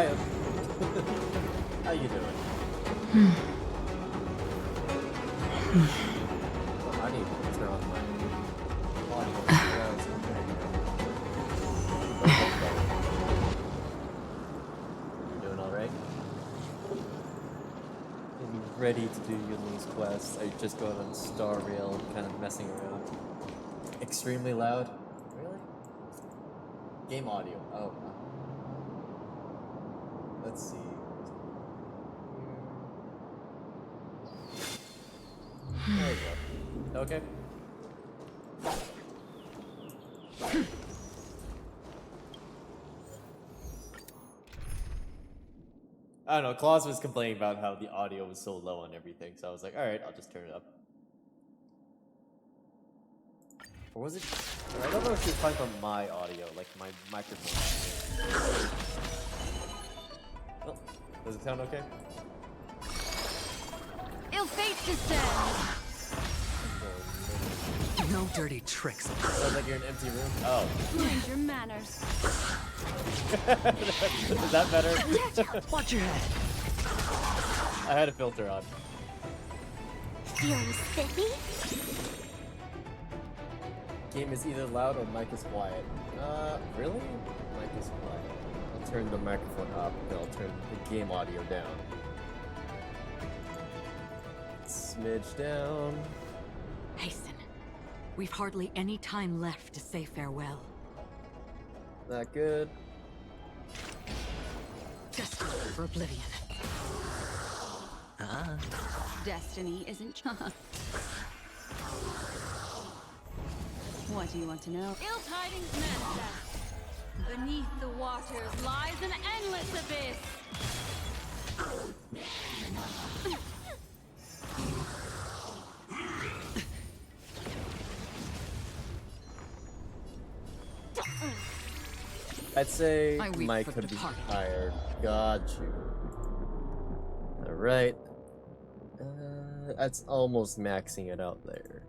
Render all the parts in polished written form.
am. How you doing? I need to turn off my audio. You doing alright? Are you ready to do Yunli's quest? Are you just going on Star Rail, kind of messing around? Extremely loud? Really? Game audio. Oh. Let's see. There you go. Okay. I don't know, Claus was complaining about how the audio was so low and everything, so I was like, alright, I'll just turn it up. Or was it? I don't know if she was talking about my audio, like my microphone. Oh, does it sound okay? Ill fate descends. No dirty tricks. Sounds like you're in an empty room. Oh. Mind your manners. Is that better? Watch your head. I had a filter on. Feeling spiffy? Game is either loud or mic is quiet. Really? Mic is quiet. I'll turn the microphone up, and I'll turn the game audio down. Smidge down. Hasten. We've hardly any time left to say farewell. That good. Just for oblivion. Destiny isn't. What do you want to know? Ill tidings manifest. Beneath the waters lies an endless abyss. I'd say I weep Mike for could be departed. tired. Got you. Alright. That's almost maxing it out there.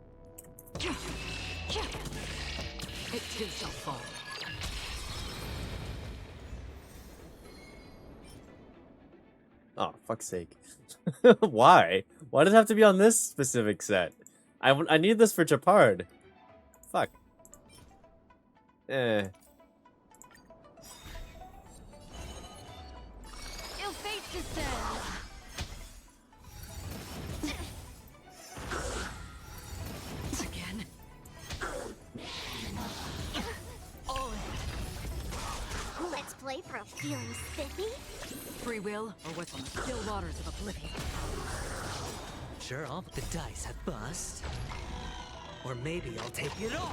It too shall fall. Oh, fuck's sake. Why? Why does it have to be on this specific set? I need this for Chapard. Fuck. Eh. Ill fate descends. Again. All in. Let's play for a feeling spiffy. Free will or what's on the still waters of oblivion. Sure, I'll put the dice at bust. Or maybe I'll take it all.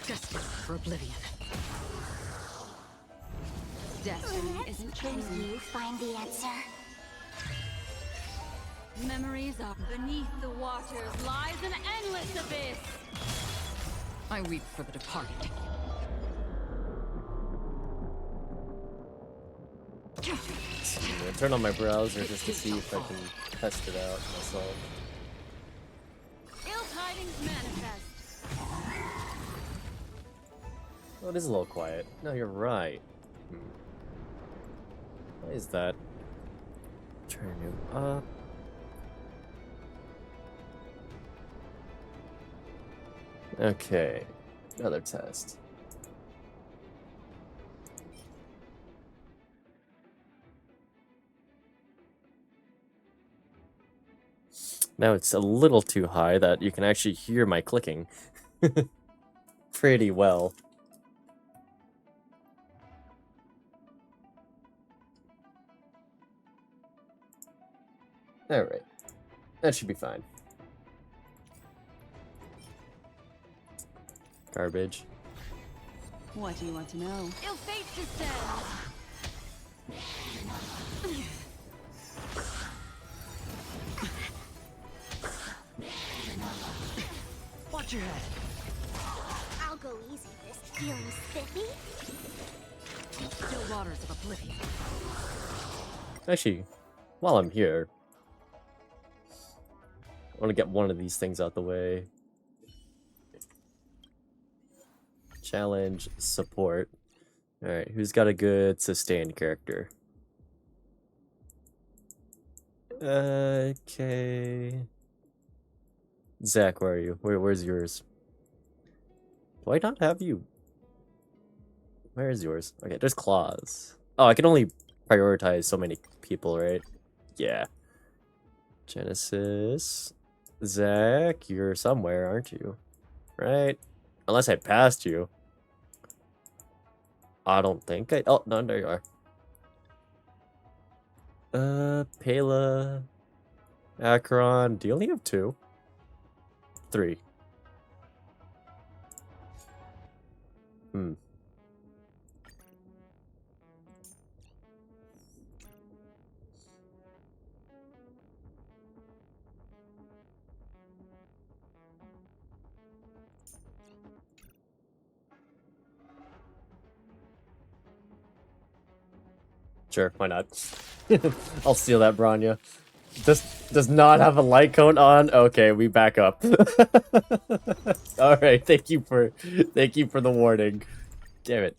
Destined for oblivion. Destiny isn't chosen. Can you find the answer? Memories are beneath the waters lies an endless abyss. I weep for the departed. I'm gonna turn on my browser just to see if I can test it out myself. Ill tidings manifest. Oh, it is a little quiet. No, you're right. Why is that? Turn you up. Okay, another test. Now it's a little too high that you can actually hear my clicking pretty well. Alright, that should be fine. Garbage. What do you want to know? Ill fate descends. Watch your head. I'll go easy this. Feeling spiffy? Still waters of oblivion. Actually, while I'm here, want to get one of these things out the way. Challenge, support. Alright, who's got a good sustained character? Okay. Zach, where are you? Where's yours? Do I not have you? Where is yours? Okay, there's claws. Oh, I can only prioritize so many people, right? Yeah. Genesis. Zach, you're somewhere, aren't you? Right? Unless I passed you. I don't think I... Oh, no, there you are. Pela. Akron. Do you only have 2? 3. Hmm. Sure, why not? I'll steal that Bronya. Does not have a light cone on. Okay, we back up. All right, thank you for the warning. Damn it.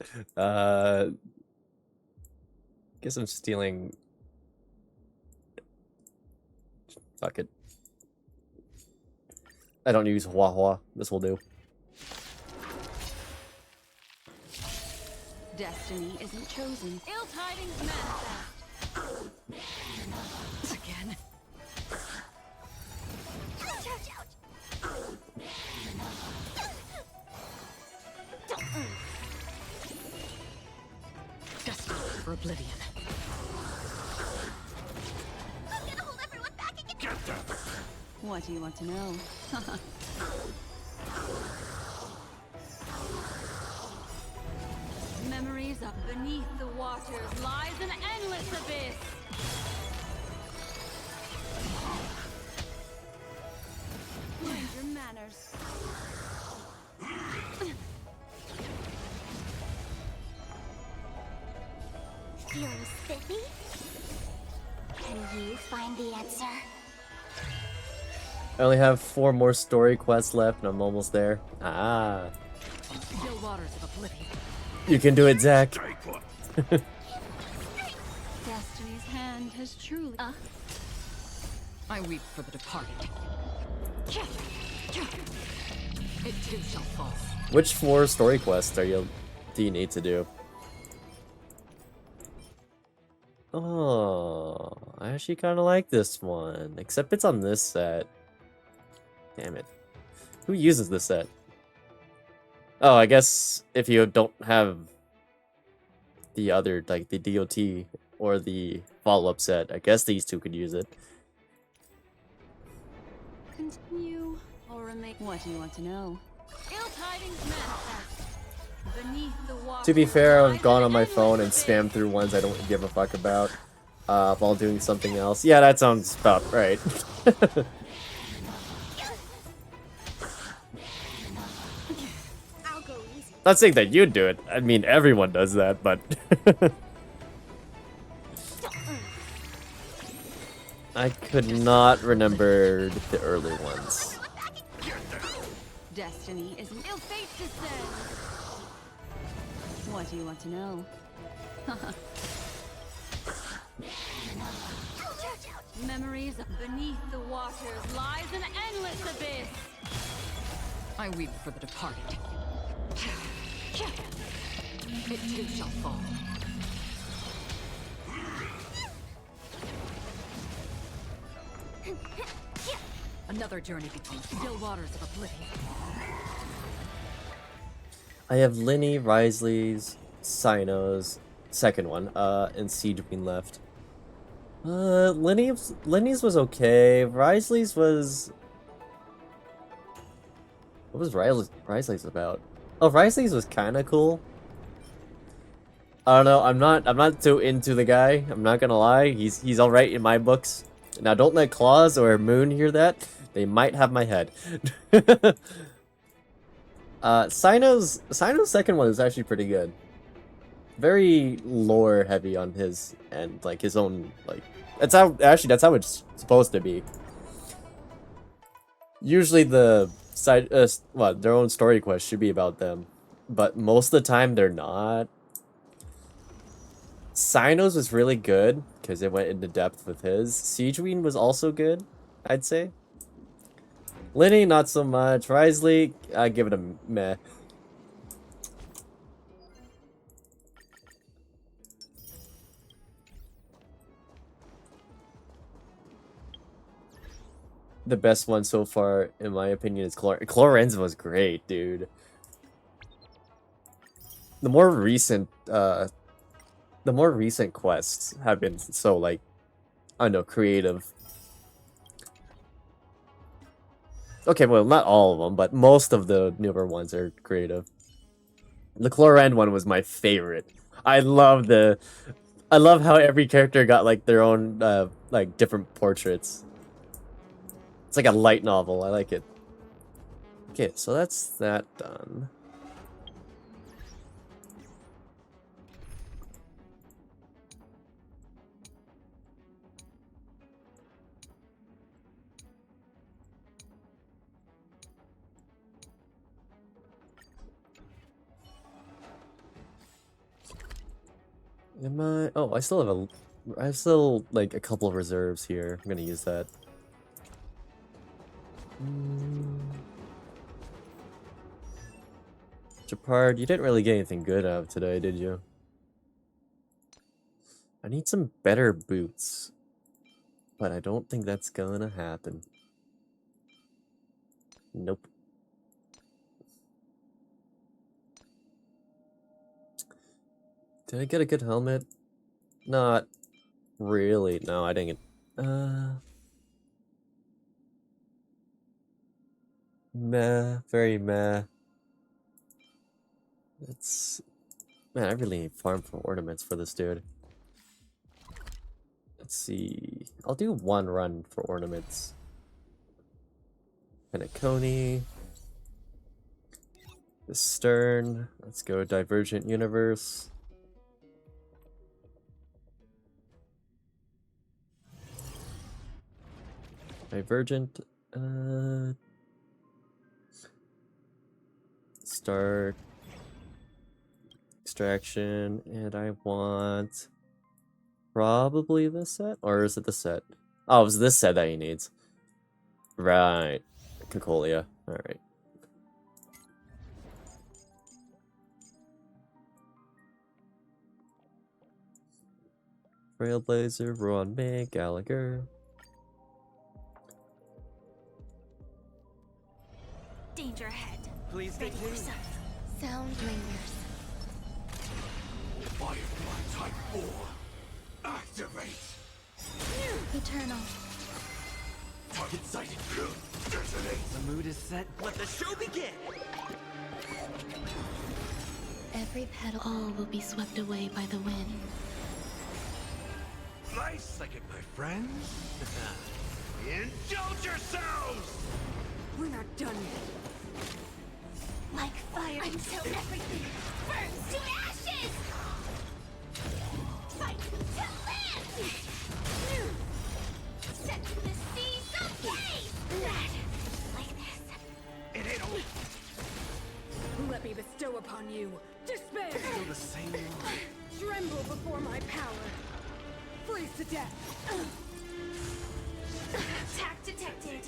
Guess I'm stealing. Fuck it. I don't use Hua Hua. This will do. Destiny isn't chosen. Ill tidings manifest. Again. Ouch, ouch, ouch. Destined for oblivion. I'm gonna hold everyone back again. What do you want to know? Memories up beneath the waters lies an endless abyss. Mind your manners. Feeling spiffy? Can you find the answer? I only have 4 more story quests left, and I'm almost there. Ah. Still waters of oblivion. You can do it, Zach. Destiny's hand has truly. I weep for the departed. It too shall fall. Which 4 story quests do you need to do? Oh, I actually kind of like this one. Except it's on this set. Damn it. Who uses this set? Oh, I guess if you don't have the other, like the DOT or the follow-up set, I guess these 2 could use it. Continue or remain. What do you want to know? Ill tidings manifest. Beneath the water. To be fair, I've gone on my phone and spammed through ones I don't give a fuck about while doing something else. Yeah, that sounds about right. I'll go easy. Not saying that you do it. I mean, everyone does that, but... I could not remember the early ones. Destiny is an ill fate descends. What do you want to know? Memories beneath the waters lies an endless abyss. I weep for the departed. It too shall fall. Another journey between still waters of oblivion. I have Linny, Risley's, Sino's, second one, and Siege Queen left. Linny's was okay. Risley's was... What was Risley's about? Oh, Risley's was kind of cool. I don't know. I'm not too into the guy. I'm not gonna lie. He's all right in my books. Now, don't let Claus or Moon hear that. They might have my head. Sino's second one is actually pretty good. Very lore heavy on his end, like his own, like that's how it's supposed to be. Usually the side, their own story quest should be about them, but most of the time they're not. Sino's was really good because it went into depth with his. Siegeween was also good, I'd say. Linny, not so much. Risley, I give it a meh. The best one so far, in my opinion, is Clorenz was great, dude. The more recent quests have been so, like, I don't know, creative. Okay, well, not all of them, but most of the newer ones are creative. The Clorend one was my favorite. I love how every character got, like, their own, like, different portraits. It's like a light novel. I like it. Okay, so that's that done. Am I? Oh, I still have like a couple of reserves here. I'm gonna use that. Japard, you didn't really get anything good out of today, did you? I need some better boots. But I don't think that's gonna happen. Nope. Did I get a good helmet? Not really. No, I didn't get... Meh. Very meh. It's... Man, I really need farm for ornaments for this dude. Let's see. I'll do one run for ornaments. Penacony. The Stern. Let's go Divergent Universe. Divergent. Start. Extraction. And I want... Probably this set? Or is it the set? Oh, it was this set that he needs. Right. Cocolia. Alright. Trailblazer, Ron May, Gallagher. Danger ahead. Please Ready get yourself. Sound lingers. Firefly Type 4. Activate! Eternal. Target sighted. Detonate! The mood is set. Let the show begin! Every petal. All will be swept away by the wind. Nice second, my friends. Indulge yourselves! We're not done yet. Like fire until everything burns to ashes! Fight to live! Set the seas ablaze! Like this. It ain't over. Let me bestow upon you despair! Still the same one. Tremble before my power! Freeze to death! Attack detected.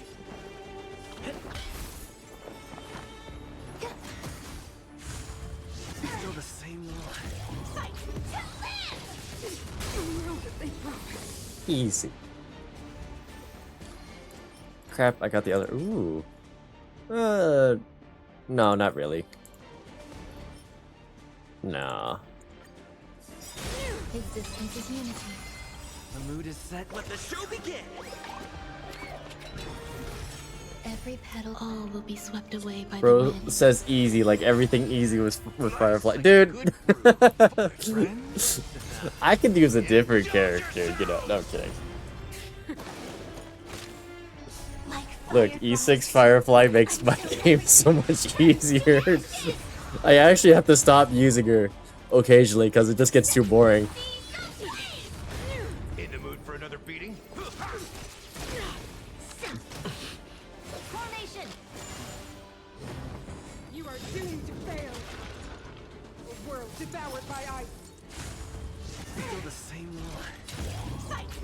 Still the same one. Fight to live! The world that they promised. Easy. Crap, I got the other... Ooh. No, not really. Nah. Existence is unity. The mood is set. Let the show begin! Every petal. All will be swept away by the Bro wind. says easy, like everything easy was with Firefly. Dude! I could use a different character, you know. No, I'm kidding. Like Look, E6 Firefly makes my game so much easier. I actually have to stop using her occasionally because it just gets too boring. In the mood for another beating? Formation are doomed to fail. A world devoured by ice. Still the same one. Fight to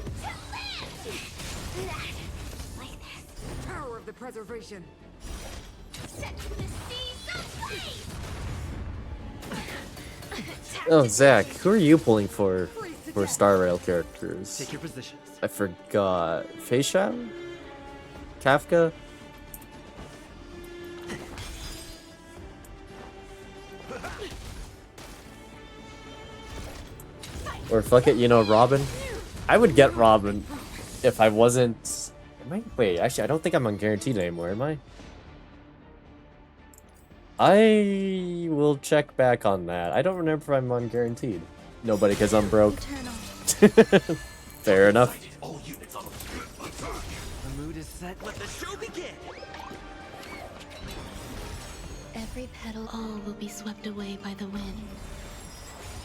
live! Like this. Power of the preservation. Set the seas ablaze! Oh, Zach, who are you pulling for Star Rail characters? Take your positions. I forgot. Feisha? Kafka? Or fuck it, you know, Robin? I would get Robin if I wasn't... Wait, actually, I don't think I'm unguaranteed anymore, am I? I will check back on that. I don't remember if I'm unguaranteed. Nobody, because I'm broke. Fair enough. All units on The mood is set. Let the show begin. Every petal, all will be swept away by the wind.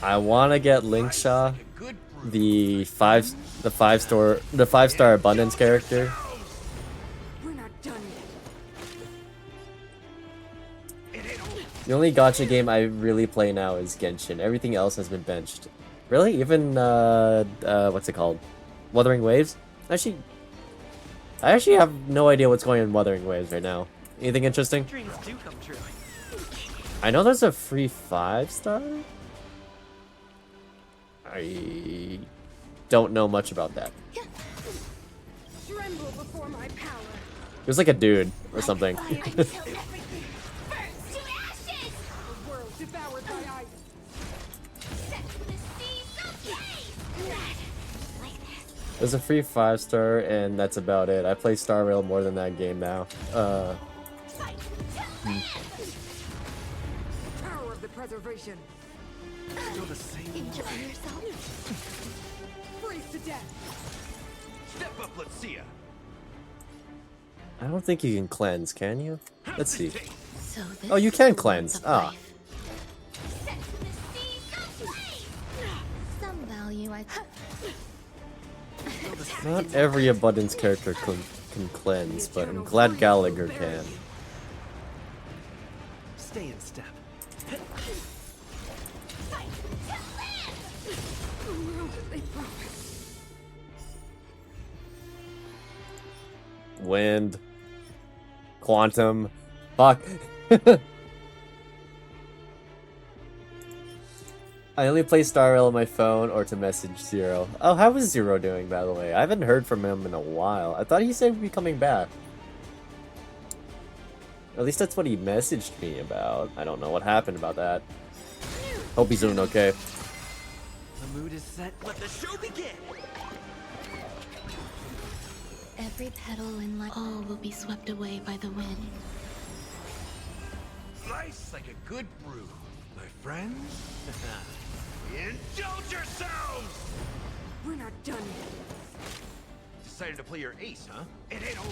I want to get Linkshaw, good the five star abundance character. We're not done yet. The only gacha game I really play now is Genshin. Everything else has been benched. Really? Even what's it called? Wuthering Waves? Actually, I actually have no idea what's going on in Wuthering Waves right now. Anything interesting? Dreams do come true. I know there's a free 5-star. I don't know much about that. Tremble before my power. It was like a dude or something. Fire until everything burns to ashes! A world devoured by ice. Set the seas ablaze! Like this. There's a free 5-star, and that's about it. I play Star Rail more than that game now. Fight to live! Power of the preservation. Still the same Enjoy one. yourself. Freeze to death. Step up, let's see ya. I don't think you can cleanse, can you? Let's see. So this Oh, you is can the cleanse. warmth of Ah. life. Set the seas ablaze! Some value I Not every abundance character can cleanse, but I'm glad Gallagher can. Stay in step. fight to live! The world that they promised. Wind. Quantum. Fuck. I only play Star Rail on my phone or to message Zero. Oh, how is Zero doing, by the way? I haven't heard from him in a while. I thought he said he'd be coming back. At least that's what he messaged me about. I don't know what happened about that. Hope he's doing okay. The mood is set. Let the show begin. Every petal in life, all will be swept away by the wind. Nice like a good brew, my friends. Indulge yourselves! We're not done yet. Decided to play your ace, huh? It ain't over.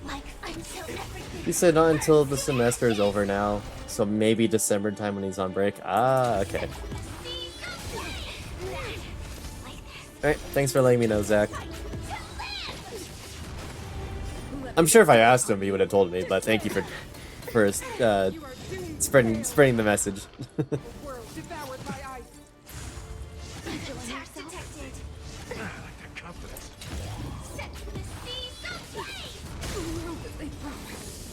Like until everything. He said not until the semester is over now, so maybe December time when he's on break. Ah, okay. Alright, thanks for letting me know, Zach. I'm sure if I asked him, he would have told me, but thank you for spreading the message. The world devoured by ice. Attack detected. I like that confidence. Set the seas ablaze! The world that they promised.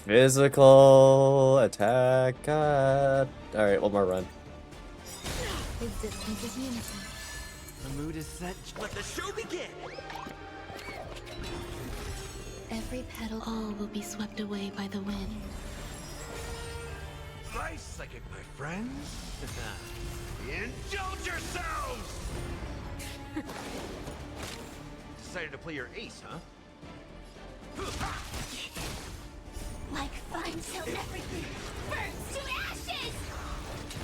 Physical attack. Alright, one more run. Existence is unity. The mood is set. Let the show begin. Every petal, all will be swept away by the wind. Nice like it, my friends. Indulge yourselves! Decided to play your ace, huh? Like fire until everything burns to ashes!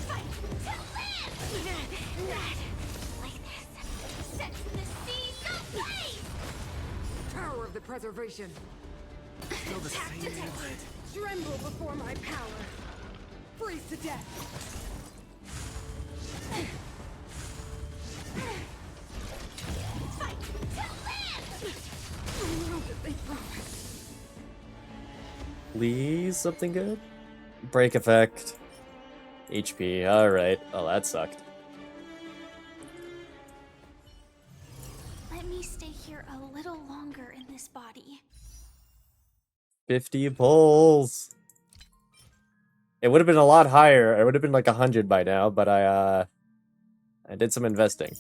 Fight to live! Like this. Set the seas ablaze! Power of the preservation. Still the Attack same detected. one. Tremble before my power. Freeze to death. Fight to live! The world that they promised. Please, something good? Break effect. HP, alright. Oh, that sucked. Let me stay here a little longer in this body. 50 pulls. It would have been a lot higher. It would have been like 100 by now, but I did some investing.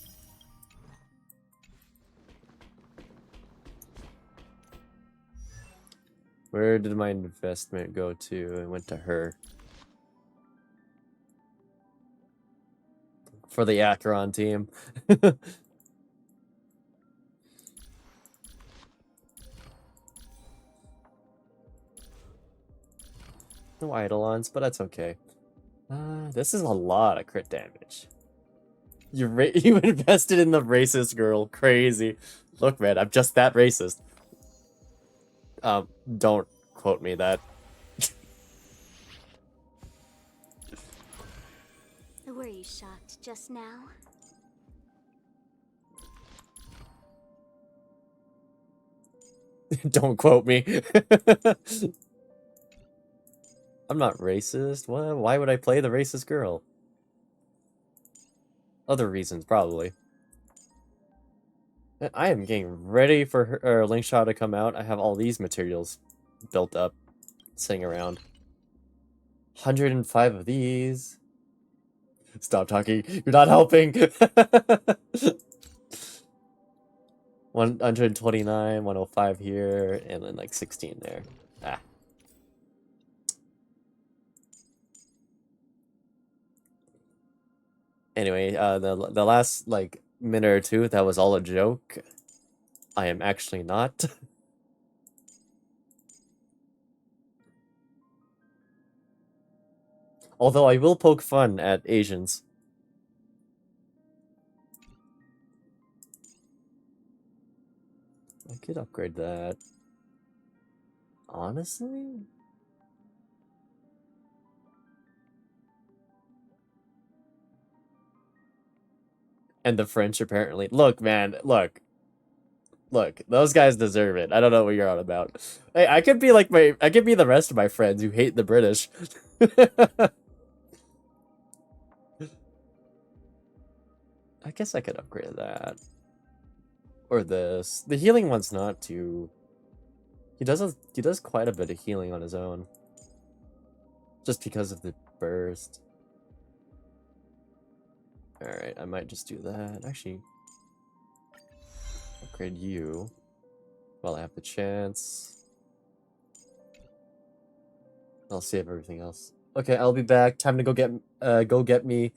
Where did my investment go to? It went to her. For the Acheron team. No Eidolons, but that's okay. This is a lot of crit damage. You you invested in the racist girl. Crazy. Look, man, I'm just that racist. Don't quote me that. Were you shocked just now? Don't quote me. I'm not racist. What? Why would I play the racist girl? Other reasons, probably. I am getting ready for her, Link Shot to come out. I have all these materials built up, sitting around. 105 of these. Stop talking. You're not helping. 129, 105 here, and then like 16 there. Ah. Anyway, the last like minute or two, that was all a joke. I am actually not. Although I will poke fun at Asians. I could upgrade that. Honestly? And the French apparently. Look, man, look. Look, those guys deserve it. I don't know what you're on about. Hey, I could be like I could be the rest of my friends who hate the British. I guess I could upgrade that. Or this. The healing one's not too... He does quite a bit of healing on his own. Just because of the burst. Alright, I might just do that. Actually, upgrade you while I have the chance. I'll save everything else. Okay, I'll be back. Time to go get me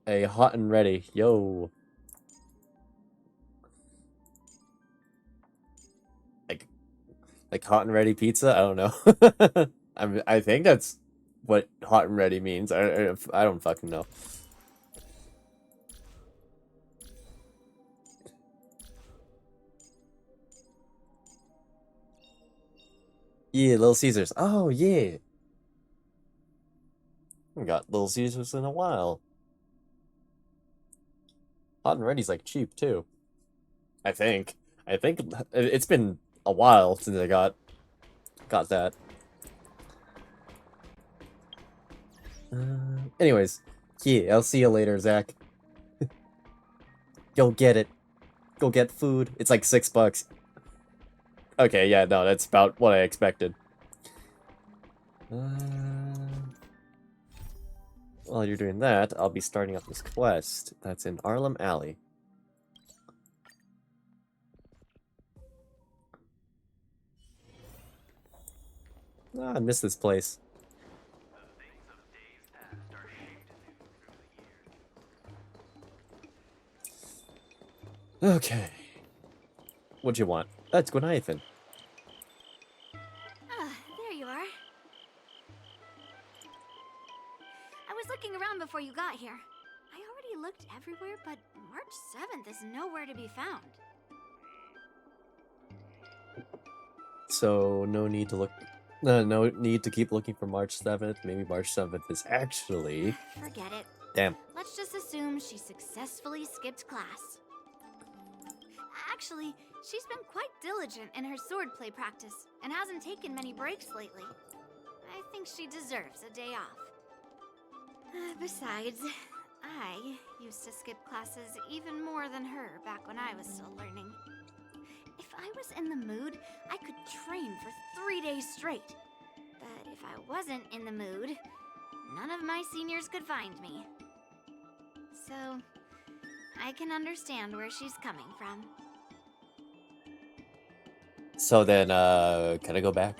a hot and ready. Yo. Like hot and ready pizza? I don't know. I think that's what hot and ready means. I don't fucking know. Yeah, Little Caesars. Oh, yeah. We got Little Caesars in a while. Hot and Ready's like cheap too. I think it's been a while since I got that. Anyways, yeah, I'll see you later, Zach. Go get it. Go get food. It's like $6. Okay, yeah, no, that's about what I expected. While you're doing that, I'll be starting up this quest that's in Arlem Alley. Ah, I miss this place. Okay. What'd you want? That's Gwenathan. There you are. I was looking around before you got here. I already looked everywhere, but March 7th is nowhere to be found. So no need to look. No need to keep looking for March 7th. Maybe March 7th is actually. Forget it. Damn. Let's just assume she successfully skipped class. Actually, she's been quite diligent in her swordplay practice and hasn't taken many breaks lately. think she deserves a day off. Besides, I used to skip classes even more than her back when I was still learning. If I was in the mood, I could train for 3 days straight. But if I wasn't in the mood, none of my seniors could find me. So, I can understand where she's coming from. So then, can I go back?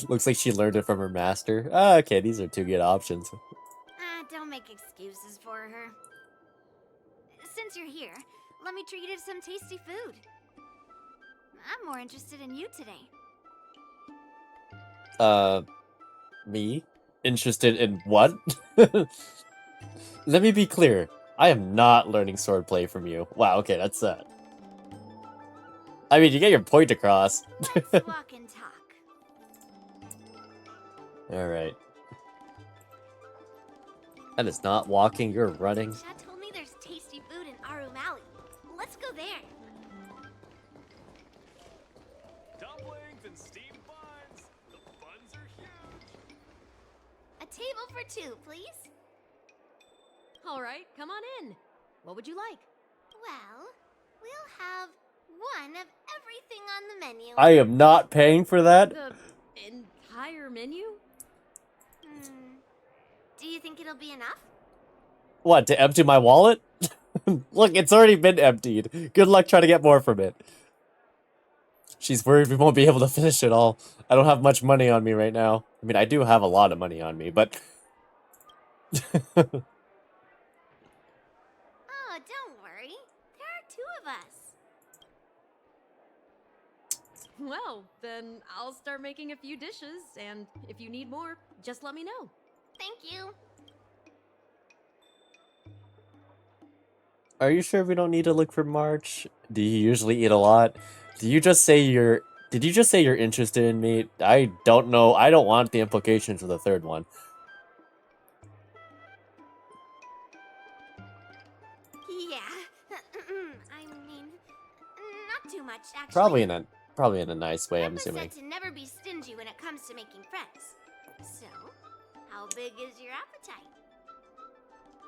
Looks like she learned it from her master. Ah, okay, these are two good options. Don't make excuses for her. Since you're here, let me treat you to some tasty food. I'm more interested in you today. Me? Interested in what? Let me be clear. I am not learning swordplay from you. Wow, okay, that's I mean, you get your point across. Let's walk and talk. Alright. That is not walking, you're running. Chad told me there's tasty food in Arum Alley. Let's go there. Dumplings and steamed buns. The buns are huge. A table for two, please. All right, come on in. What would you like? Well, we'll have one of everything on the menu. I am not paying for that. The entire menu? Do you think it'll be enough? What, to empty my wallet? Look, it's already been emptied. Good luck trying to get more from it. She's worried we won't be able to finish it all. I don't have much money on me right now. I mean, I do have a lot of money on me, but... Oh, don't worry. There are two of us. Well, then I'll start making a few dishes, and if you need more, just let me know. Thank you. Are you sure we don't need to look for March? Do you usually eat a lot? Did you just say you're interested in me? I don't know. I don't want the implications of the third one. Yeah. I mean, not too much, actually. Probably in a nice way, I'm Papa assuming. said to never be stingy when it comes to making friends. So, how big is your appetite?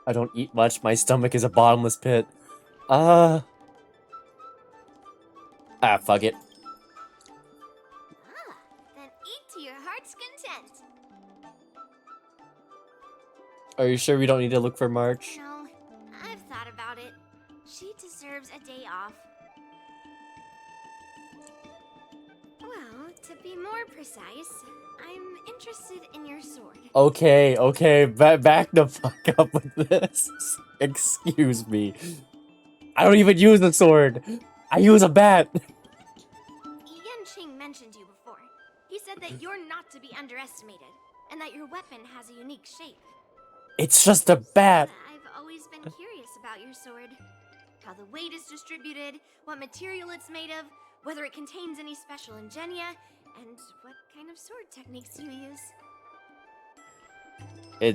I don't eat much. My stomach is a bottomless pit. Fuck it. Then eat to your heart's content. Are you sure we don't need to look for March? No, I've thought about it. She deserves a day off. Well, to be more precise, I'm interested in your sword. Okay, back the fuck up with this. Excuse me. I don't even use a sword. I use a bat. Yanqing mentioned you before. He said that you're not to be underestimated, and that your weapon has a unique shape. It's just a bat. I've always been curious about your sword. How the weight is distributed, what material it's made of, whether it contains any special ingenia, and what kind of sword techniques you use.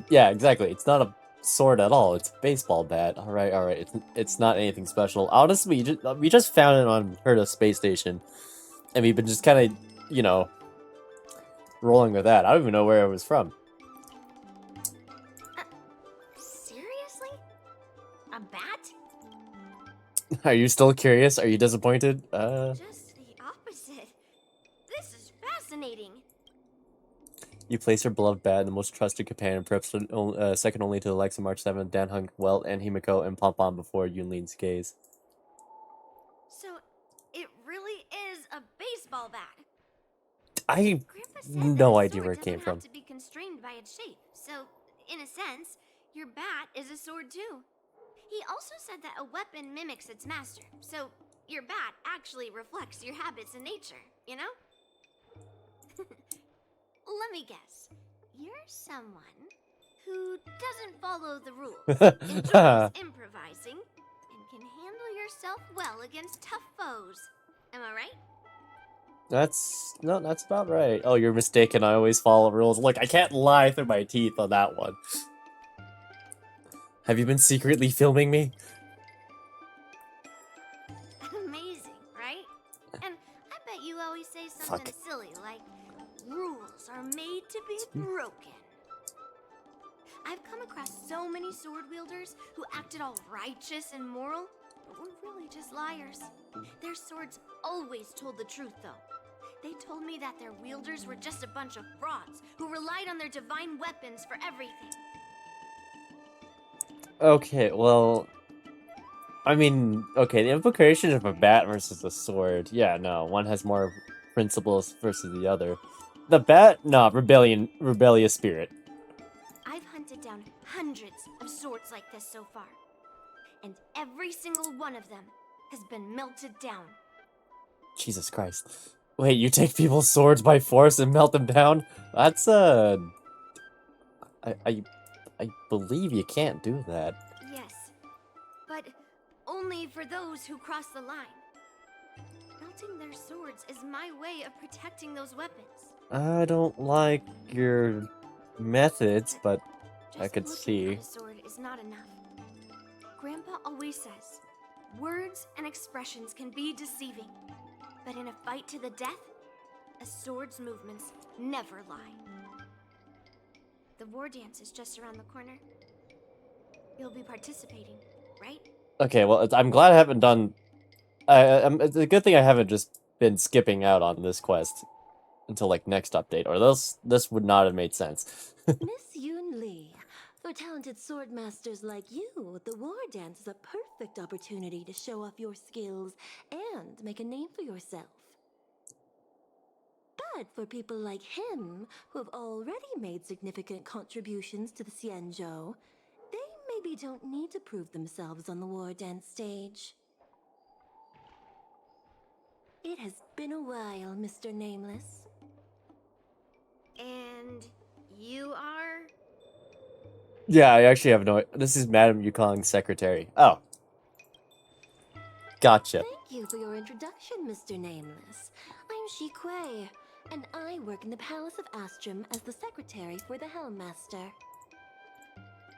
Yeah, exactly. It's not a sword at all. It's a baseball bat. All right. It's not anything special. Honestly, we just found it on Herta space station, and we've been just kind of, you know, rolling with that. I don't even know where it was from. Seriously? A bat? Are you still curious? Are you disappointed? Just the opposite. This is fascinating. You place your beloved bat in the most trusted companion, perhaps second only to the likes of March 7th, Dan Hung, Welt, and Himiko, and Pom Pom before Yunli's gaze. So, it really is a baseball bat. I Grandpa said no that a idea sword where it came doesn't from. have to be constrained by its shape. So, in a sense, your bat is a sword too. He also said that a weapon mimics its master. So, your bat actually reflects your habits and nature, you know? Let me guess. You're someone who doesn't follow the rules, enjoys improvising, and can handle yourself well against tough foes. Am I right? That's about right. Oh, you're mistaken. I always follow rules. Look, I can't lie through my teeth on that one. Have you been secretly filming me? Amazing, right? And I bet you always say something silly like rules. rules are made to be broken. I've come across so many sword wielders who acted all righteous and moral, but were really just liars. Their swords always told the truth, though. They told me that their wielders were just a bunch of frauds who relied on their divine weapons for everything. Okay, well, I mean, okay, the implication of a bat versus a sword. Yeah, no, one has more principles versus the other. The bat, no, rebellious spirit. I've hunted down hundreds of swords like this so far, and every single one of them has been melted down. Jesus Christ. Wait, you take people's swords by force and melt them down? That's, I believe you can't do that. Yes, but only for those who cross the line. Melting their swords is my way of protecting those weapons. I don't like your methods, but I could Just see. looking at a sword is not enough. Grandpa always says, words and expressions can be deceiving, but in a fight to the death, a sword's movements never lie. The war dance is just around the corner. You'll be participating, right? Okay, well, I'm glad I haven't done... it's a good thing I haven't just been skipping out on this quest until, like, next update, or this would not have made sense. Miss Yunli, for talented sword masters like you, the war dance is a perfect opportunity to show off your skills and make a name for yourself. But for people like him, who have already made significant contributions to the Xianzhou, they maybe don't need to prove themselves on the war dance stage. It has been a while, Mr. Nameless. And you are? Yeah, I actually have no... This is Madame Yukong's secretary. Oh. Gotcha. Thank you for your introduction, Mr. Nameless. I'm Shi Kuei, and I work in the Palace of Astrum as the secretary for the Helmmaster.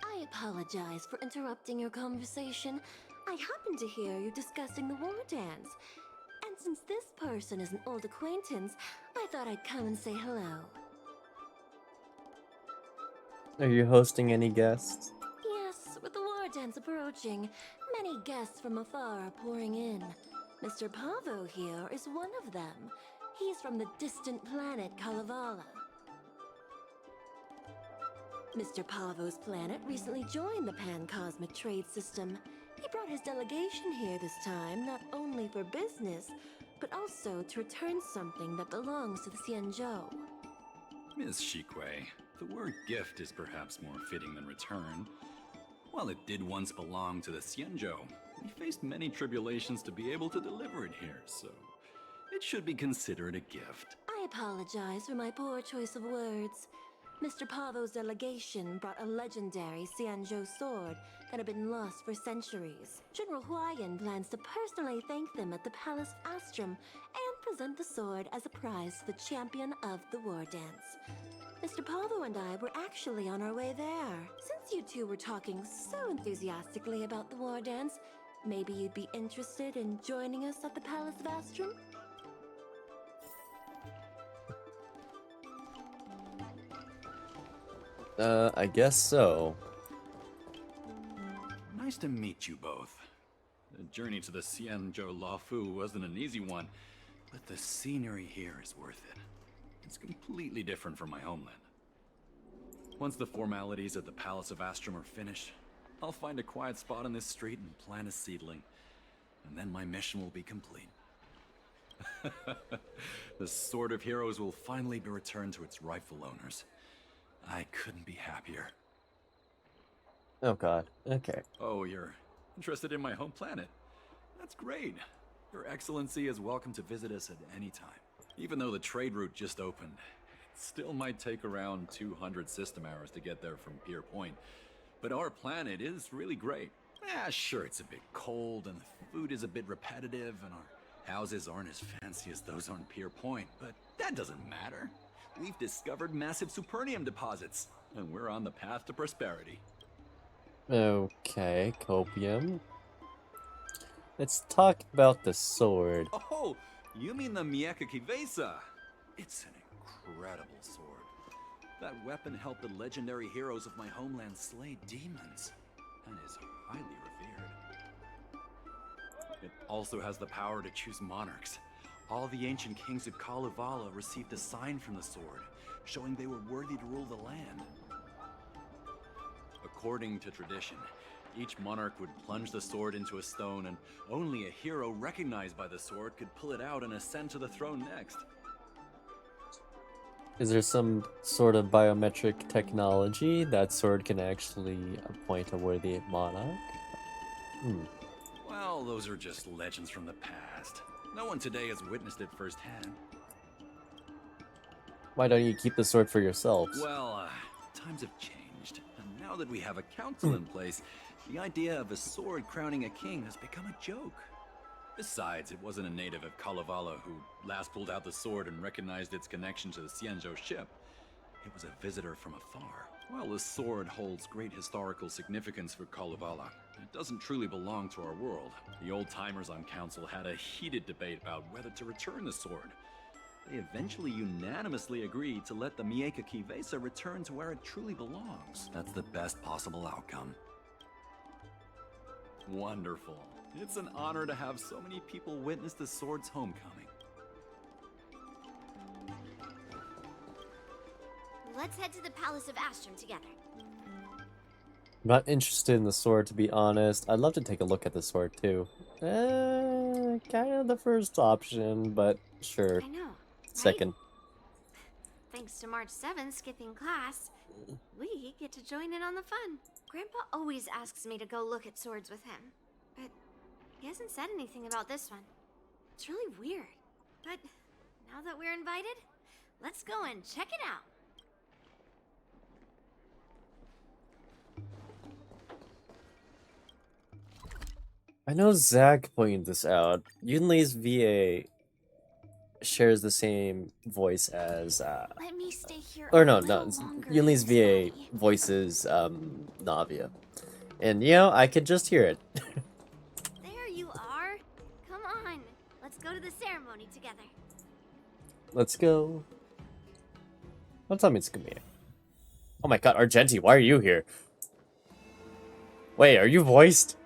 I apologize for interrupting your conversation. I happened to hear you discussing the war dance. And since this person is an old acquaintance, I thought I'd come and say hello. Are you hosting any guests? Yes, with the war dance approaching, many guests from afar are pouring in. Mr. Pavo here is one of them. He's from the distant planet Kalevala. Mr. Pavo's planet recently joined the Pan-Cosmic Trade System. He brought his delegation here this time, not only for business, but also to return something that belongs to the Xianzhou. Miss Shikwe, the word gift is perhaps more fitting than return. While it did once belong to the Xianzhou, we faced many tribulations to be able to deliver it here, so it should be considered a gift. I apologize for my poor choice of words. Mr. Pavo's delegation brought a legendary Xianzhou sword that had been lost for centuries. General Huayan plans to personally thank them at the Palace of Astrum and present the sword as a prize to the champion of the war dance. Mr. Pavo and I were actually on our way there. Since you two were talking so enthusiastically about the war dance, maybe you'd be interested in joining us at the Palace of Astrum? I guess so. Nice to meet you both. The journey to the Xianzhou Lafu wasn't an easy one, but the scenery here is worth it. It's completely different from my homeland. Once the formalities at the Palace of Astrum are finished, I'll find a quiet spot on this street and plant a seedling, and then my mission will be complete. The Sword of Heroes will finally be returned to its rightful owners. I couldn't be happier. Oh god, okay. Oh, you're interested in my home planet? That's great. Your Excellency is welcome to visit us at any time. Even though the trade route just opened, it still might take around 200 system hours to get there from Pier Point. But our planet is really great. Sure, it's a bit cold and the food is a bit repetitive and our houses aren't as fancy as those on Pier Point, but that doesn't matter. We've discovered massive supernium deposits, and we're on the path to prosperity. Okay, copium. Let's talk about the sword. Oh, you mean the Mieka Kivesa? It's an incredible sword. That weapon helped the legendary heroes of my homeland slay demons, and is highly revered. It also has the power to choose monarchs. All the ancient kings of Kalevala received a sign from the sword, showing they were worthy to rule the land. According to tradition, each monarch would plunge the sword into a stone, and only a hero recognized by the sword could pull it out and ascend to the throne next. Is there some sort of biometric technology that sword can actually appoint a worthy monarch? Well, those are just legends from the past. No one today has witnessed it firsthand. Why don't you keep the sword for yourselves? Well, times have changed, and now that we have a council in place, the idea of a sword crowning a king has become a joke. Besides, it wasn't a native of Kalevala who last pulled out the sword and recognized its connection to the Xianzhou ship. It was a visitor from afar. While the sword holds great historical significance for Kalevala, it doesn't truly belong to our world. The old-timers on council had a heated debate about whether to return the sword. They eventually unanimously agreed to let the Mieka Kivesa return to where it truly belongs. That's the best possible outcome. Wonderful. It's an honor to have so many people witness the sword's homecoming. Let's head to the Palace of Astrum together. I'm not interested in the sword, to be honest. I'd love to take a look at the sword, too. Kind of the first option, but sure. I know, right? Second. Thanks to March 7th skipping class, we get to join in on the fun. Grandpa always asks me to go look at swords with him, but he hasn't said anything about this one. It's really weird. But now that we're invited, let's go and check it out. I know Zach pointed this out. Yunli's VA shares the same voice as Let me stay here or a no, little no, longer, Yunli's Mrs. VA Maddie. voices Navia. And you know, I could just hear it. There you are. Come on, let's go to the ceremony together. Let's go. Don't tell me it's gonna be. Oh my god, Argenti, why are you here? Wait, are you voiced?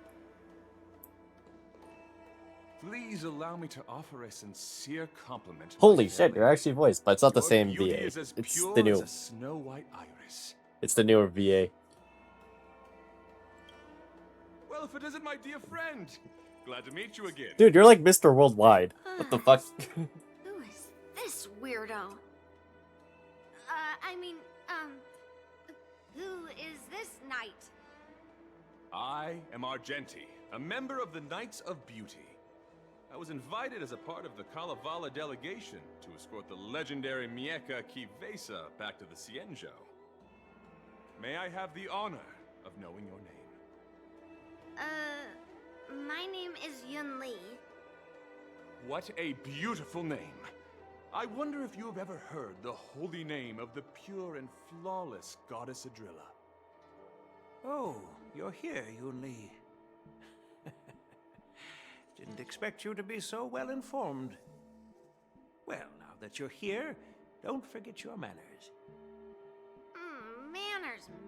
Please allow me to offer a sincere compliment. to my Holy shit, family. you're actually voiced, but it's not the Your same beauty VA. is as It's pure the new. as a snow white iris. It's the newer VA. Well, if it isn't my dear friend, glad to meet you again. Dude, you're like Mr. Worldwide. What the fuck? Who is this weirdo? Who is this knight? I am Argenti, a member of the Knights of Beauty. I was invited as a part of the Kalevala delegation to escort the legendary Mieka Kivesa back to the Xianzhou. May I have the honor of knowing your name? My name is Yunli. What a beautiful name! I wonder if you have ever heard the holy name of the pure and flawless goddess Adrilla. Oh, you're here, Yunli. Didn't expect you to be so well informed. Well, now that you're here, don't forget your manners.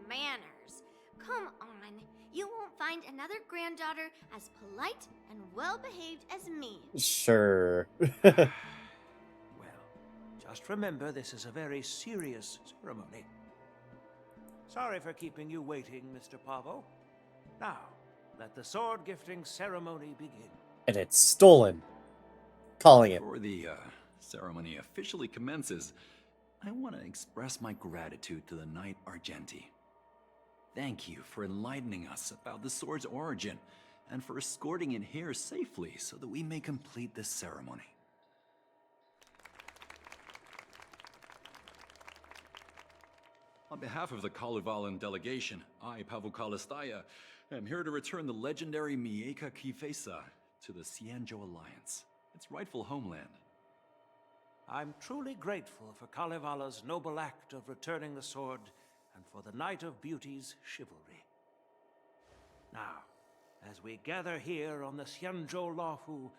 Manners. Come on. You won't find another granddaughter as polite and well-behaved as me. Sure. Well, just remember this is a very serious ceremony. Sorry for keeping you waiting, Mr. Pavo. Now, let the sword gifting ceremony begin. And it's stolen. Calling it. Before the ceremony officially commences, I want to express my gratitude to the Knight Argenti. Thank you for enlightening us about the sword's origin and for escorting it here safely so that we may complete this ceremony. On behalf of the Kalevalan delegation, I, Pavel Kalistaya, am here to return the legendary Mieka Kivesa to the Xianzhou Alliance, its rightful homeland. I'm truly grateful for Kalevala's noble act of returning the sword and for the Knight of Beauty's chivalry. Now, as we gather here on the Xianzhou Laofu,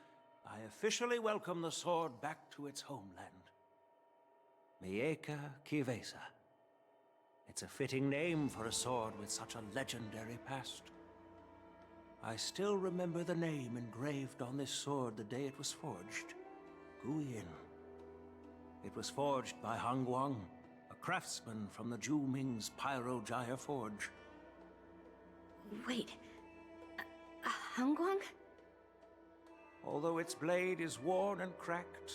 I officially welcome the sword back to its homeland. Mieka Kivesa, It's a fitting name for a sword with such a legendary past. I still remember the name engraved on this sword the day it was forged. Guyin. It was forged by Han Guang, a craftsman from the Zhu Ming's Pyrojaya Forge. Wait. Hangguang? Although its blade is worn and cracked,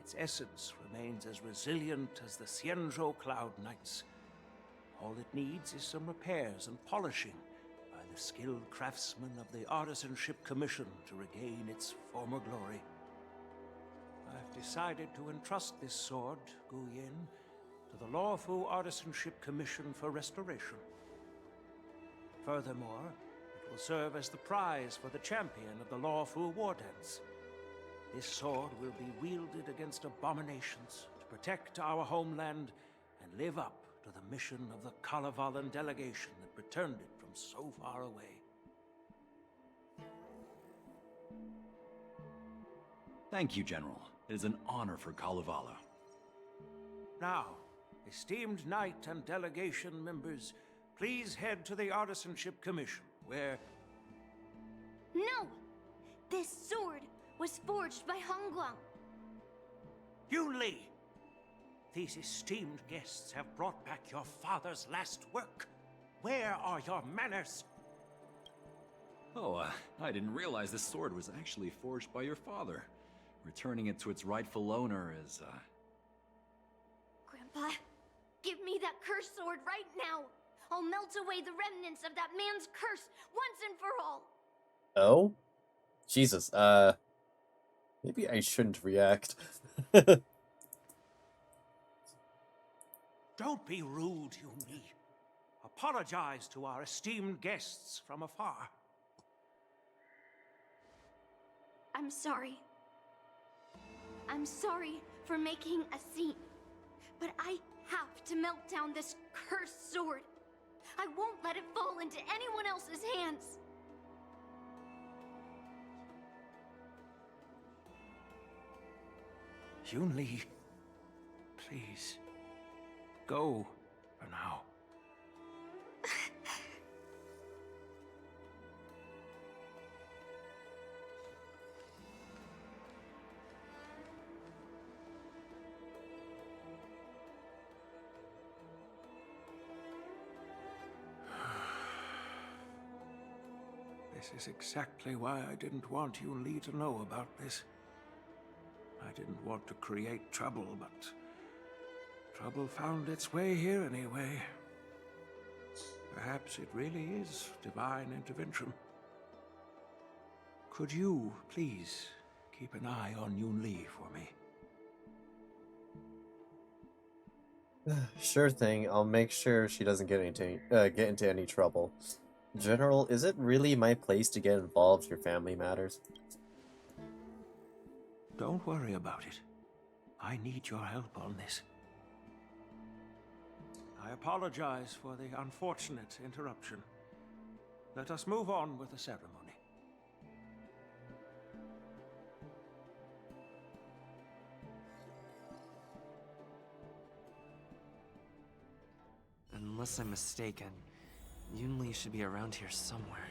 its essence remains as resilient as the Xianzhou Cloud Knights. All it needs is some repairs and polishing by the skilled craftsmen of the Artisanship Commission to regain its former glory. I've decided to entrust this sword, Guyin, to the Lawfu Artisanship Commission for restoration. Furthermore, it will serve as the prize for the champion of the Lawfu War Dance. This sword will be wielded against abominations to protect our homeland and live up to the mission of the Kalevalan delegation that returned it from so far away. Thank you, General. It is an honor for Kalevala. Now, esteemed knight and delegation members, please head to the Artisanship Commission, where... No! This sword was forged by Hangguang. Yunli! These esteemed guests have brought back your father's last work. Where are your manners? Oh, I didn't realize this sword was actually forged by your father. Returning it to its rightful owner is, Grandpa, give me that cursed sword right now. I'll melt away the remnants of that man's curse once and for all. Oh? Jesus, maybe I shouldn't react. Don't be rude, Yunli. Apologize to our esteemed guests from afar. I'm sorry. I'm sorry for making a scene. But I have to melt down this cursed sword. I won't let it fall into anyone else's hands. Yunli, please, go for now. This is exactly why I didn't want Yunli to know about this. I didn't want to create trouble, but trouble found its way here anyway. Perhaps it really is divine intervention. Could you, please, keep an eye on Yunli for me? Sure thing, I'll make sure she doesn't get into any trouble. General, is it really my place to get involved in your family matters? Don't worry about it. I need your help on this. I apologize for the unfortunate interruption. Let us move on with the ceremony. Unless I'm mistaken, Yunli should be around here somewhere.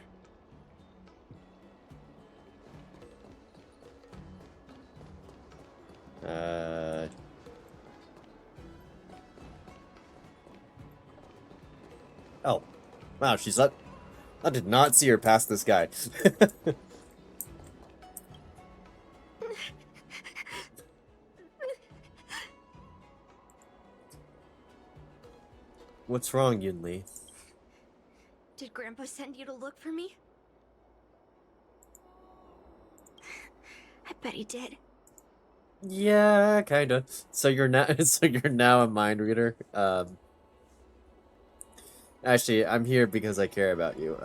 Oh. Wow, she's up. I did not see her pass this guy. What's wrong, Yunli? Did Grandpa send you to look for me? I bet he did. Yeah, kinda. So you're now a mind reader. Actually, I'm here because I care about you.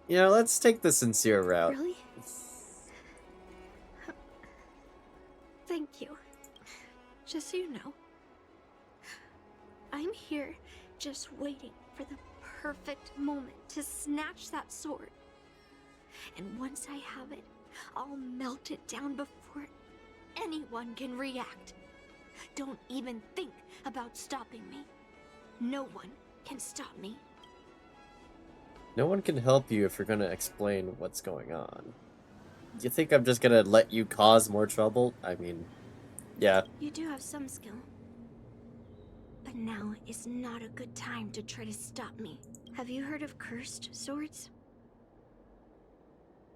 You know, let's take the sincere route. Really? Thank you. Just so you know, I'm here just waiting for the perfect moment to snatch that sword. And once I have it, I'll melt it down before anyone can react. Don't even think about stopping me. No one can stop me. No one can help you if you're gonna explain what's going on. You think I'm just gonna let you cause more trouble? I mean, yeah. You do have some skill. But now is not a good time to try to stop me. Have you heard of cursed swords?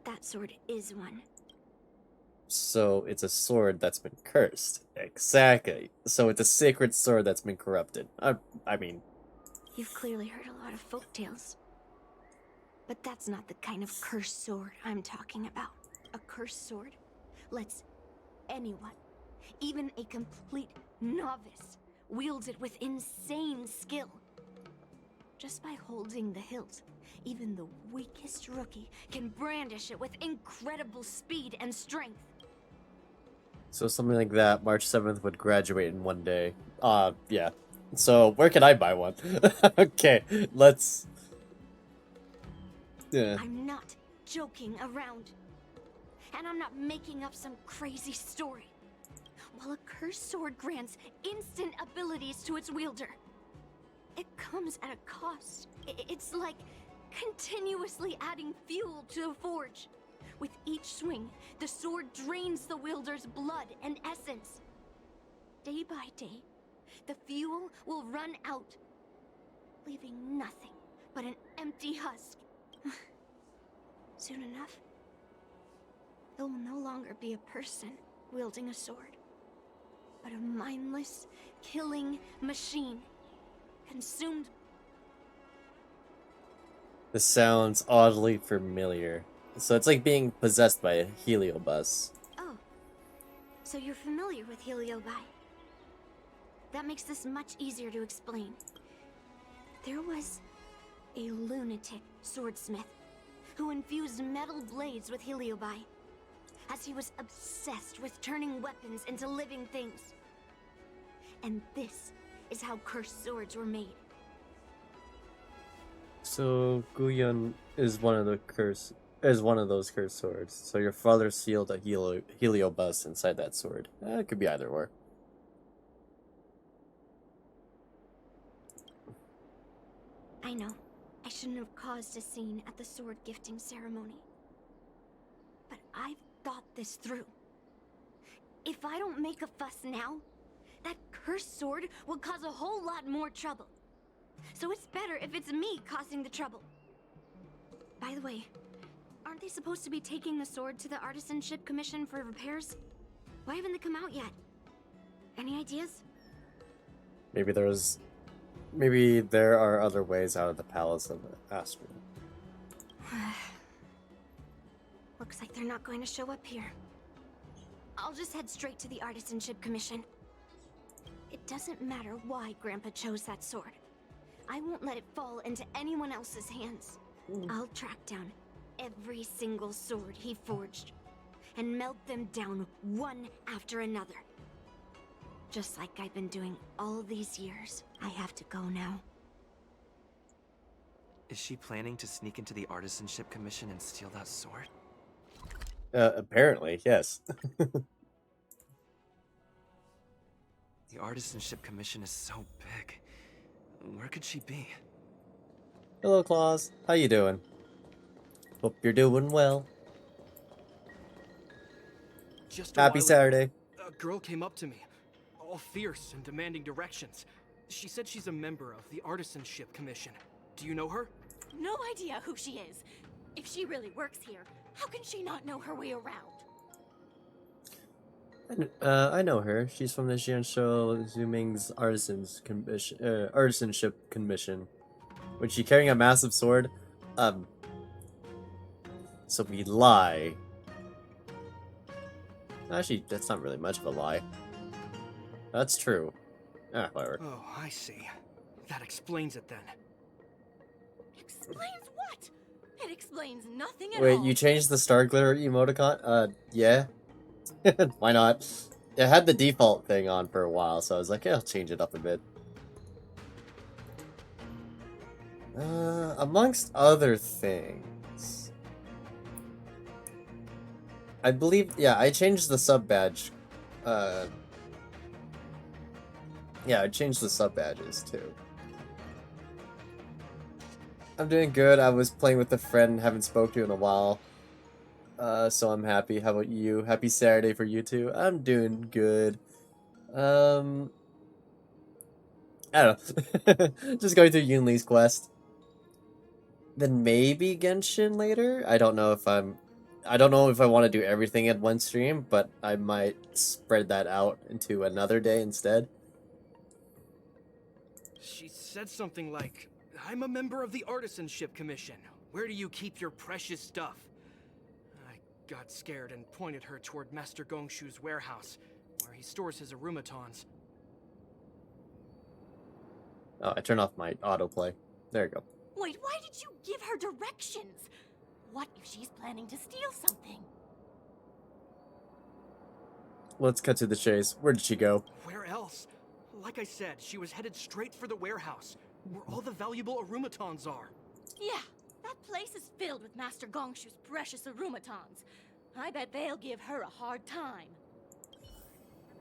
That sword is one. So it's a sword that's been cursed. Exactly. So it's a sacred sword that's been corrupted. I mean... You've clearly heard a lot of folk tales. But that's not the kind of cursed sword I'm talking about. A cursed sword lets anyone, even a complete novice, wield it with insane skill. Just by holding the hilt, even the weakest rookie can brandish it with incredible speed and strength. So something like that, March 7th would graduate in one day. Yeah. So where can I buy one? Okay, let's... Yeah. I'm not joking around. And I'm not making up some crazy story. While a cursed sword grants instant abilities to its wielder, it comes at a cost. It's like continuously adding fuel to the forge. With each swing, the sword drains the wielder's blood and essence. Day by day, the fuel will run out, leaving nothing but an empty husk. Soon enough, it will no longer be a person wielding a sword, but a mindless, killing machine, consumed. This sounds oddly familiar. So it's like being possessed by a heliobus. Oh, so you're familiar with Heliobi. That makes this much easier to explain. There was a lunatic swordsmith who infused metal blades with Heliobi, as he was obsessed with turning weapons into living things. And this is how cursed swords were made. So Guyon is one of those cursed swords. So your father sealed a heliobus inside that sword. It could be either or. I know. I shouldn't have caused a scene at the sword gifting ceremony. But I've thought this through. If I don't make a fuss now, that cursed sword will cause a whole lot more trouble. So it's better if it's me causing the trouble. By the way, aren't they supposed to be taking the sword to the Artisanship Commission for repairs? Why haven't they come out yet? Any ideas? Maybe there are other ways out of the Palace of Astral. Looks like they're not going to show up here. I'll just head straight to the Artisanship Commission. It doesn't matter why Grandpa chose that sword. I won't let it fall into anyone else's hands. I'll track down every single sword he forged and melt them down one after another. Just like I've been doing all these years. I have to go now. Is she planning to sneak into the Artisanship Commission and steal that sword? Apparently, yes. The Artisanship Commission is so big. Where could she be? Hello, Claus. How you doing? Hope you're doing well. Just a Happy while ago, Saturday. a girl came up to me, all fierce and demanding directions. She said she's a member of the Artisanship Commission. Do you know her? No idea who she is. If she really works here, how can she not know her way around? I know her. She's from the Jianshu Zuming's Artisanship Commission. Was she carrying a massive sword? So we lie. Actually, that's not really much of a lie. That's true. Whatever. Oh, I see. That explains it then. Explains what? It explains nothing at all. Wait, you changed the Star Glitter emoticon? Yeah. Why not? It had the default thing on for a while, so I was like, yeah, I'll change it up a bit. Amongst other things, I believe, yeah, I changed the sub badge, Yeah, I changed the sub badges too. I'm doing good. I was playing with a friend, haven't spoke to in a while. So I'm happy. How about you? Happy Saturday for you too. I'm doing good. I don't know. Just going through Yunli's quest. Then maybe Genshin later? I don't know if I want to do everything at one stream, but I might spread that out into another day instead. She said something like, I'm a member of the Artisanship Commission. Where do you keep your precious stuff? I got scared and pointed her toward Master Gongshu's warehouse, where he stores his arumatons. Oh, I turned off my autoplay. There you go. Wait, why did you give her directions? What if she's planning to steal something? Let's cut to the chase. Where did she go? Where else? Like I said, she was headed straight for the warehouse, where all the valuable arumatons are. Yeah, that place is filled with Master Gongshu's precious arumatons. I bet they'll give her a hard time.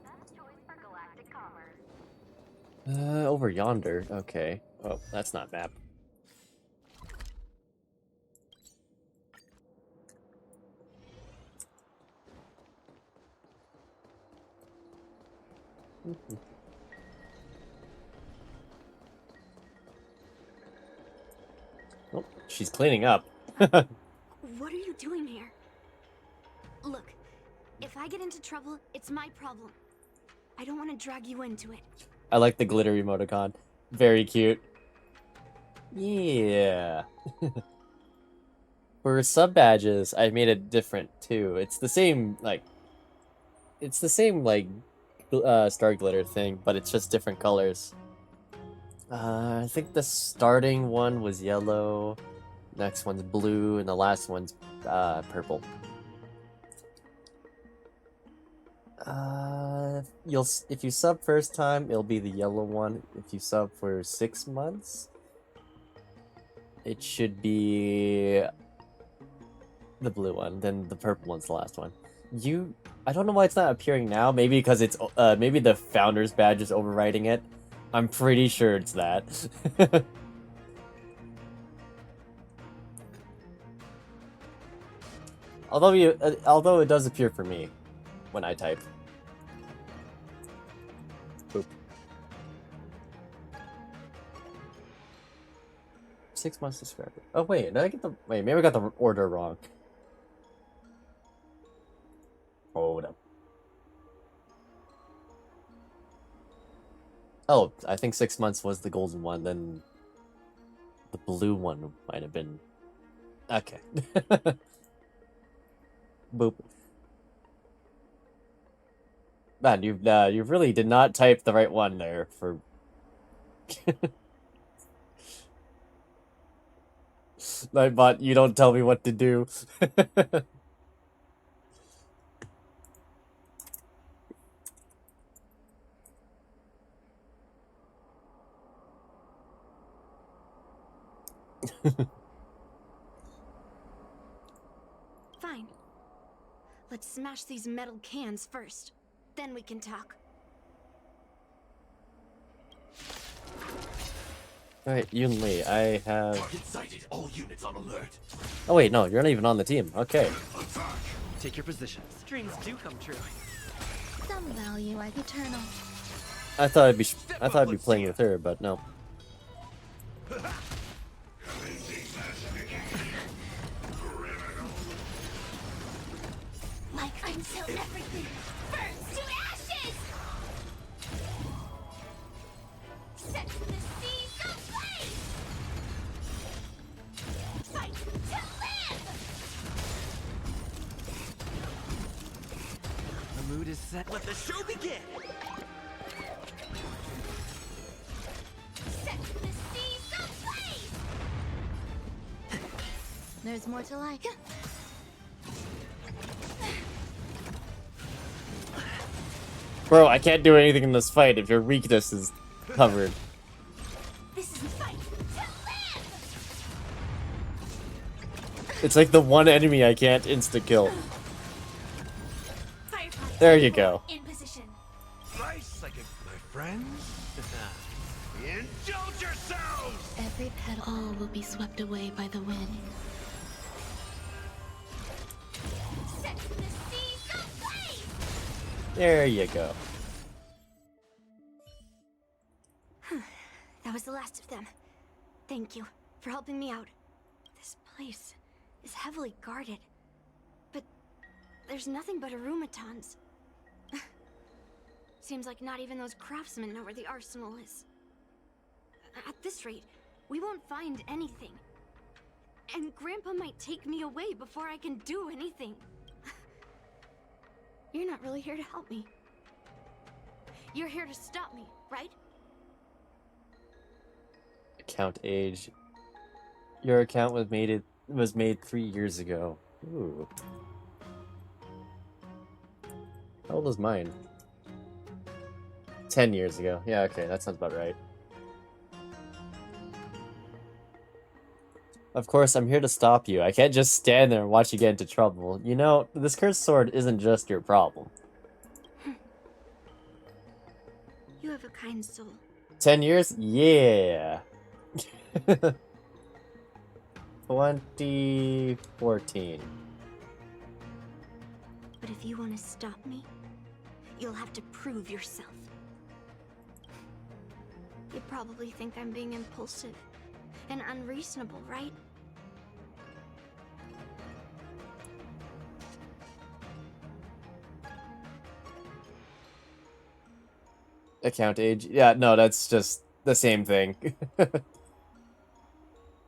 Best choice for galactic commerce. Over yonder. Okay. Oh, that's not map. Oh, she's cleaning up. What are you doing here? Look, if I get into trouble, it's my problem. I don't want to drag you into it. I like the glitter emoticon. Very cute. Yeah. For sub badges, I made it different too. It's the same star glitter thing, but it's just different colors. I think the starting one was yellow, next one's blue, and the last one's purple. If you sub first time, it'll be the yellow one. If you sub for 6 months, it should be the blue one. Then the purple one's the last one. I don't know why it's not appearing now. Maybe because it's maybe the founder's badge is overwriting it. I'm pretty sure it's that. Although it does appear for me when I type. Boop. 6 months to scrap it. Oh wait, maybe I got the order wrong. Hold up. Oh, I think 6 months was the golden one, then the blue one might have been... Okay. Boop. Man, you really did not type the right one there for... Nightbot, you don't tell me what to do. Fine. Let's smash these metal cans first. Then we can talk. Alright, Yunli, I have... Target sighted. All units on alert. Oh wait, no, you're not even on the team. Okay. Take your positions. Dreams do come true. Some value like eternal. I thought I'd be playing with her, but no. Like until everything burns to ashes! Set the seas ablaze! Fight to live! The mood is set. Let the show begin! Set the seas ablaze! There's more to like. Bro, I can't do anything in this fight if your weakness is covered. This is fight to live! It's like the one enemy I can't insta-kill. There you go. In position. Thrice I give my friends Every petal, all will be swept away by the wind. Set the seas ablaze! There you go. That was the last of them. Thank you for helping me out. This place is heavily guarded, but there's nothing but arumatons. Seems like not even those craftsmen know where the arsenal is. At this rate, we won't find anything. And Grandpa might take me away before I can do anything. You're not really here to help me. You're here to stop me, right? Account age. Your account was made 3 years ago. Ooh. How old is mine? 10 years ago. Yeah, okay, that sounds about right. Of course, I'm here to stop you. I can't just stand there and watch you get into trouble. You know, this cursed sword isn't just your problem. You have a kind soul. 10 years? Yeah. 2014. But if you want to stop me, you'll have to prove yourself. You probably think I'm being impulsive and unreasonable, right? Account age? Yeah, no, that's just the same thing.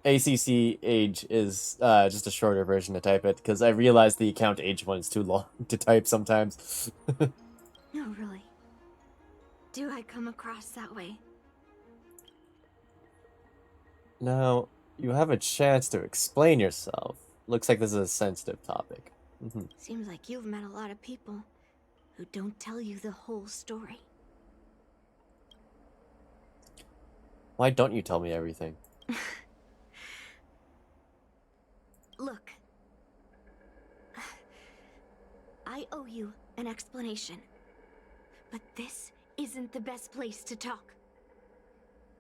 ACC age is just a shorter version to type it, because I realize the account age one is too long to type sometimes. No, really. Do I come across that way? Now, you have a chance to explain yourself. Looks like this is a sensitive topic. Seems like you've met a lot of people who don't tell you the whole story. Why don't you tell me everything? Look. I owe you an explanation. But this isn't the best place to talk.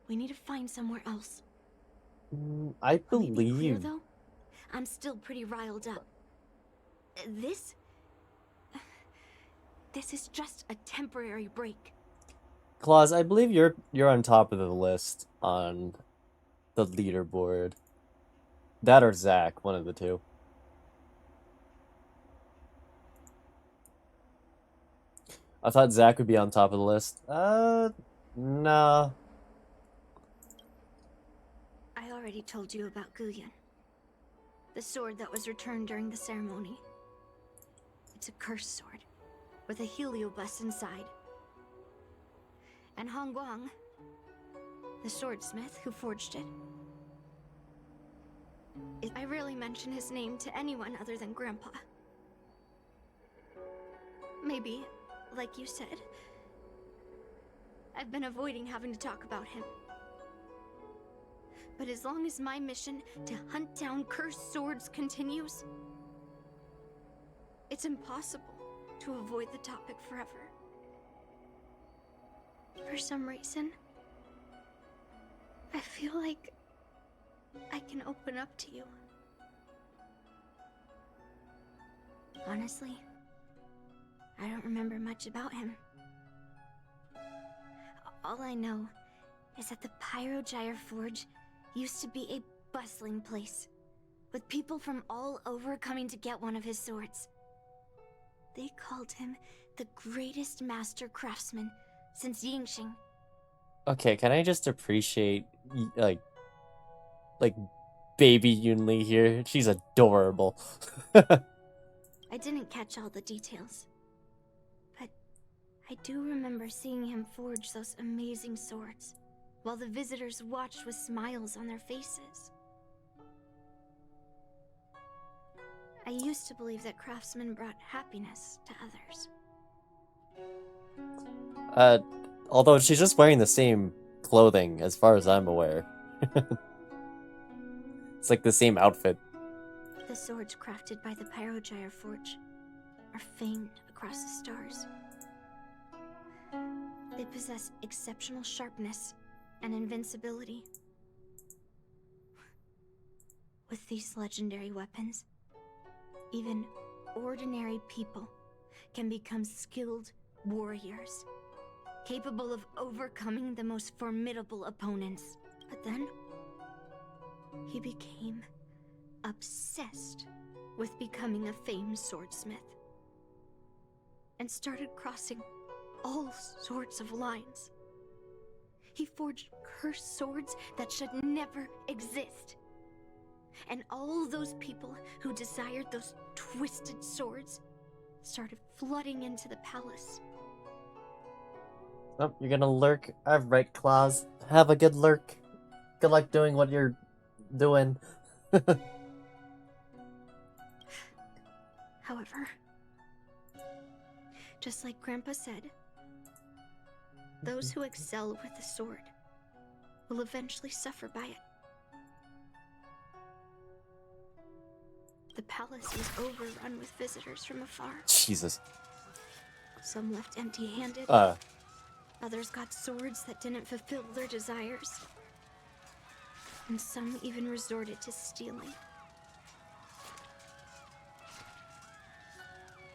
We need to find somewhere else. I Let me be clear, believe... though, I'm still pretty riled up. This is just a temporary break. Claus, I believe you're on top of the list on the leaderboard. That or Zach, one of the two. I thought Zach would be on top of the list. No. I already told you about Guyan. The sword that was returned during the ceremony. It's a cursed sword, with a heliobus inside. And Hongguang, the swordsmith who forged it. I rarely mention his name to anyone other than Grandpa. Maybe, like you said, I've been avoiding having to talk about him. But as long as my mission to hunt down cursed swords continues, it's impossible to avoid the topic forever. For some reason, I feel like I can open up to you. Honestly, I don't remember much about him. All I know is that the Pyrogyre Forge used to be a bustling place, with people from all over coming to get one of his swords. They called him the greatest master craftsman since Yingxing. Okay, can I just appreciate, like baby Yunli here? She's adorable. I didn't catch all the details, but I do remember seeing him forge those amazing swords, while the visitors watched with smiles on their faces. I used to believe that craftsmen brought happiness to others. Although she's just wearing the same clothing, as far as I'm aware. It's like the same outfit. The swords crafted by the Pyrogyre Forge are famed across the stars. They possess exceptional sharpness and invincibility. With these legendary weapons, even ordinary people can become skilled warriors, capable of overcoming the most formidable opponents. But then, he became obsessed with becoming a famed swordsmith, and started crossing all sorts of lines. He forged cursed swords that should never exist. And all those people who desired those twisted swords started flooding into the palace. Oh, you're gonna lurk? Alright, Claus. Have a good lurk. Good luck doing what you're doing. However, just like Grandpa said, those who excel with the sword will eventually suffer by it. The palace was overrun with visitors from afar. Jesus. Some left empty-handed. Others got swords that didn't fulfill their desires. And some even resorted to stealing.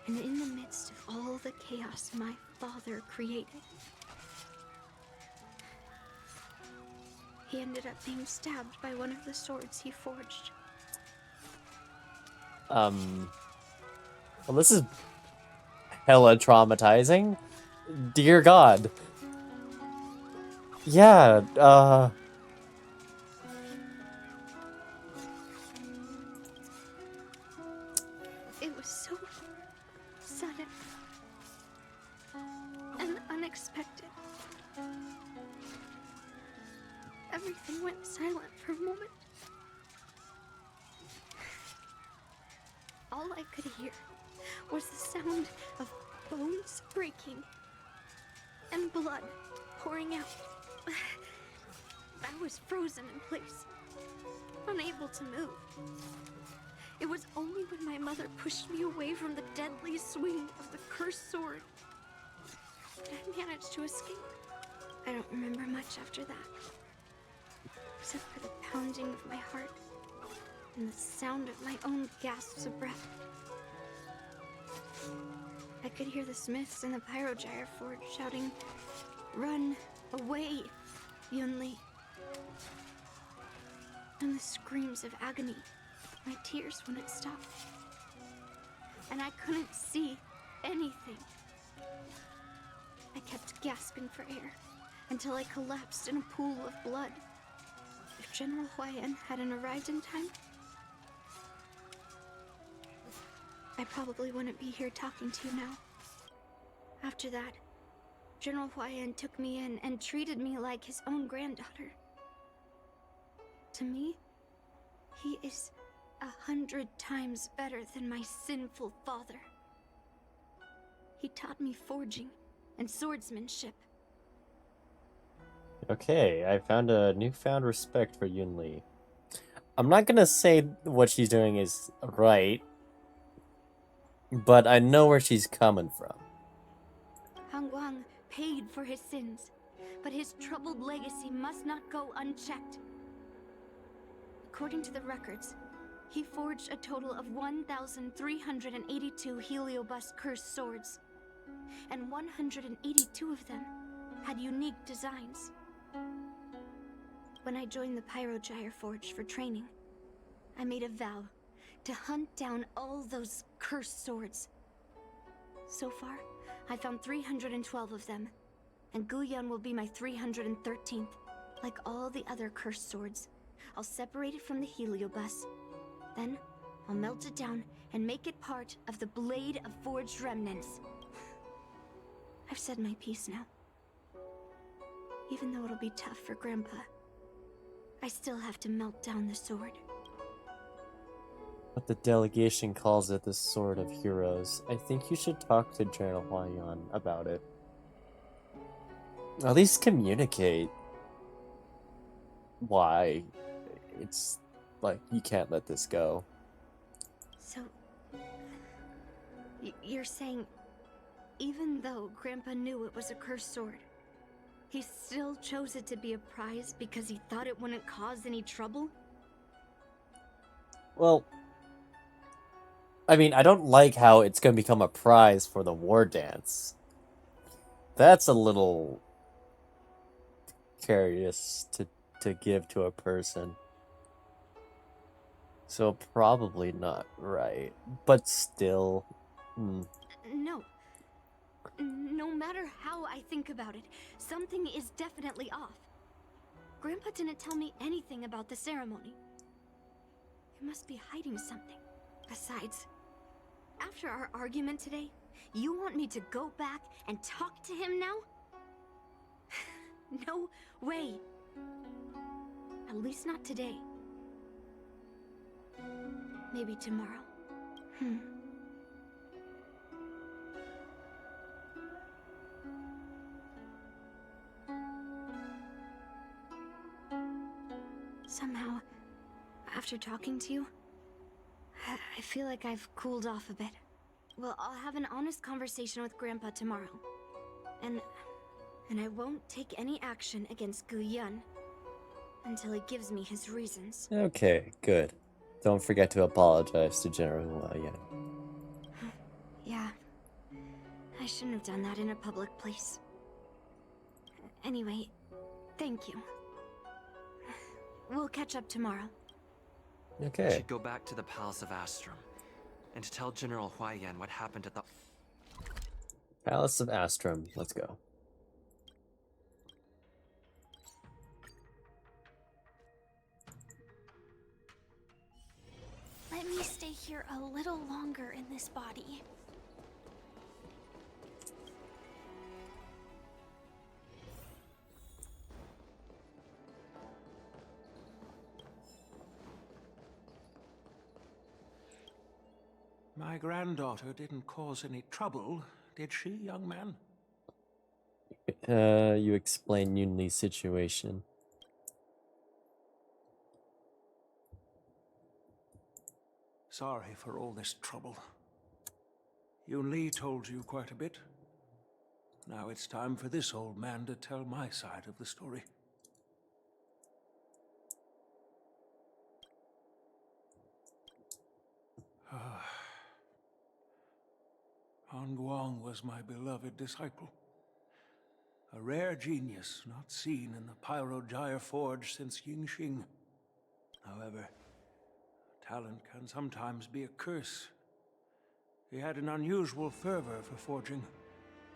And in the midst of all the chaos my father created, he ended up being stabbed by one of the swords he forged. Well, this is hella traumatizing. Dear God. Yeah, It was so sudden and unexpected. Everything went silent for a moment. All I could hear was the sound of bones breaking and blood pouring out. I was frozen in place, unable to move. It was only when my mother pushed me away from the deadly swing of the cursed sword that I managed to escape. I don't remember much after that, except for the pounding of my heart and the sound of my own gasps of breath. I could hear the smiths in the Pyrogyre Forge shouting, "Run away, Yunli!" And the screams of agony. My tears wouldn't stop. And I couldn't see anything. I kept gasping for air until I collapsed in a pool of blood. If General Huayan hadn't arrived in time, I probably wouldn't be here talking to you now. After that, General Huayan took me in and treated me like his own granddaughter. To me, he is 100 times better than my sinful father. He taught me forging and swordsmanship. okay, I found a newfound respect for Yunli. I'm not gonna say what she's doing is right, but I know where she's coming from. Han Guang paid for his sins, but his troubled legacy must not go unchecked. According to the records, he forged a total of 1,382 Heliobus cursed swords, and 182 of them had unique designs. When I joined the Pyrogyre Forge for training, I made a vow to hunt down all those cursed swords. So far, I found 312 of them, and Guyan will be my 313th. Like all the other cursed swords, I'll separate it from the Heliobus. Then, I'll melt it down and make it part of the Blade of Forged Remnants. I've said my piece now. Even though it'll be tough for Grandpa, I still have to melt down the sword. But the delegation calls it the Sword of Heroes. I think you should talk to General Huayan about it. At least communicate why it's like you can't let this go. So, you're saying, even though Grandpa knew it was a cursed sword, he still chose it to be a prize because he thought it wouldn't cause any trouble? Well, I mean, I don't like how it's gonna become a prize for the war dance. That's a little curious to give to a person. So probably not right. But still. No. No matter how I think about it, something is definitely off. Grandpa didn't tell me anything about the ceremony. He must be hiding something. Besides, after our argument today, you want me to go back and talk to him now? No way. At least not today. Maybe tomorrow. Somehow, after talking to you, I feel like I've cooled off a bit. Well, I'll have an honest conversation with Grandpa tomorrow. And I won't take any action against Gu Yun until he gives me his reasons. Okay, good. Don't forget to apologize to General Huayan. Yeah. I shouldn't have done that in a public place. Anyway, thank you. We'll catch up tomorrow. We Okay. should go back to the Palace of Astrum and to tell General Huayan what happened at the Palace of Astrum. Let's go. Let me stay here a little longer in this body. My granddaughter didn't cause any trouble, did she, young man? You explain Yunli's situation. Sorry for all this trouble. Yunli told you quite a bit. Now it's time for this old man to tell my side of the story. Han Guang was my beloved disciple. A rare genius not seen in the Pyrogyre Forge since Yingxing. However, talent can sometimes be a curse. He had an unusual fervor for forging,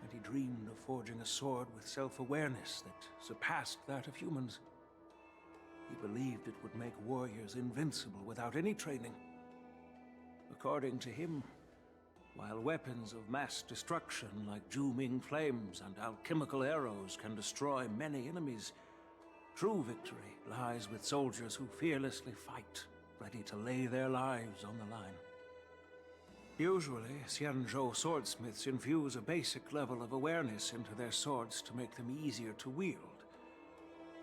and he dreamed of forging a sword with self-awareness that surpassed that of humans. He believed it would make warriors invincible without any training. According to him, while weapons of mass destruction like Zhu-Ming flames and alchemical arrows can destroy many enemies, true victory lies with soldiers who fearlessly fight, ready to lay their lives on the line. Usually, Xianzhou swordsmiths infuse a basic level of awareness into their swords to make them easier to wield.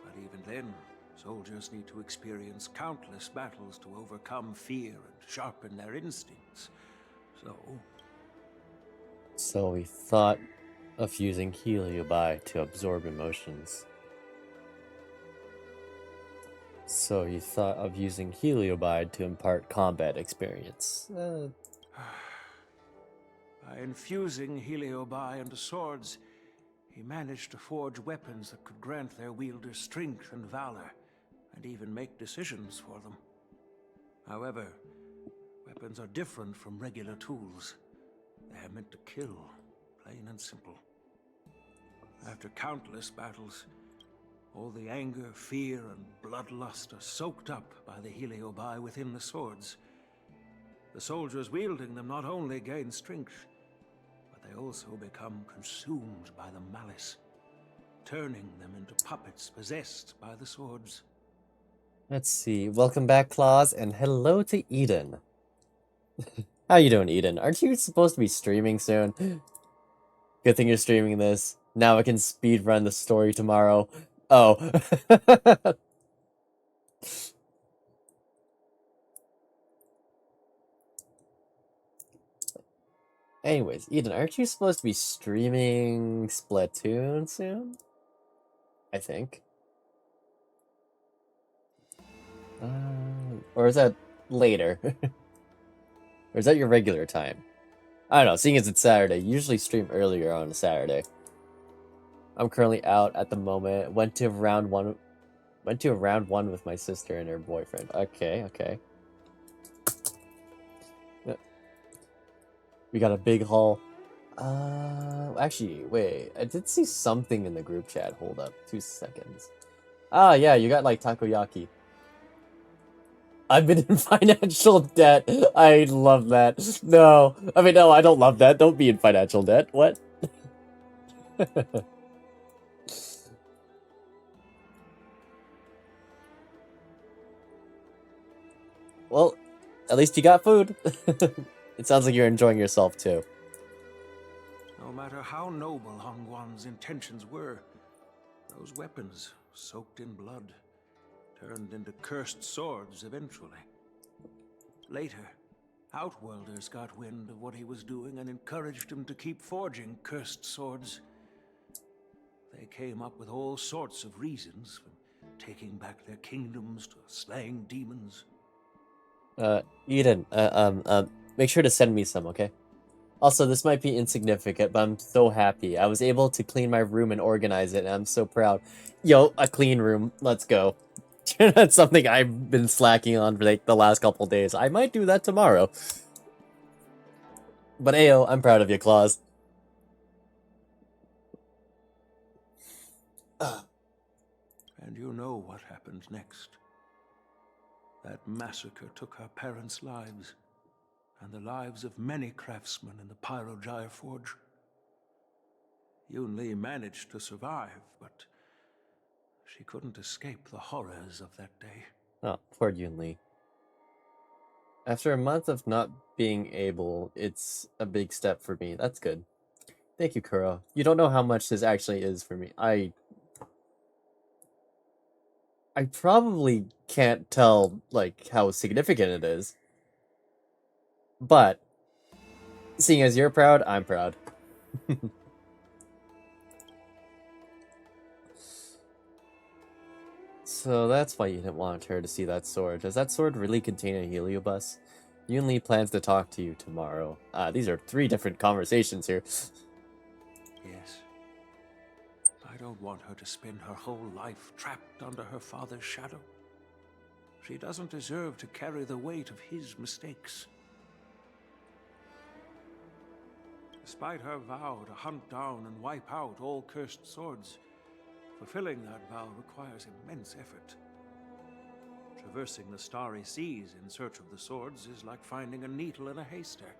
But even then, soldiers need to experience countless battles to overcome fear and sharpen their instincts. So he thought of using Heliobi to absorb emotions. So he thought of using Heliobide to impart combat experience. By infusing Heliobi into swords, he managed to forge weapons that could grant their wielders strength and valor, and even make decisions for them. However, weapons are different from regular tools. They are meant to kill, plain and simple. After countless battles, all the anger, fear, and bloodlust are soaked up by the Heliobi within the swords. The soldiers wielding them not only gain strength, but they also become consumed by the malice, turning them into puppets possessed by the swords. Let's see. Welcome back, Claus, and hello to Eden. How you doing, Eden? Aren't you supposed to be streaming soon? Good thing you're streaming this. Now I can speedrun the story tomorrow. Oh. Anyways, Eden, aren't you supposed to be streaming Splatoon soon? I think. Or is that later. Or is that your regular time? I don't know, seeing as it's Saturday, you usually stream earlier on a Saturday. I'm currently out at the moment. Went to round one with my sister and her boyfriend. Okay, okay. We got a big haul. Actually, wait. I did see something in the group chat. Hold up, 2 seconds. Ah, yeah, you got like takoyaki. I've been in financial debt. I love that. No, I mean, no, I don't love that. Don't be in financial debt. What? Well, at least you got food. It sounds like you're enjoying yourself too. No matter how noble Hongguang's intentions were, those weapons, soaked in blood, turned into cursed swords eventually. Later, Outworlders got wind of what he was doing and encouraged him to keep forging cursed swords. They came up with all sorts of reasons, from taking back their kingdoms to slaying demons. Eden, make sure to send me some, okay? Also, this might be insignificant, but I'm so happy. I was able to clean my room and organize it, and I'm so proud. Yo, a clean room. Let's go. That's something I've been slacking on for like the last couple days. I might do that tomorrow. But ayo, I'm proud of you, Claus. And you know what happened next. That massacre took her parents' lives, and the lives of many craftsmen in the Pyrogyre Forge. Yunli managed to survive, but she couldn't escape the horrors of that day. Oh, poor Yunli. After a month of not being able, it's a big step for me. That's good. Thank you, Kuro. You don't know how much this actually is for me. I probably can't tell, like, how significant it is. But, seeing as you're proud, I'm proud. So that's why you didn't want her to see that sword. Does that sword really contain a heliobus? Yunli plans to talk to you tomorrow. These are 3 different conversations here. Yes. I don't want her to spend her whole life trapped under her father's shadow. She doesn't deserve to carry the weight of his mistakes. Despite her vow to hunt down and wipe out all cursed swords, fulfilling that vow requires immense effort. Traversing the starry seas in search of the swords is like finding a needle in a haystack.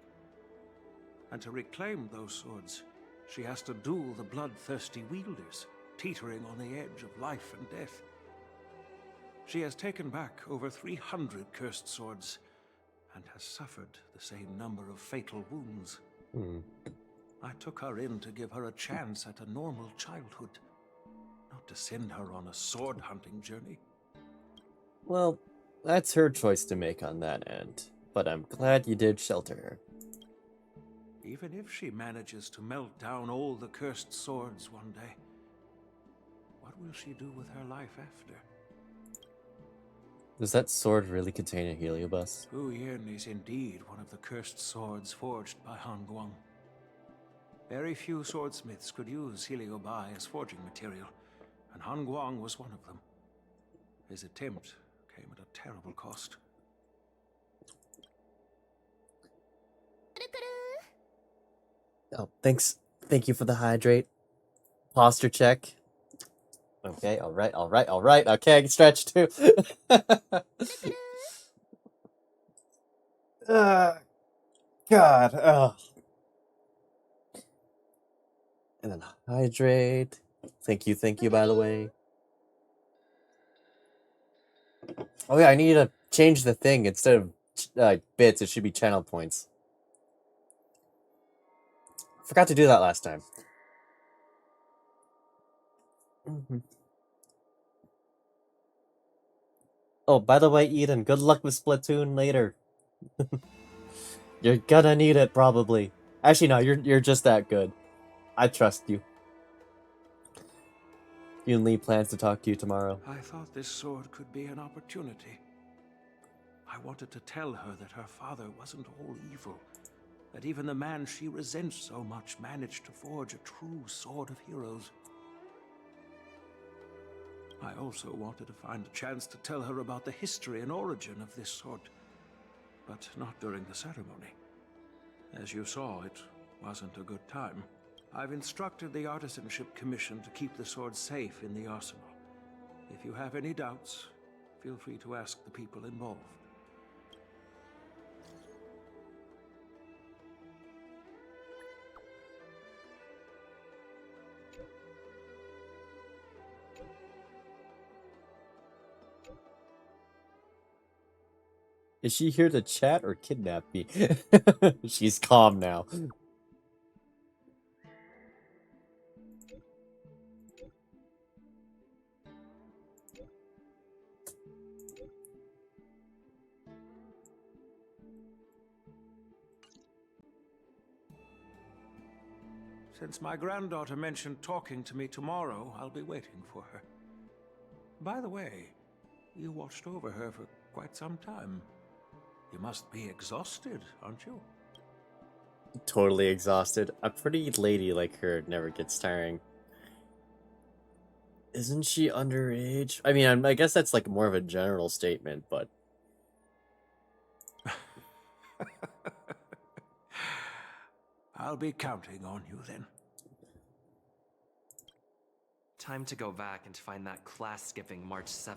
And to reclaim those swords, she has to duel the bloodthirsty wielders, teetering on the edge of life and death. She has taken back over 300 cursed swords, and has suffered the same number of fatal wounds. I took her in to give her a chance at a normal childhood, not to send her on a sword-hunting journey. Well, that's her choice to make on that end, but I'm glad you did shelter her. Even if she manages to melt down all the cursed swords one day, what will she do with her life after? Does that sword really contain a heliobus? Fu Yin is indeed one of the cursed swords forged by Hongguang. Very few swordsmiths could use heliobi as forging material, and Hongguang was one of them. His attempt came at a terrible cost. Oh, thanks. Thank you for the hydrate. Posture check. Okay, alright. Okay, I can stretch too. God. Oh. And then hydrate. Thank you, by the way. Oh yeah, I need to change the thing. Instead of bits, it should be channel points. Forgot to do that last time. Oh, by the way, Eden, good luck with Splatoon later. You're gonna need it, probably. Actually, no, you're just that good. I trust you. Yunli plans to talk to you tomorrow. I thought this sword could be an opportunity. I wanted to tell her that her father wasn't all evil, that even the man she resents so much managed to forge a true sword of heroes. I also wanted to find a chance to tell her about the history and origin of this sword, but not during the ceremony. As you saw, it wasn't a good time. I've instructed the Artisanship Commission to keep the sword safe in the arsenal. If you have any doubts, feel free to ask the people involved. Is she here to chat or kidnap me? She's calm now. Since my granddaughter mentioned talking to me tomorrow, I'll be waiting for her. By the way, you watched over her for quite some time. You must be exhausted, aren't you? Totally exhausted. A pretty lady like her never gets tiring. Isn't she underage? I mean, I guess that's like more of a general statement, but... I'll be counting on you then. Time to go back and find that class-skipping March 7th.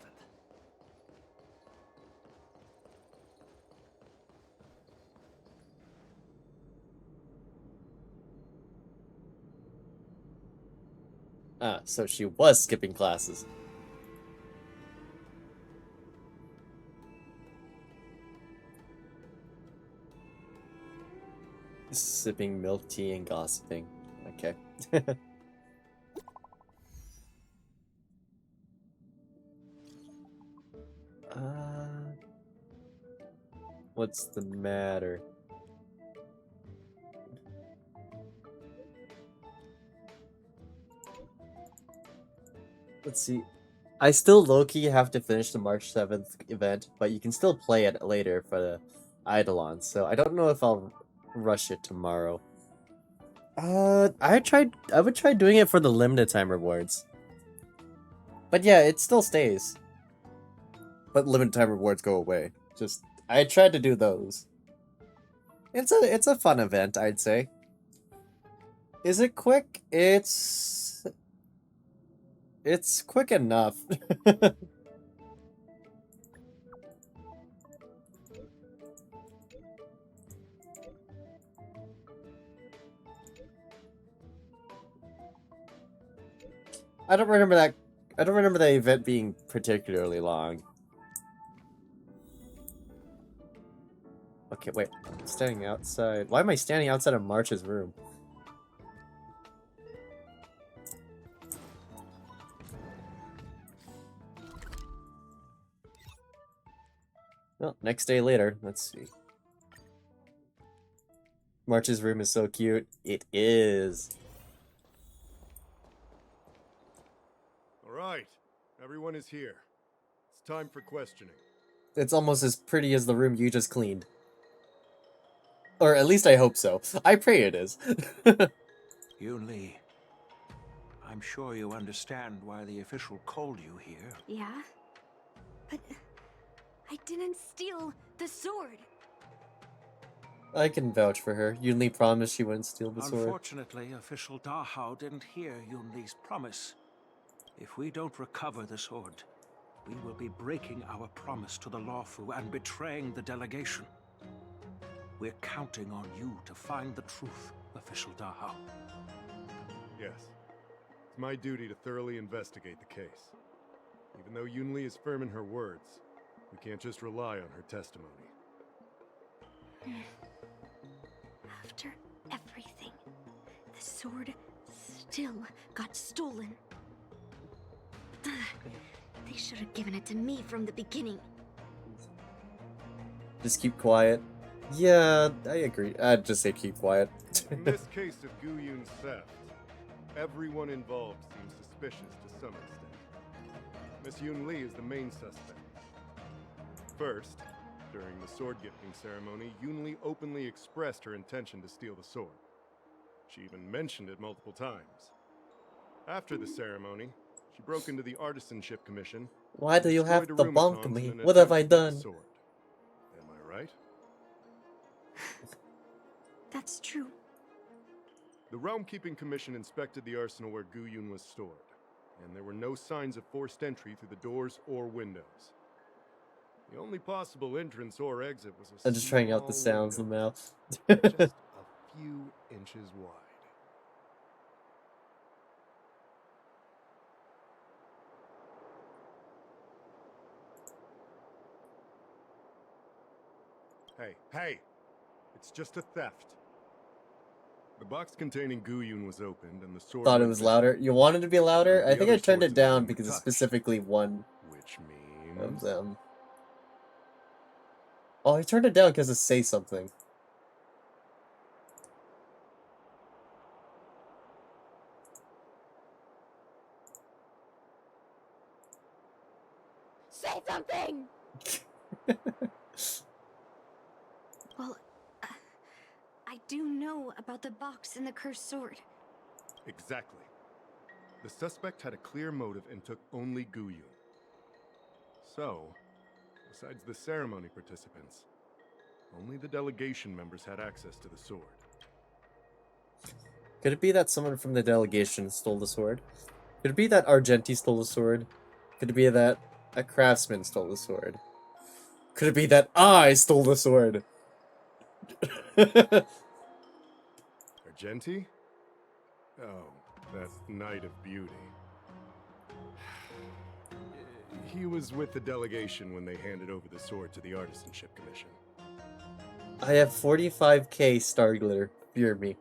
Ah, so she was skipping classes. Sipping milk tea and gossiping. Okay. What's the matter? Let's see. I still low-key have to finish the March 7th event, but you can still play it later for the Eidolon, so I don't know if I'll rush it tomorrow. I would try doing it for the limited time rewards. But yeah, it still stays. But limited time rewards go away. I tried to do those. It's a fun event, I'd say. Is it quick? It's quick enough. I don't remember that event being particularly long. Okay, wait. I'm standing outside. Why am I standing outside of March's room? Well, next day later. Let's see. March's room is so cute. It is. All right. Everyone is here. It's time for questioning. It's almost as pretty as the room you just cleaned. Or at least I hope so. I pray it is. Yunli, I'm sure you understand why the official called you here. Yeah? But I didn't steal the sword. I can vouch for her. Yunli promised she wouldn't steal the sword. Unfortunately, official Dahao didn't hear Yunli's promise. If we don't recover the sword, we will be breaking our promise to the Lawfu and betraying the delegation. We're counting on you to find the truth, official Dahao. Yes. It's my duty to thoroughly investigate the case. Even though Yunli is firm in her words, we can't just rely on her testimony. After everything, the sword still got stolen. They should have given it to me from the beginning. Just keep quiet. Yeah, I agree. I'd just say keep quiet. In this case of Guyun's theft, everyone involved seems suspicious to some extent. Miss Yunli is the main suspect. First, During the sword-gifting ceremony, Yunli openly expressed her intention to steal the sword. She even mentioned it multiple times. After the ceremony, she broke into the Artisanship Commission. Why do you have destroyed to bonk Arumatons in me? an What have I attempt to get the done? sword. Am I right? That's true. The Realm Keeping Commission inspected the arsenal where Gu Yun was stored, and there were no signs of forced entry through the doors or windows. The only possible entrance or exit was a I'm just trying out the small sounds in the window, mouth. just a few inches wide. Hey! It's just a theft. The box containing Gu Yun was opened, and the sword Thought it went was missing. louder. You wanted it to be louder? I The think I other turned swords it in the down room because it's touched, specifically one which of means them. Oh, I turned it down because it say something. Say something! Well, I do know about the box and the cursed sword. Exactly. The suspect had a clear motive and took only Gu Yun. So, besides the ceremony participants, only the delegation members had access to the sword. Could it be that someone from the delegation stole the sword? Could it be that Argenti stole the sword? Could it be that a craftsman stole the sword? Could it be that I stole the sword? Argenti? Oh, that Knight of Beauty. He was with the delegation when they handed over the sword to the Artisanship Commission. I have 45k star glitter. Fear me.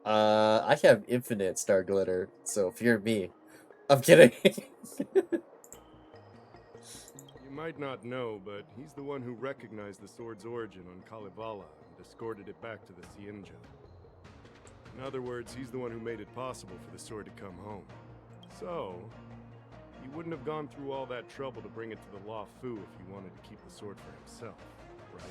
I have infinite star glitter, so fear me. I'm kidding. You might not know, but he's the one who recognized the sword's origin on Kalevala and escorted it back to the Cienjo. In other words, he's the one who made it possible for the sword to come home. So, he wouldn't have gone through all that trouble to bring it to the Law Fu if he wanted to keep the sword for himself, right?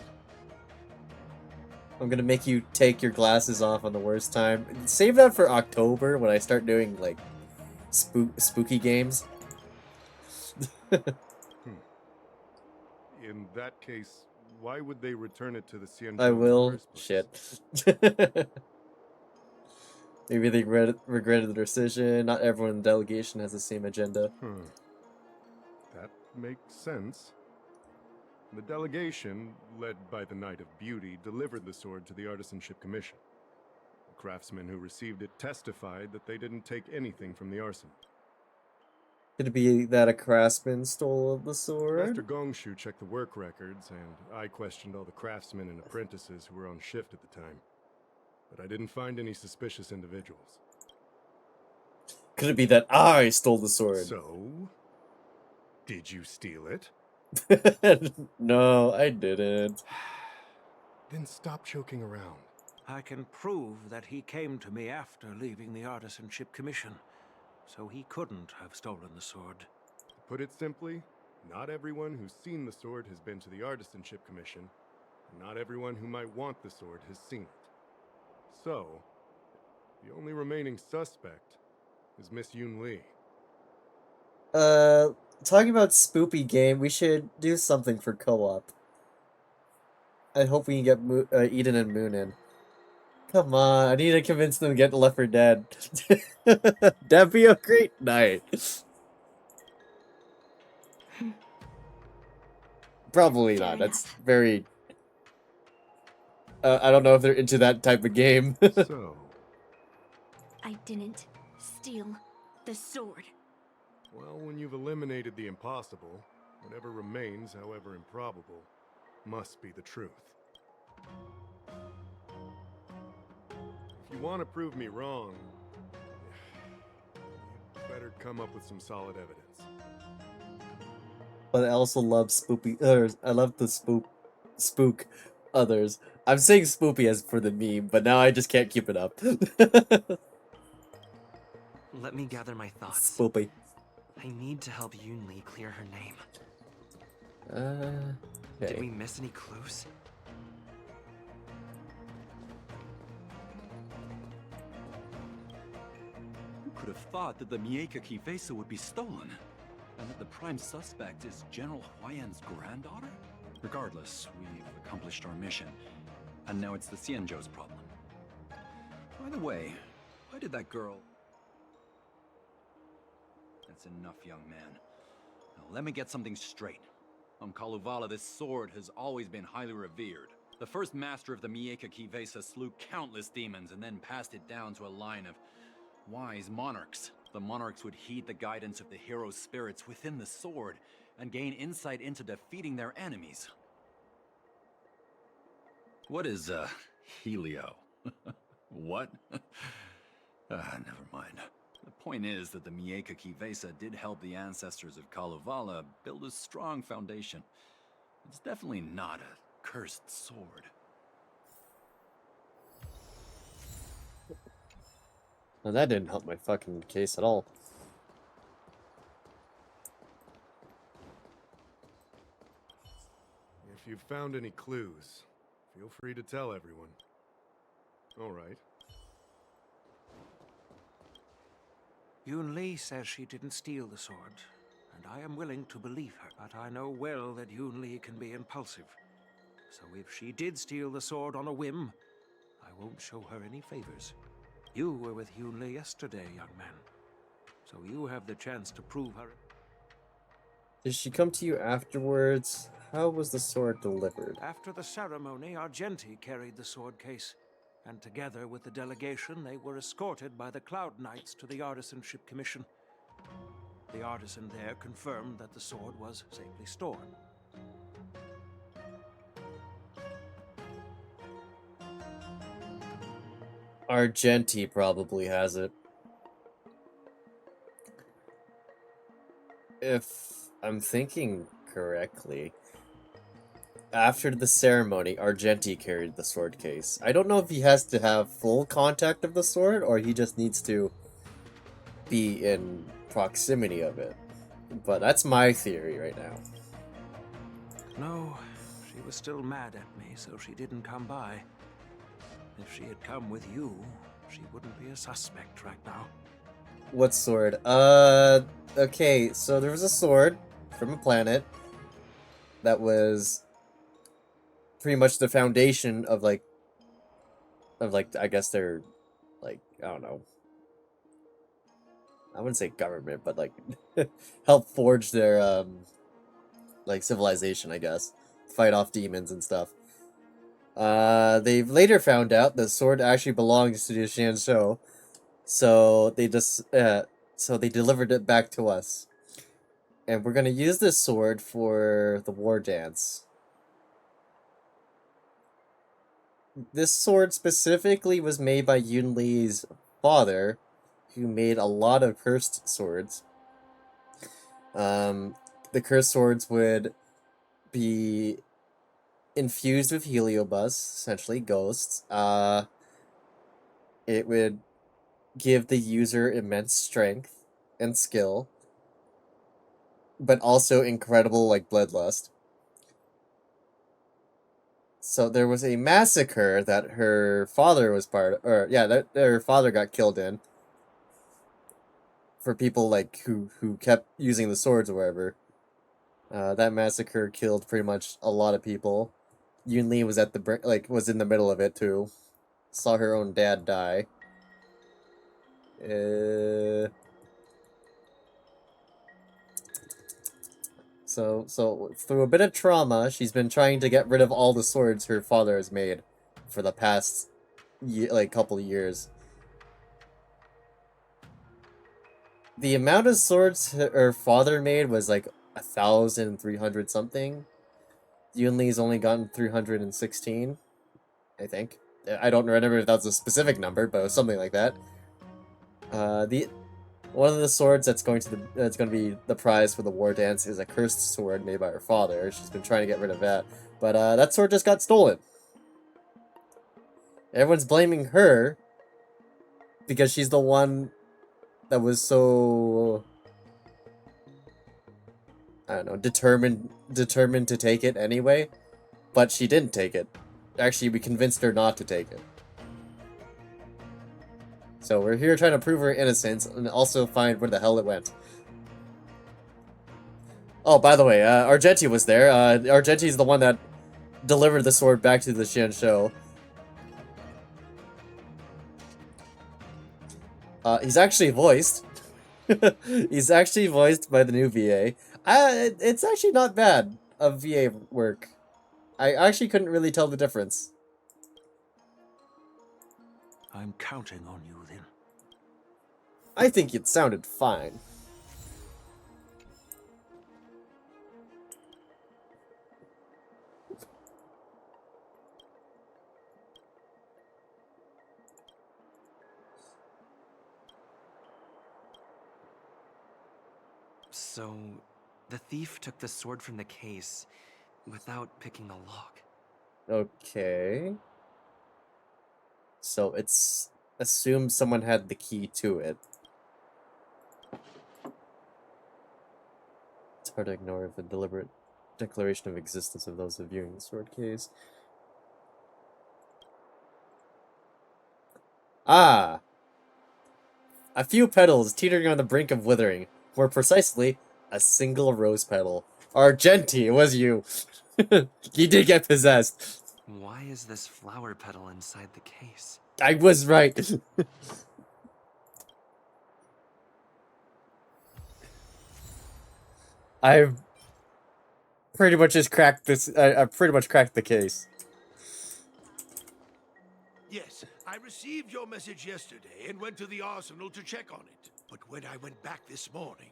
I'm gonna make you take your glasses off on the worst time. Save that for October when I start doing, like, spooky games. In that case, why would they return it to the Cienjo I will. in the first place? Shit. Maybe they regretted the decision. Not everyone in the delegation has the same agenda. That makes sense. The delegation, led by the Knight of Beauty, delivered the sword to the Artisanship Commission. The craftsmen who received it testified that they didn't take anything from the arsenal. Could it be that a craftsman stole the sword? Master Gongshu checked the work records, and I questioned all the craftsmen and apprentices who were on shift at the time. But I didn't find any suspicious individuals. Could it be that I stole the sword? So, did you steal it? No, I didn't. Then stop joking around. I can prove that he came to me after leaving the Artisanship Commission, so he couldn't have stolen the sword. To put it simply, not everyone who's seen the sword has been to the Artisanship Commission, and not everyone who might want the sword has seen it. So, the only remaining suspect is Miss Yunli. Talking about spoopy game, we should do something for co-op. I hope we can get Eden and Moon in. Come on, I need to convince them to get Left 4 Dead. That'd be a great night. Probably not. That's very... I don't know if they're into that type of game. So... I didn't steal the sword. Well, when you've eliminated the impossible, whatever remains, however improbable, must be the truth. If you want to prove me wrong, you better come up with some solid evidence. But I also love spoopy... I love to spook others. I'm saying spoopy as for the meme, but now I just can't keep it up. Let me gather my thoughts. Spoopy. I need to help Yunli clear her name. Did Okay. we miss any clues? Who could have thought that the Mieka Kivesa would be stolen? And that the prime suspect is General Huayan's granddaughter? Regardless, we've accomplished our mission. And now it's the Xianzhou's problem. By the way, why did that girl... That's enough, young man. Now let me get something straight. On Kalevala, this sword has always been highly revered. The first master of the Mieka Kivesa slew countless demons and then passed it down to a line of wise monarchs. The monarchs would heed the guidance of the hero spirits within the sword and gain insight into defeating their enemies. What is, Helio? What? Never mind. The point is that the Mieka Kivesa did help the ancestors of Kalevala build a strong foundation. It's definitely not a cursed sword. Well, that didn't help my fucking case at all. If you've found any clues, feel free to tell everyone. All right. Yunli says she didn't steal the sword, and I am willing to believe her. But I know well that Yunli can be impulsive. So if she did steal the sword on a whim, I won't show her any favors. You were with Yunli yesterday, young man. So you have the chance to prove her. Did she come to you afterwards? How was the sword delivered? After the ceremony, Argenti carried the sword case, and together with the delegation, they were escorted by the Cloud Knights to the Artisanship Commission. The artisan there confirmed that the sword was safely stored. Argenti probably has it. If I'm thinking correctly, after the ceremony, Argenti carried the sword case. I don't know if he has to have full contact of the sword, or he just needs to be in proximity of it. But that's my theory right now. No, she was still mad at me, so she didn't come by. If she had come with you, she wouldn't be a suspect right now. What sword? Okay, so there was a sword from a planet that was pretty much the foundation of like, I guess their, like, I don't know. I wouldn't say government, but like, help forge their, like, civilization, I guess. Fight off demons and stuff. They've later found out the sword actually belongs to the Xianzhou, so they just, so they delivered it back to us. And we're gonna use this sword for the war dance. This sword specifically was made by Yunli's father, who made a lot of cursed swords. The cursed swords would be infused with heliobus, essentially ghosts. It would give the user immense strength and skill, but also incredible, like, bloodlust. So there was a massacre that her father was part of, or yeah, that her father got killed in. For people like who kept using the swords or whatever. That massacre killed pretty much a lot of people. Yunli was at the was in the middle of it too. Saw her own dad die. So through a bit of trauma, she's been trying to get rid of all the swords her father has made for the past couple of years. The amount of swords her father made was like 1,300 something. Yunli's only gotten 316, I think. I don't remember if that's a specific number, but it was something like that. One of the swords that's going to be the prize for the war dance is a cursed sword made by her father. She's been trying to get rid of that, but that sword just got stolen. Everyone's blaming her because she's the one that was so, I don't know, determined to take it anyway, but she didn't take it. Actually, we convinced her not to take it. So we're here trying to prove her innocence and also find where the hell it went. Oh, by the way, Argenti was there. Argenti's the one that delivered the sword back to the Xianzhou. He's actually voiced. He's actually voiced by the new VA. It's actually not bad of VA work. I actually couldn't really tell the difference. I'm counting on you, then. I think it sounded fine. So, the thief took the sword from the case without picking the lock. Okay. So it's assumed someone had the key to it. It's hard to ignore the deliberate declaration of existence of those viewing the sword case. Ah! A few petals teetering on the brink of withering. More precisely, a single rose petal. Argenti, it was you. You did get possessed. Why is this flower petal inside the case? I was right. I've pretty much just cracked this. I pretty much cracked the case. Yes, I received your message yesterday and went to the arsenal to check on it. But when I went back this morning,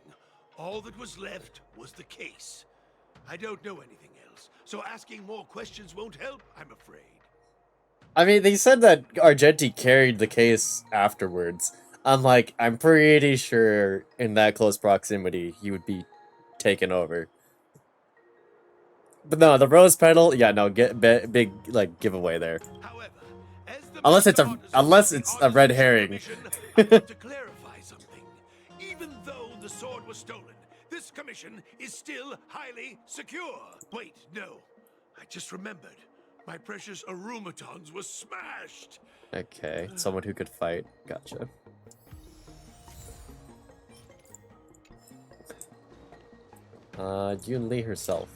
all that was left was the case. I don't know anything else, so asking more questions won't help, I'm afraid. I mean, they said that Argenti carried the case afterwards. I'm pretty sure in that close proximity, he would be taken over. But no, the rose petal, yeah, no, big like giveaway there. However, Unless it's a red herring. to clarify something. Even though the sword was stolen, this commission is still highly secure. Wait, no. I just remembered. My precious arumatons were smashed. Okay, someone who could fight. Gotcha. Yunli herself.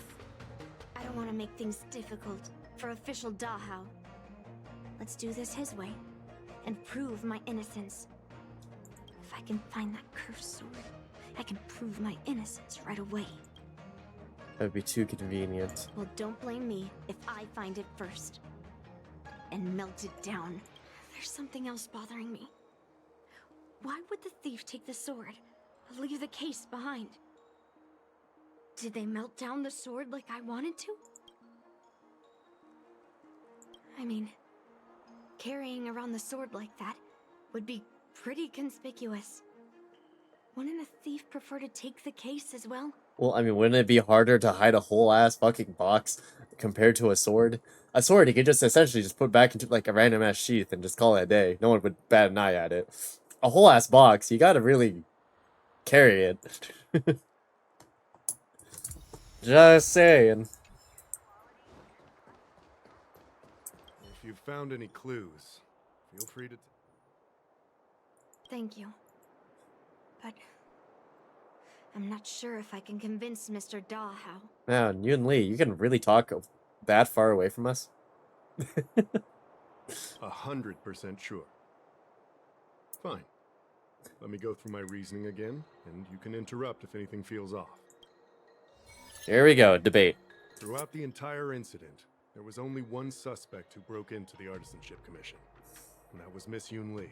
I don't want to make things difficult for official Dahao. Let's do this his way and prove my innocence. If I can find that cursed sword, I can prove my innocence right away. That would be too convenient. Well, don't blame me if I find it first. And melt it down. There's something else bothering me. Why would the thief take the sword? Leave the case behind? Did they melt down the sword like I wanted to? I mean, carrying around the sword like that would be pretty conspicuous. Wouldn't a thief prefer to take the case as well? Well, I mean, wouldn't it be harder to hide a whole ass fucking box compared to a sword? A sword you could just essentially just put back into like a random ass sheath and just call it a day. No one would bat an eye at it. A whole ass box, you gotta really carry it. Just saying. If you've found any clues, feel free to... Thank you. But I'm not sure if I can convince Mr. Dahao. Man, Yunli, you can really talk that far away from us? 100% sure. Fine. Let me go through my reasoning again, and you can interrupt if anything feels off. Here we go, debate. Throughout the entire incident, there was only one suspect who broke into the Artisanship Commission, and that was Miss Yunli.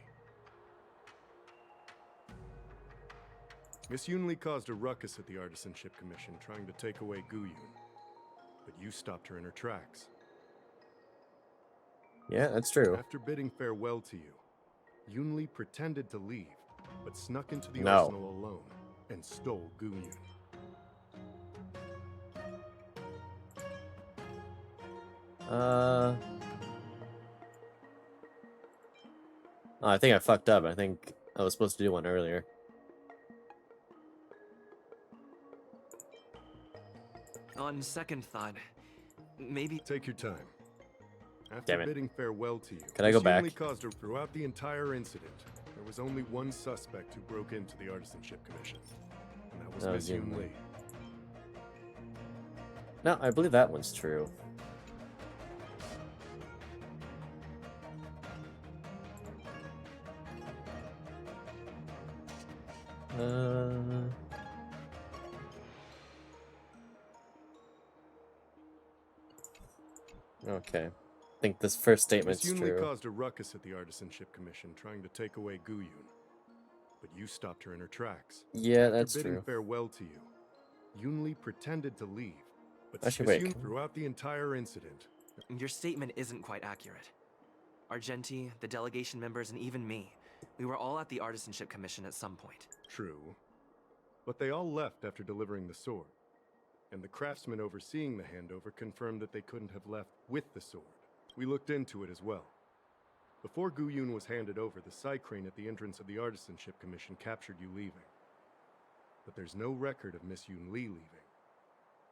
Miss Yunli caused a ruckus at the Artisanship Commission trying to take away Guyun, but you stopped her in her tracks. Yeah, that's true. After bidding farewell to you, Yunli pretended to leave, but snuck into the No. arsenal alone and stole Guyun. Oh, I think I fucked up. I think I was supposed to do one earlier. On second thought, maybe... Take your time. After Damn it. bidding farewell to you, Can I go Miss back? Yunli caused her throughout the entire incident. There was only one suspect who broke into the Artisanship Commission, and that was That Miss was Yunli. Yunli. No, I believe that one's true. Okay. I think this first statement's Miss Yunli true. caused a ruckus at the Artisanship Commission trying to take away Guyun, but you stopped her in her tracks. Yeah, After that's bidding true. farewell to you, Yunli pretended to leave, but Actually, Miss wait. throughout the entire incident. Your statement isn't quite accurate. Argenti, the delegation members, and even me, we were all at the Artisanship Commission at some point. True, but they all left after delivering the sword, and the craftsman overseeing the handover confirmed that they couldn't have left with the sword. We looked into it as well. Before Guyun was handed over, the side crane at the entrance of the Artisanship Commission captured you leaving. But there's no record of Miss Yunli leaving.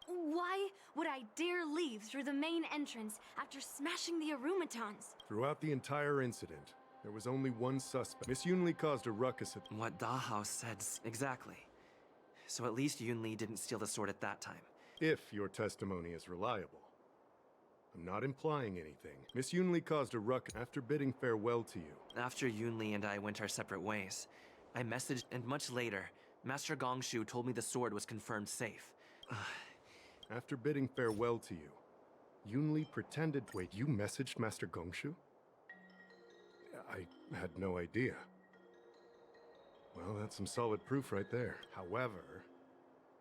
Why would I dare leave through the main entrance after smashing the Arumatons? Throughout the entire incident, there was only one suspect. Miss Yunli caused a ruckus at... What Dahao said exactly. So at least Yunli didn't steal the sword at that time. If your testimony is reliable. I'm not implying anything. Miss Yunli caused a ruckus after bidding farewell to you. After Yunli and I went our separate ways, I messaged, and much later, Master Gongshu told me the sword was confirmed safe. After bidding farewell to you, Yunli pretended... Wait, you messaged Master Gongshu? I had no idea. Well, that's some solid proof right there. However,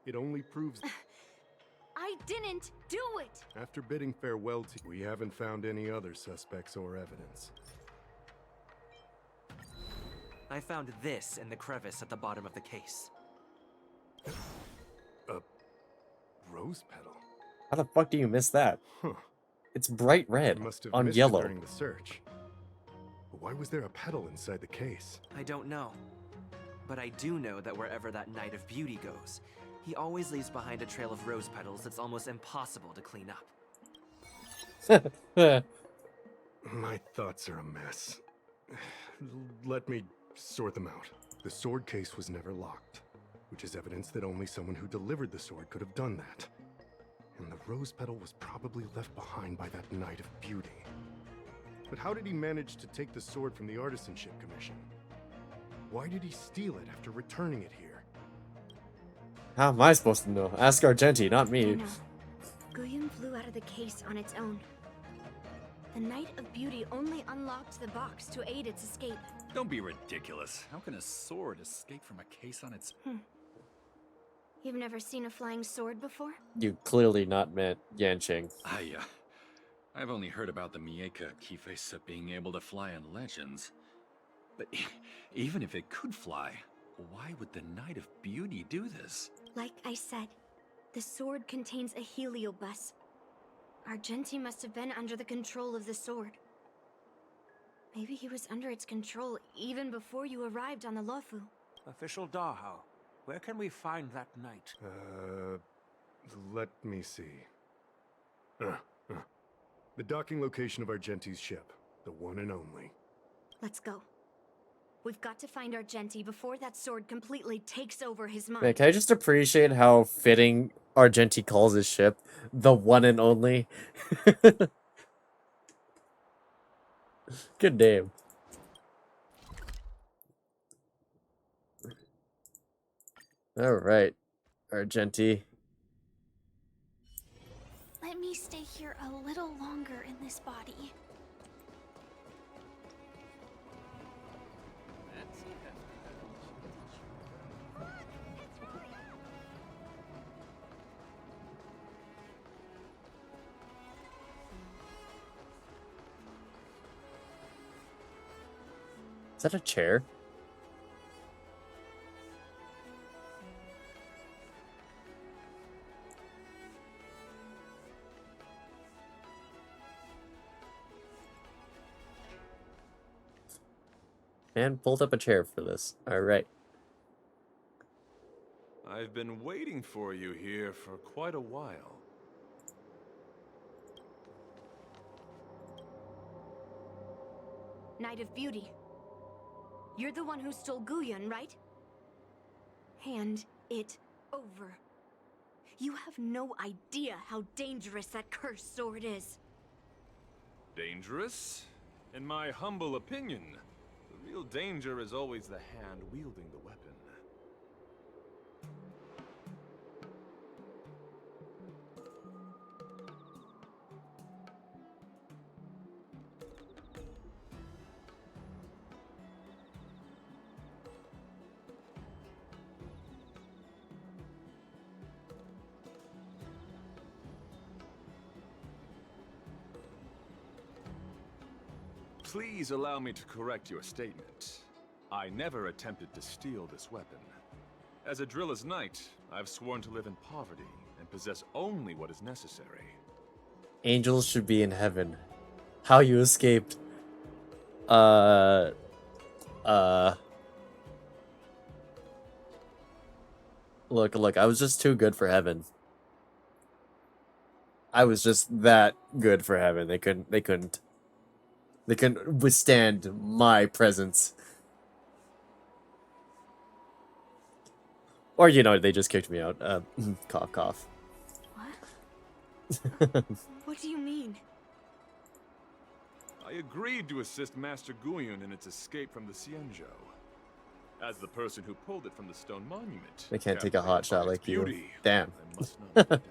it only proves... I didn't do it! After bidding farewell to you, we haven't found any other suspects or evidence. I found this in the crevice at the bottom of the case. A rose petal? How the fuck do you miss that? Huh. It's bright red Must have on missed yellow. it during the search. But why was there a petal inside the case? I don't know. But I do know that wherever that Knight of Beauty goes, he always leaves behind a trail of rose petals that's almost impossible to clean up. My thoughts are a mess. Let me sort them out. The sword case was never locked, which is evidence that only someone who delivered the sword could have done that. And the rose petal was probably left behind by that Knight of Beauty. But how did he manage to take the sword from the Artisanship Commission? Why did he steal it after returning it here? How am I supposed to know? Ask Argenti, not me. No. Guyun flew out of the case on its own. The Knight of Beauty only unlocked the box to aid its escape. Don't be ridiculous. How can a sword escape from a case on its... You've never seen a flying sword before? You clearly not meant Yanqing. I've only heard about the Mieka Kifesa being able to fly in legends. But even if it could fly, why would the Knight of Beauty do this? Like I said, the sword contains a heliobus. Argenti must have been under the control of the sword. Maybe he was under its control even before you arrived on the Lofu. Official Dahao, where can we find that knight? Let me see. The docking location of Argenti's ship. The one and only. Let's go. We've got to find Argenti before that sword completely takes over his mind. Man, can I just appreciate how fitting Argenti calls his ship the one and only? Good name. Alright, Argenti. Let me stay here a little longer in this body. Is that a chair? And pulled up a chair for this. Alright. I've been waiting for you here for quite a while. Knight of Beauty. You're the one who stole Guyun, right? Hand it over. You have no idea how dangerous that cursed sword is. Dangerous? In my humble opinion, the real danger is always the hand wielding the weapon. Please allow me to correct your statement. I never attempted to steal this weapon. As a Drilla's knight, I've sworn to live in poverty and possess only what is necessary. Angels should be in heaven. How you escaped. Look, I was just too good for heaven. I was just that good for heaven. They couldn't withstand my presence. Or, you know, they just kicked me out. Cough, cough. What? What do you mean? I agreed to assist Master Guyun in its escape from the Xianzhou. As the person who pulled it from the stone monument. They can't take a hot shot like you. Beauty, Damn. I must not let down.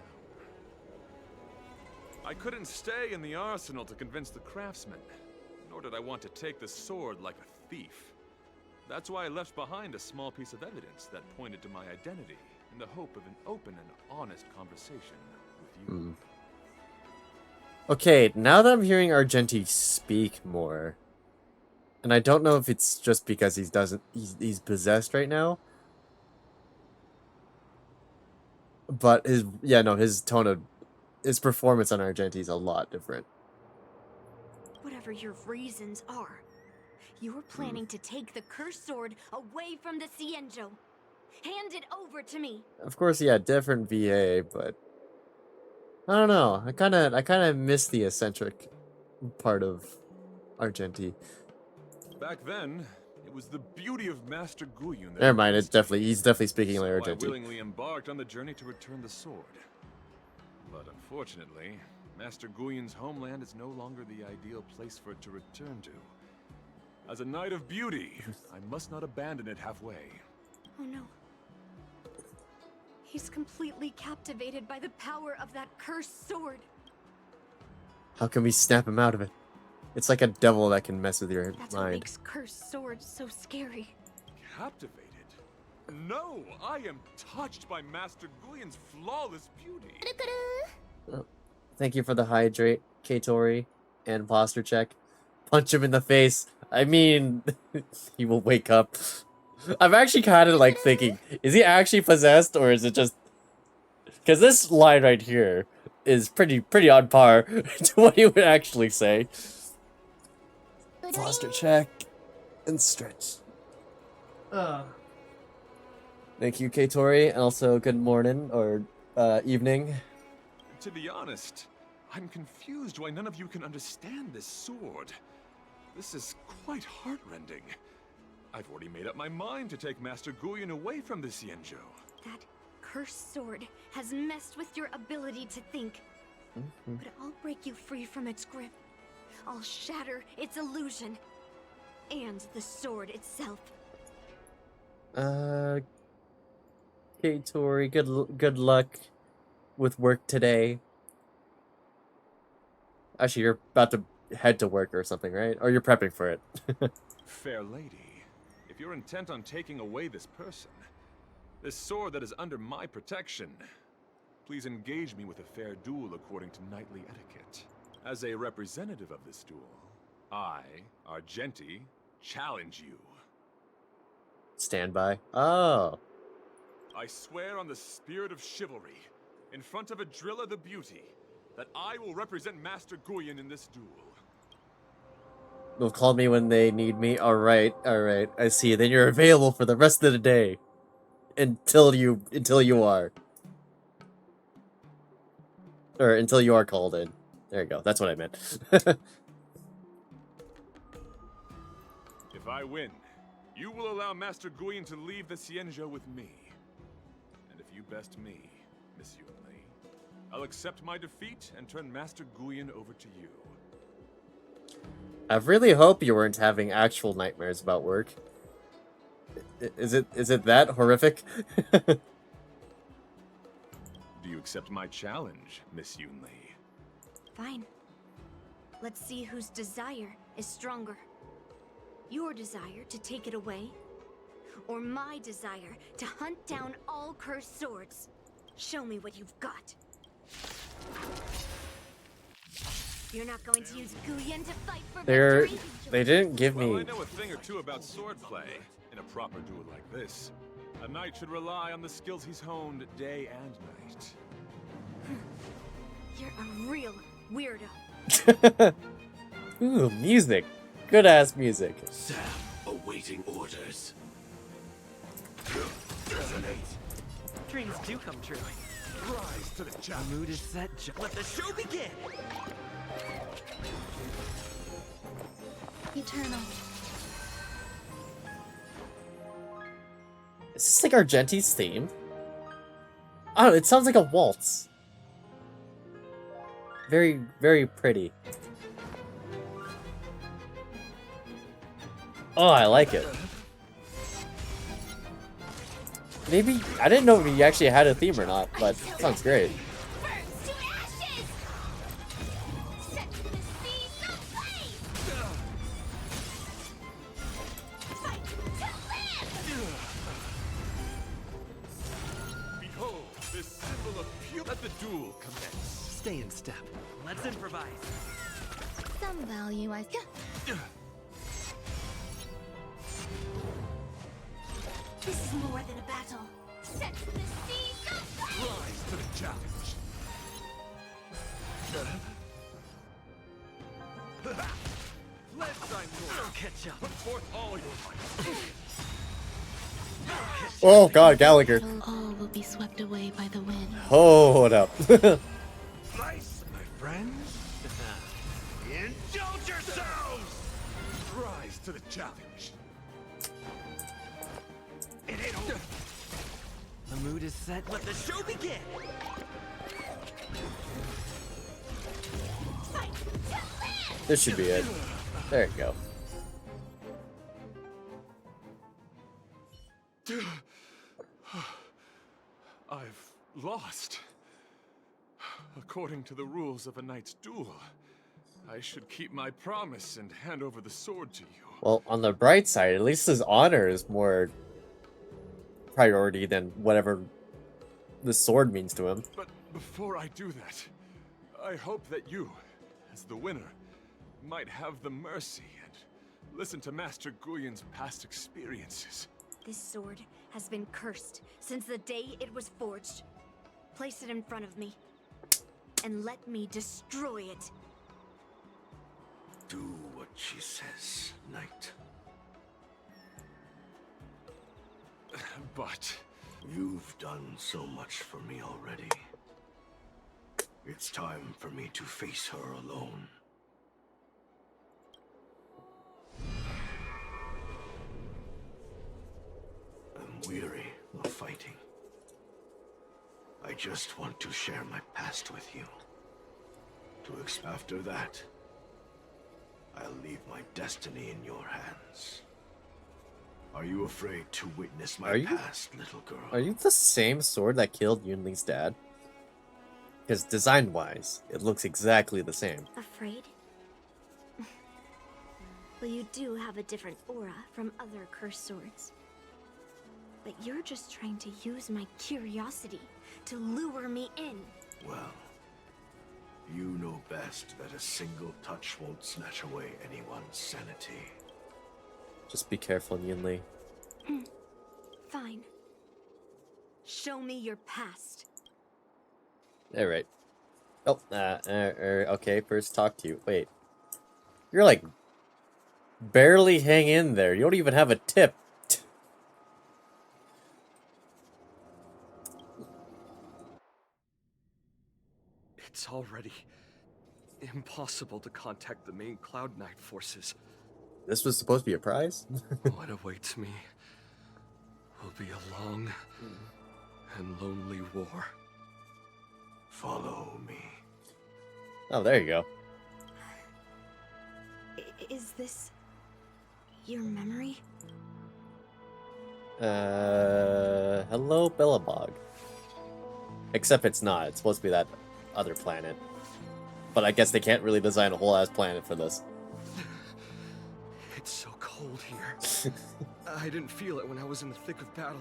I couldn't stay in the arsenal to convince the craftsmen, nor did I want to take the sword like a thief. That's why I left behind a small piece of evidence that pointed to my identity, in the hope of an open and honest conversation with you. Okay, now that I'm hearing Argenti speak more, and I don't know if it's just because he's possessed right now, but his tone of his performance on Argenti is a lot different. Whatever your reasons are, you're planning to take the cursed sword away from the Xianzhou. Hand it over to me. Of course, yeah, different VA, but I don't know. I kind of miss the eccentric part of Argenti. Back then, it was the beauty of Master Guyun that Never mind. He's definitely speaking like I Argenti. willingly embarked on the journey to return the sword. But unfortunately, Master Guyun's homeland is no longer the ideal place for it to return to. As a Knight of Beauty, I must not abandon it halfway. Oh no. He's completely captivated by the power of that cursed sword. How can we snap him out of it? It's like a devil that can mess with your That's what mind. makes cursed swords so scary. Captivated? No, I am touched by Master Guyun's flawless beauty. Oh, thank you for the hydrate, Katori, and posture check. Punch him in the face. I mean, he will wake up. I'm actually kind of like thinking, is he actually possessed or is it just... Because this line right here is pretty on par to what he would actually say. Posture check and stretch. Thank you, Katori, and also good morning or evening. To be honest, I'm confused why none of you can understand this sword. This is quite heartrending. I've already made up my mind to take Master Guyun away from the Xianzhou. That cursed sword has messed with your ability to think. But I'll break you free from its grip. I'll shatter its illusion. And the sword itself. Katori, good luck with work today. Actually, you're about to head to work or something, right? Or you're prepping for it. Fair lady, if you're intent on taking away this person, this sword that is under my protection, please engage me with a fair duel according to knightly etiquette. As a representative of this duel, I, Argenti, challenge you. Stand by. Oh. I swear on the spirit of chivalry, in front of Adrilla the Beauty, that I will represent Master Guyun in this duel. They'll call me when they need me. Alright. I see. Then you're available for the rest of the day. Until you are. Or until you are called in. There you go. That's what I meant. If I win, you will allow Master Guyan to leave the Xianzhou with me. And if you best me, Miss Yunli, I'll accept my defeat and turn Master Guyan over to you. I really hope you weren't having actual nightmares about work. Is it that horrific? Do you accept my challenge, Miss Yunli? Fine. Let's see whose desire is stronger. Your desire to take it away, or my desire to hunt down all cursed swords. Show me what you've got. You're not going to use Guyan to fight for victory? They didn't give me... Well, I know a thing or two about swordplay. In a proper duel like this, a knight should rely on the skills he's honed day and night. You're a real weirdo. Ooh, music. Good-ass music. Sam, awaiting orders. Dreams do come true. Rise to the challenge. The mood is set. Let the show begin! Eternal. Is this like Argenti's theme? Oh, it sounds like a waltz. Very, very pretty. Oh, I like it. Maybe, I didn't know if he actually had a theme or not, but it sounds great. Behold, this symbol of pure... Let the duel commence. Stay in step. Let's improvise. Some value, I... This is more than a battle. Set to the seas of flame! Rise to the challenge. Let's sign more. Catch up. Put forth all your might. Oh god, Gallagher. All will be swept away by the wind. Hold up. Nice, my friends. Indulge yourselves! Rise to the challenge. It ain't over. The mood is set. Let the show begin! This should be it. There you go. I've lost. According to the rules of a knight's duel, I should keep my promise and hand over the sword to you. Well, on the bright side, at least his honor is more priority than whatever the sword means to him. But before I do that, I hope that you, as the winner, might have the mercy and listen to Master Guyan's past experiences. This sword has been cursed since the day it was forged. Place it in front of me, and let me destroy it. Do what she says, knight. But... You've done so much for me already. It's time for me to face her alone. I'm weary of fighting. I just want to share my past with you. After that, I'll leave my destiny in your hands. Are you afraid to witness my past, little girl? Are you the same sword that killed Yunli's dad? Because design-wise, it looks exactly the same. Afraid? Well, you do have a different aura from other cursed swords. But you're just trying to use my curiosity to lure me in. Well, you know best that a single touch won't snatch away anyone's sanity. Just be careful, Yunli. Fine. Show me your past. Alright. Oh, okay, first talk to you. Wait. You're like... barely hang in there. You don't even have a tip. It's already impossible to contact the main Cloud Knight forces. This was supposed to be a prize? What awaits me will be a long and lonely war. Follow me. Oh, there you go. Is this your memory? Hello, Billabog. Except it's not. It's supposed to be that other planet. But I guess they can't really design a whole ass planet for this. It's so cold here. I didn't feel it when I was in the thick of battle,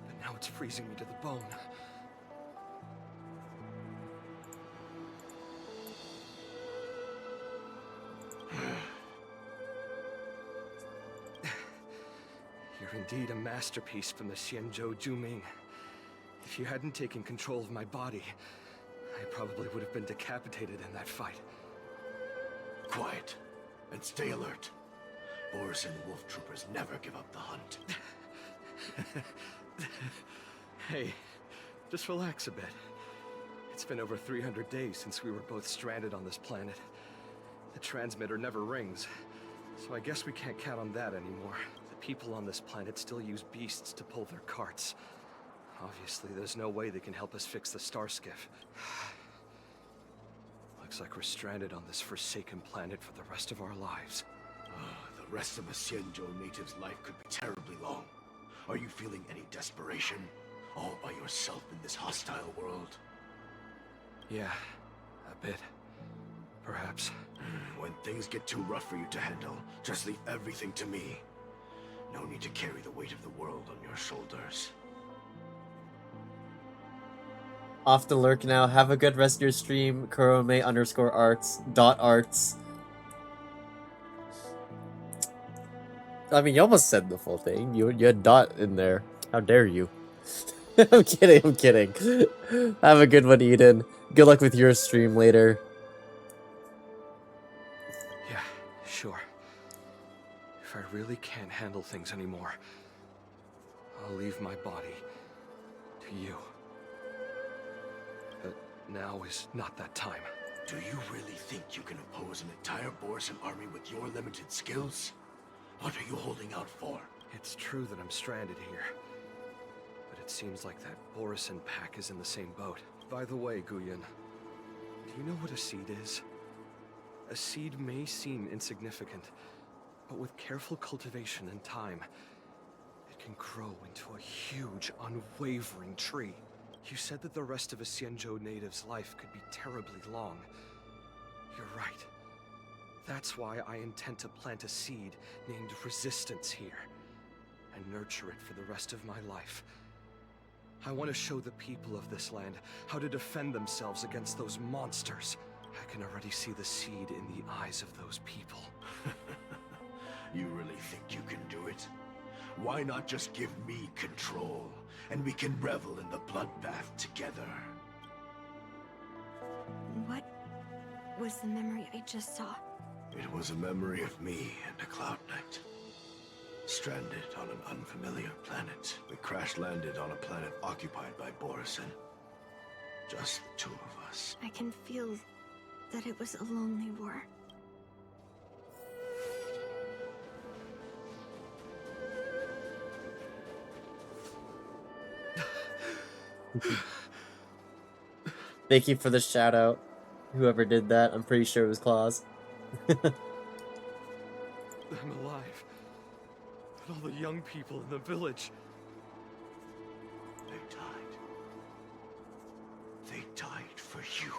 but now it's freezing me to the bone. You're indeed a masterpiece from the Xianzhou Juming. If you hadn't taken control of my body, I probably would have been decapitated in that fight. Quiet, and stay alert. Boris and Wolf Troopers never give up the hunt. Hey, just relax a bit. It's been over 300 days since we were both stranded on this planet. The transmitter never rings, so I guess we can't count on that anymore. The people on this planet still use beasts to pull their carts. Obviously, there's no way they can help us fix the star skiff. Looks like we're stranded on this forsaken planet for the rest of our lives. The rest of a Xianzhou native's life could be terribly long. Are you feeling any desperation? All by yourself in this hostile world? Yeah, a bit. Perhaps. When things get too rough for you to handle, just leave everything to me. No need to carry the weight of the world on your shoulders. Off the lurk now. Have a good rest of your stream. Kurome_arts.arts. I mean, you almost said the full thing. You had dot in there. How dare you? I'm kidding, I'm kidding. Have a good one, Eden. Good luck with your stream later. Yeah, sure. If I really can't handle things anymore, I'll leave my body to you. But now is not that time. Do you really think you can oppose an entire Borisan army with your limited skills? What are you holding out for? It's true that I'm stranded here. But it seems like that Borisan pack is in the same boat. By the way, Guyan, do you know what a seed is? A seed may seem insignificant, but with careful cultivation and time, it can grow into a huge, unwavering tree. You said that the rest of a Xianzhou native's life could be terribly long. You're right. That's why I intend to plant a seed named Resistance here, and nurture it for the rest of my life. I want to show the people of this land how to defend themselves against those monsters. I can already see the seed in the eyes of those people. You really think you can do it? Why not just give me control, and we can revel in the bloodbath together? What was the memory I just saw? It was a memory of me and a Cloud Knight. Stranded on an unfamiliar planet. We crash-landed on a planet occupied by Borisan. Just the two of us. I can feel that it was a lonely war. Thank you for the shout out. Whoever did that, I'm pretty sure it was Claus. I'm alive. But all the young people in the village... They died. They died for you.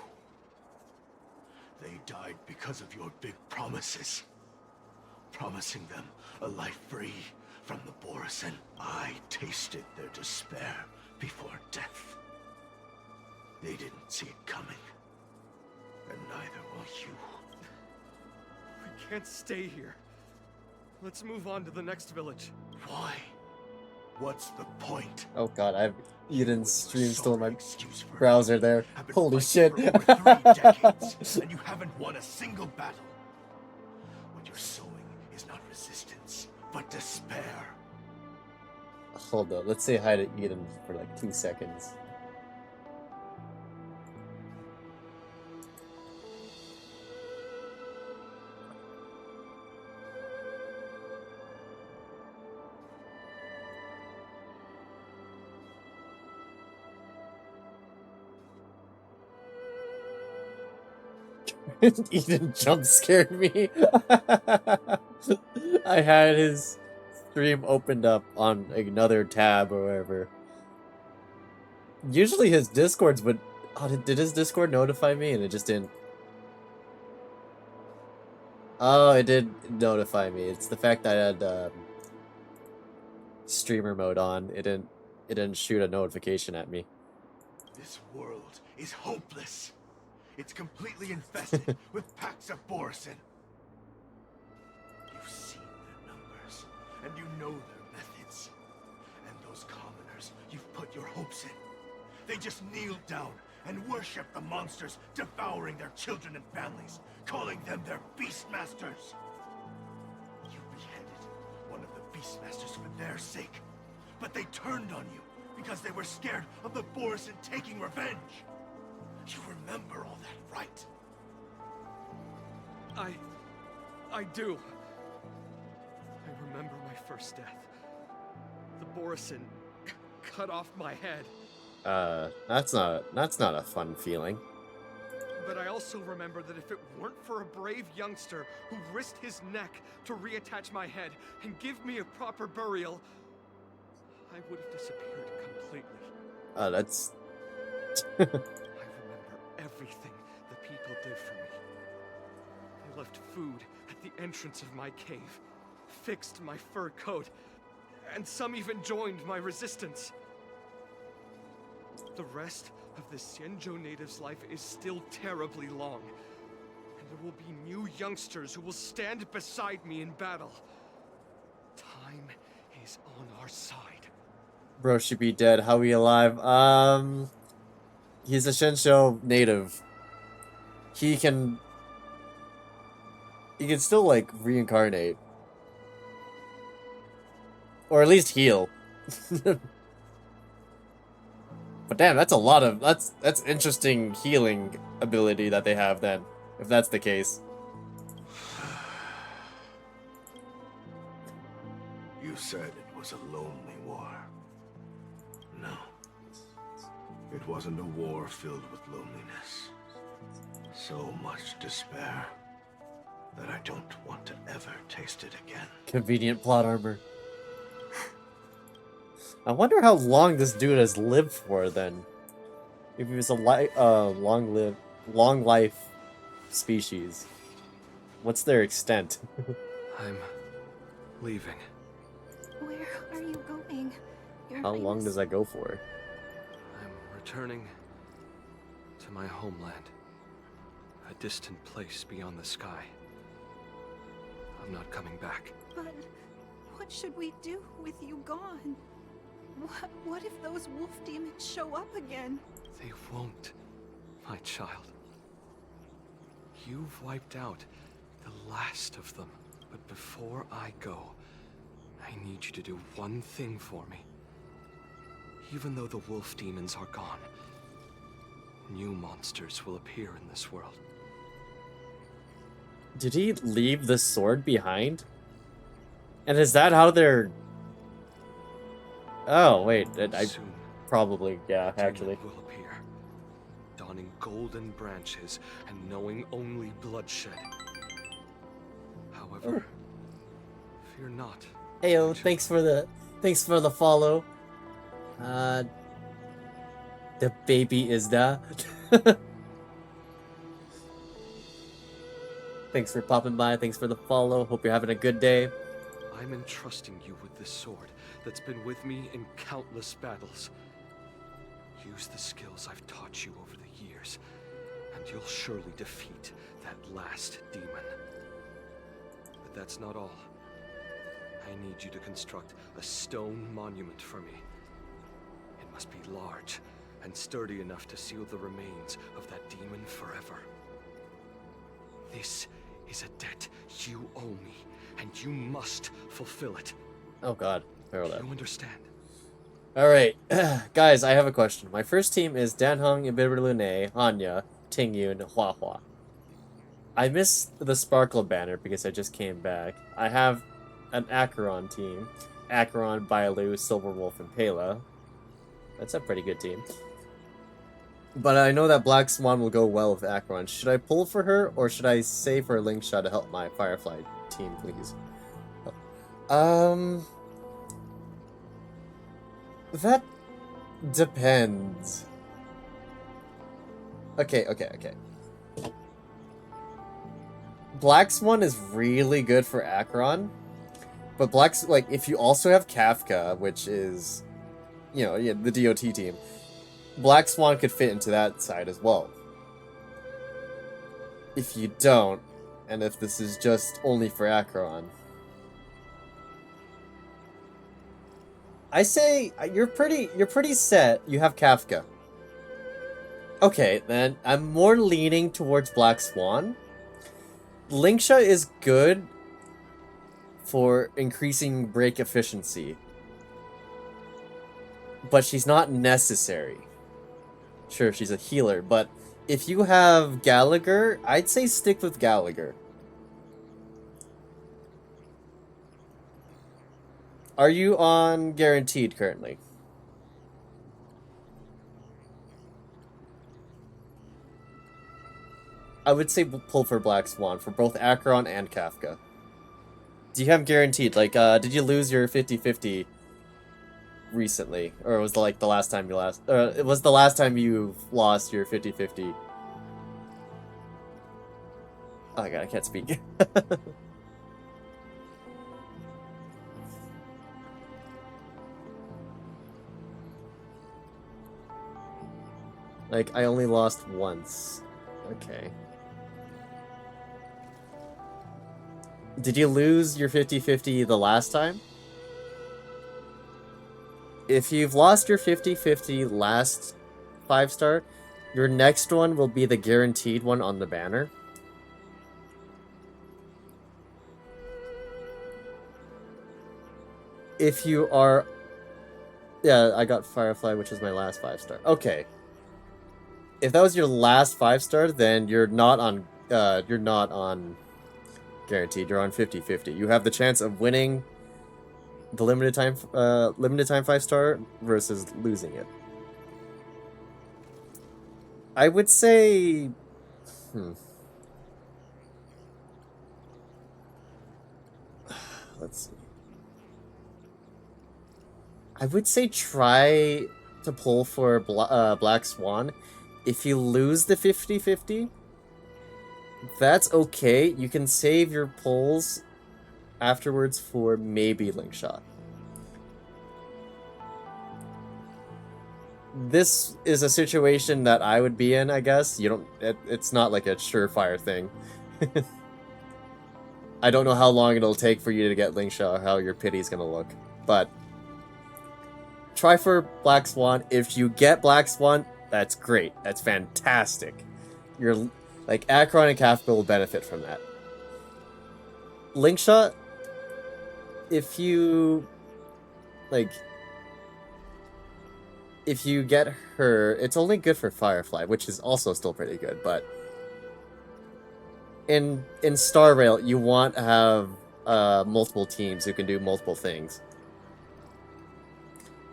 They died because of your big promises. Promising them a life free from the Borisan. I tasted their despair before death. They didn't see it coming. And neither will you. We can't stay here. Let's move on to the next village. Why? What's the point? Oh god, I have Eden's stream still in my browser there. Holy shit. For over 3 decades, and you haven't won a single battle. What you're sowing is not resistance, but despair. Hold up, let's say hi to Eden for like 2 seconds. Eden jump scared me. I had his stream opened up on another tab or whatever. Usually his Discords would... Oh, did his Discord notify me and it just didn't? Oh, it did notify me. It's the fact that I had streamer mode on. It didn't shoot a notification at me. This world is hopeless. It's completely infested with packs of Borison. You've seen their numbers, and you know their methods. And those commoners you've put your hopes in. They just kneel down and worship the monsters devouring their children and families, calling them their Beastmasters. You beheaded one of the Beastmasters for their sake, but they turned on you because they were scared of the Borison taking revenge. You remember all that, right? I do. I remember my first death. The Borison cut off my head. That's not a fun feeling. But I also remember that if it weren't for a brave youngster who risked his neck to reattach my head and give me a proper burial, I would have disappeared completely. That's... I remember everything the people did for me. They left food at the entrance of my cave, fixed my fur coat, and some even joined my resistance. The rest of the Xianzhou native's life is still terribly long, and there will be new youngsters who will stand beside me in battle. Time is on our side. Bro should be dead. How we alive? He's a Xianzhou native. He can still, like, reincarnate. Or at least heal. But damn, that's a lot of... That's interesting healing ability that they have then, if that's the case. You said it was a lonely war. No. It wasn't a war filled with loneliness. So much despair that I don't want to ever taste it again. Convenient plot armor. I wonder how long this dude has lived for then. If he was a long life species. What's their extent? I'm leaving. Where are you going? How long does that go for? I'm returning to my homeland. A distant place beyond the sky. I'm not coming back. But what should we do with you gone? What if those wolf demons show up again? They won't, my child. You've wiped out the last of them. But before I go, I need you to do one thing for me. Even though the wolf demons are gone, new monsters will appear in this world. Did he leave the sword behind? And is that how they're... Oh, wait. I probably... Yeah, actually. Will appear, donning golden branches and knowing only bloodshed. However, fear not. Heyo, thanks for the follow. The baby is da. Thanks for popping by. Thanks for the follow. Hope you're having a good day. I'm entrusting you with this sword that's been with me in countless battles. Use the skills I've taught you over the years, and you'll surely defeat that last demon. But that's not all. I need you to construct a stone monument for me. It must be large and sturdy enough to seal the remains of that demon forever. This is a debt you owe me, and you must fulfill it. Oh god, parallel. You understand? Alright, guys, I have a question. My first team is Danheng, Ibibirlune, Hanya, Tingyun, Hua Hua. I missed the Sparkle banner because I just came back. I have an Acheron team. Acheron, Bailu, Silverwolf, and Pela. That's a pretty good team. But I know that Black Swan will go well with Acheron. Should I pull for her, or should I save her Link Shot to help my Firefly team, please? That depends. Okay. Black Swan is really good for Acheron, but like, if you also have Kafka, which is, you know, yeah, the DOT team, Black Swan could fit into that side as well. If you don't, and if this is just only for Acheron, I say you're pretty set. You have Kafka. Okay, then I'm more leaning towards Black Swan. Linksha is good for increasing break efficiency, but she's not necessary. Sure, she's a healer, but if you have Gallagher, I'd say stick with Gallagher. Are you on Guaranteed currently? I would say pull for Black Swan for both Acheron and Kafka. Do you have Guaranteed? Like, did you lose your 50-50 recently? Or was like the last time you lost? It was the last time you lost your 50-50. Oh my god, I can't speak. Like, I only lost once. Okay. Did you lose your 50-50 the last time? If you've lost your 50-50 last 5-star, your next one will be the guaranteed one on the banner. If you are... Yeah, I got Firefly, which is my last 5-star. Okay. If that was your last 5-star, then you're not on guaranteed. You're on 50-50. You have the chance of winning the limited time 5-star versus losing it. I would say let's see. I would say try to pull for Black Swan. If you lose the 50-50, that's okay. You can save your pulls afterwards for maybe Link Shot. This is a situation that I would be in, I guess. It's not like a surefire thing. I don't know how long it'll take for you to get Link Shot or how your pity's gonna look, but try for Black Swan. If you get Black Swan, that's great. That's fantastic. You're like Acheron and Kafka will benefit from that. Link Shot, if you get her, it's only good for Firefly, which is also still pretty good, but in Star Rail, you want to have multiple teams who can do multiple things.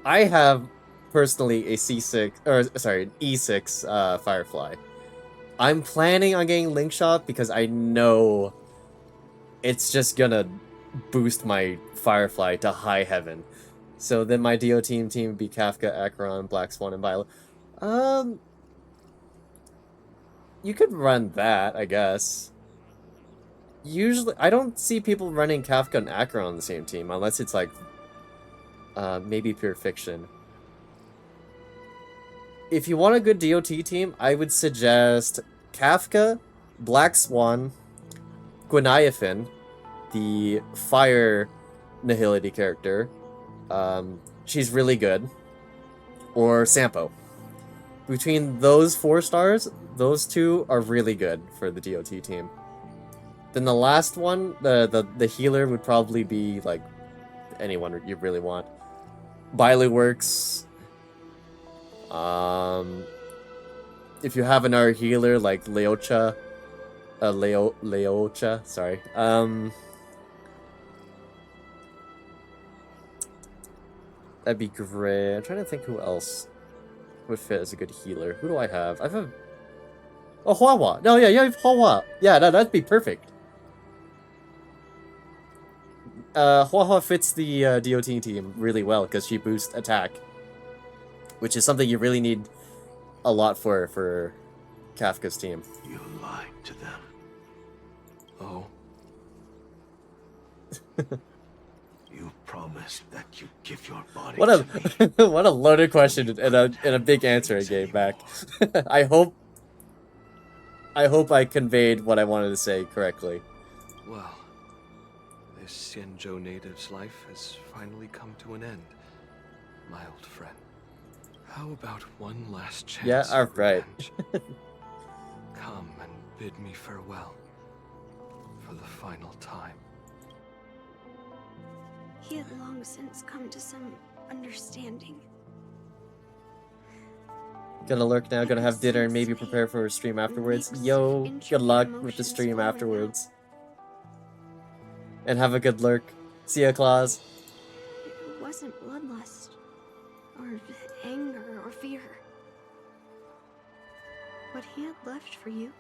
I have personally a E6 Firefly. I'm planning on getting Link Shot because I know it's just gonna boost my Firefly to high heaven. So then my DO team would be Kafka, Acheron, Black Swan, and Violet. You could run that, I guess. Usually, I don't see people running Kafka and Acheron on the same team, unless it's like, maybe Pure Fiction. If you want a good DOT team, I would suggest Kafka, Black Swan, Gwyniafen, the Fire Nihility character. She's really good. Or Sampo. Between those 4 stars, those 2 are really good for the DOT team. Then the last one, the healer would probably be like anyone you really want. Bailu works. If you have another healer like Leocha, sorry. That'd be great. I'm trying to think who else would fit as a good healer. Who do I have? I have... Oh, Hua. No, yeah, you have Hua. Yeah, that'd be perfect. Hua fits the DOT team really well because she boosts attack, which is something you really need a lot for Kafka's team. You lied to them. Oh. You promised that you'd give your body What to me. a what a loaded question and a big answer I gave back. I hope I conveyed what I wanted to say correctly. Well, this Xianzhou native's life has finally come to an end, my old friend. How about one last chance? Yeah, for alright. Come and bid me farewell for the final time. He had long since come to some understanding. Gonna lurk now, gonna have dinner and maybe prepare for a stream afterwards. Yo, good luck with the stream afterwards. And have a good lurk. See ya, Claus. It wasn't bloodlust, or anger, or fear. What he had left for you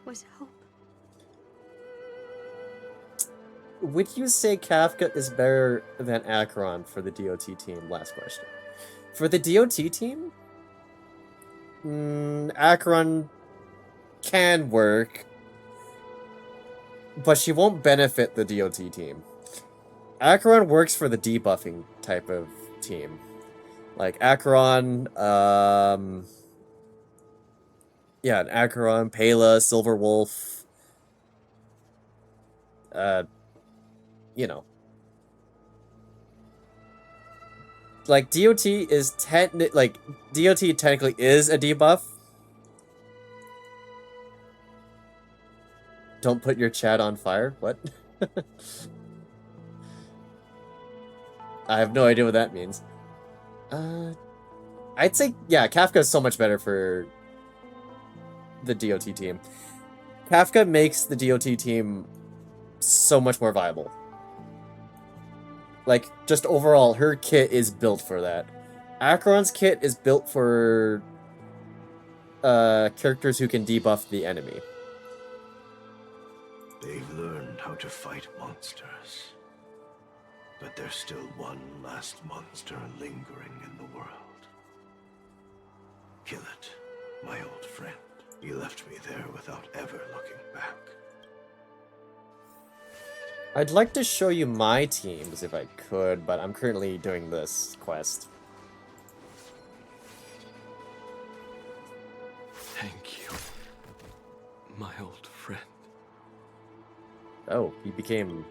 was hope. Would you say Kafka is better than Acheron for the DOT team? Last question. For the DOT team, Acheron can work, but she won't benefit the DOT team. Acheron works for the debuffing type of team. Like Acheron, yeah, Acheron, Pela, Silver Wolf, you know. Like, DOT is DOT technically is a debuff. Don't put your chat on fire? What? I have no idea what that means. I'd say, yeah, Kafka is so much better for the DOT team. Kafka makes the DOT team so much more viable. Like, just overall, her kit is built for that. Acheron's kit is built for characters who can debuff the enemy. They've learned how to fight monsters. But there's still one last monster lingering in the world. Kill it, my old friend. You left me there without ever looking back. I'd like to show you my teams if I could, but I'm currently doing this quest. Thank you, my old friend. Oh, he became...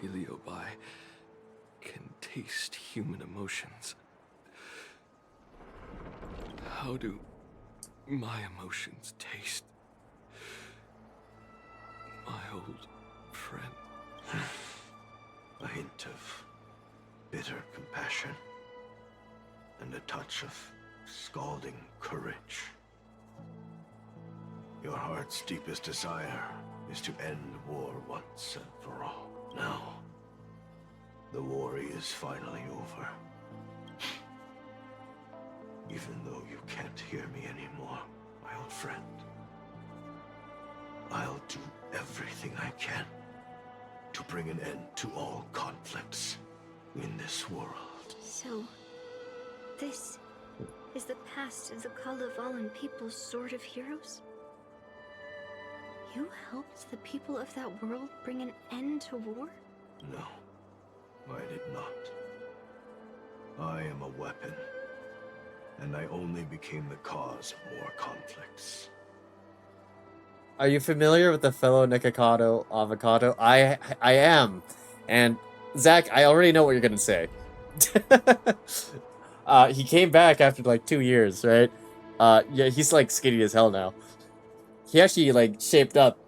Heliobi can taste human emotions. How do my emotions taste, my old friend? A hint of bitter compassion and a touch of scalding courage. Your heart's deepest desire is to end war once and for all. Now, the war is finally over. Even though you can't hear me anymore, my old friend, I'll do everything I can to bring an end to all conflicts in this world. So, this is the past of the Kalevalan people's Sword of Heroes? You helped the people of that world bring an end to war? No, I did not. I am a weapon, and I only became the cause of more conflicts. Are you familiar with the fellow Nikocado Avocado? I am. And, Zach, I already know what you're gonna say. He came back after, like, 2 years, right? Yeah, he's, like, skinny as hell now. He actually, like, shaped up.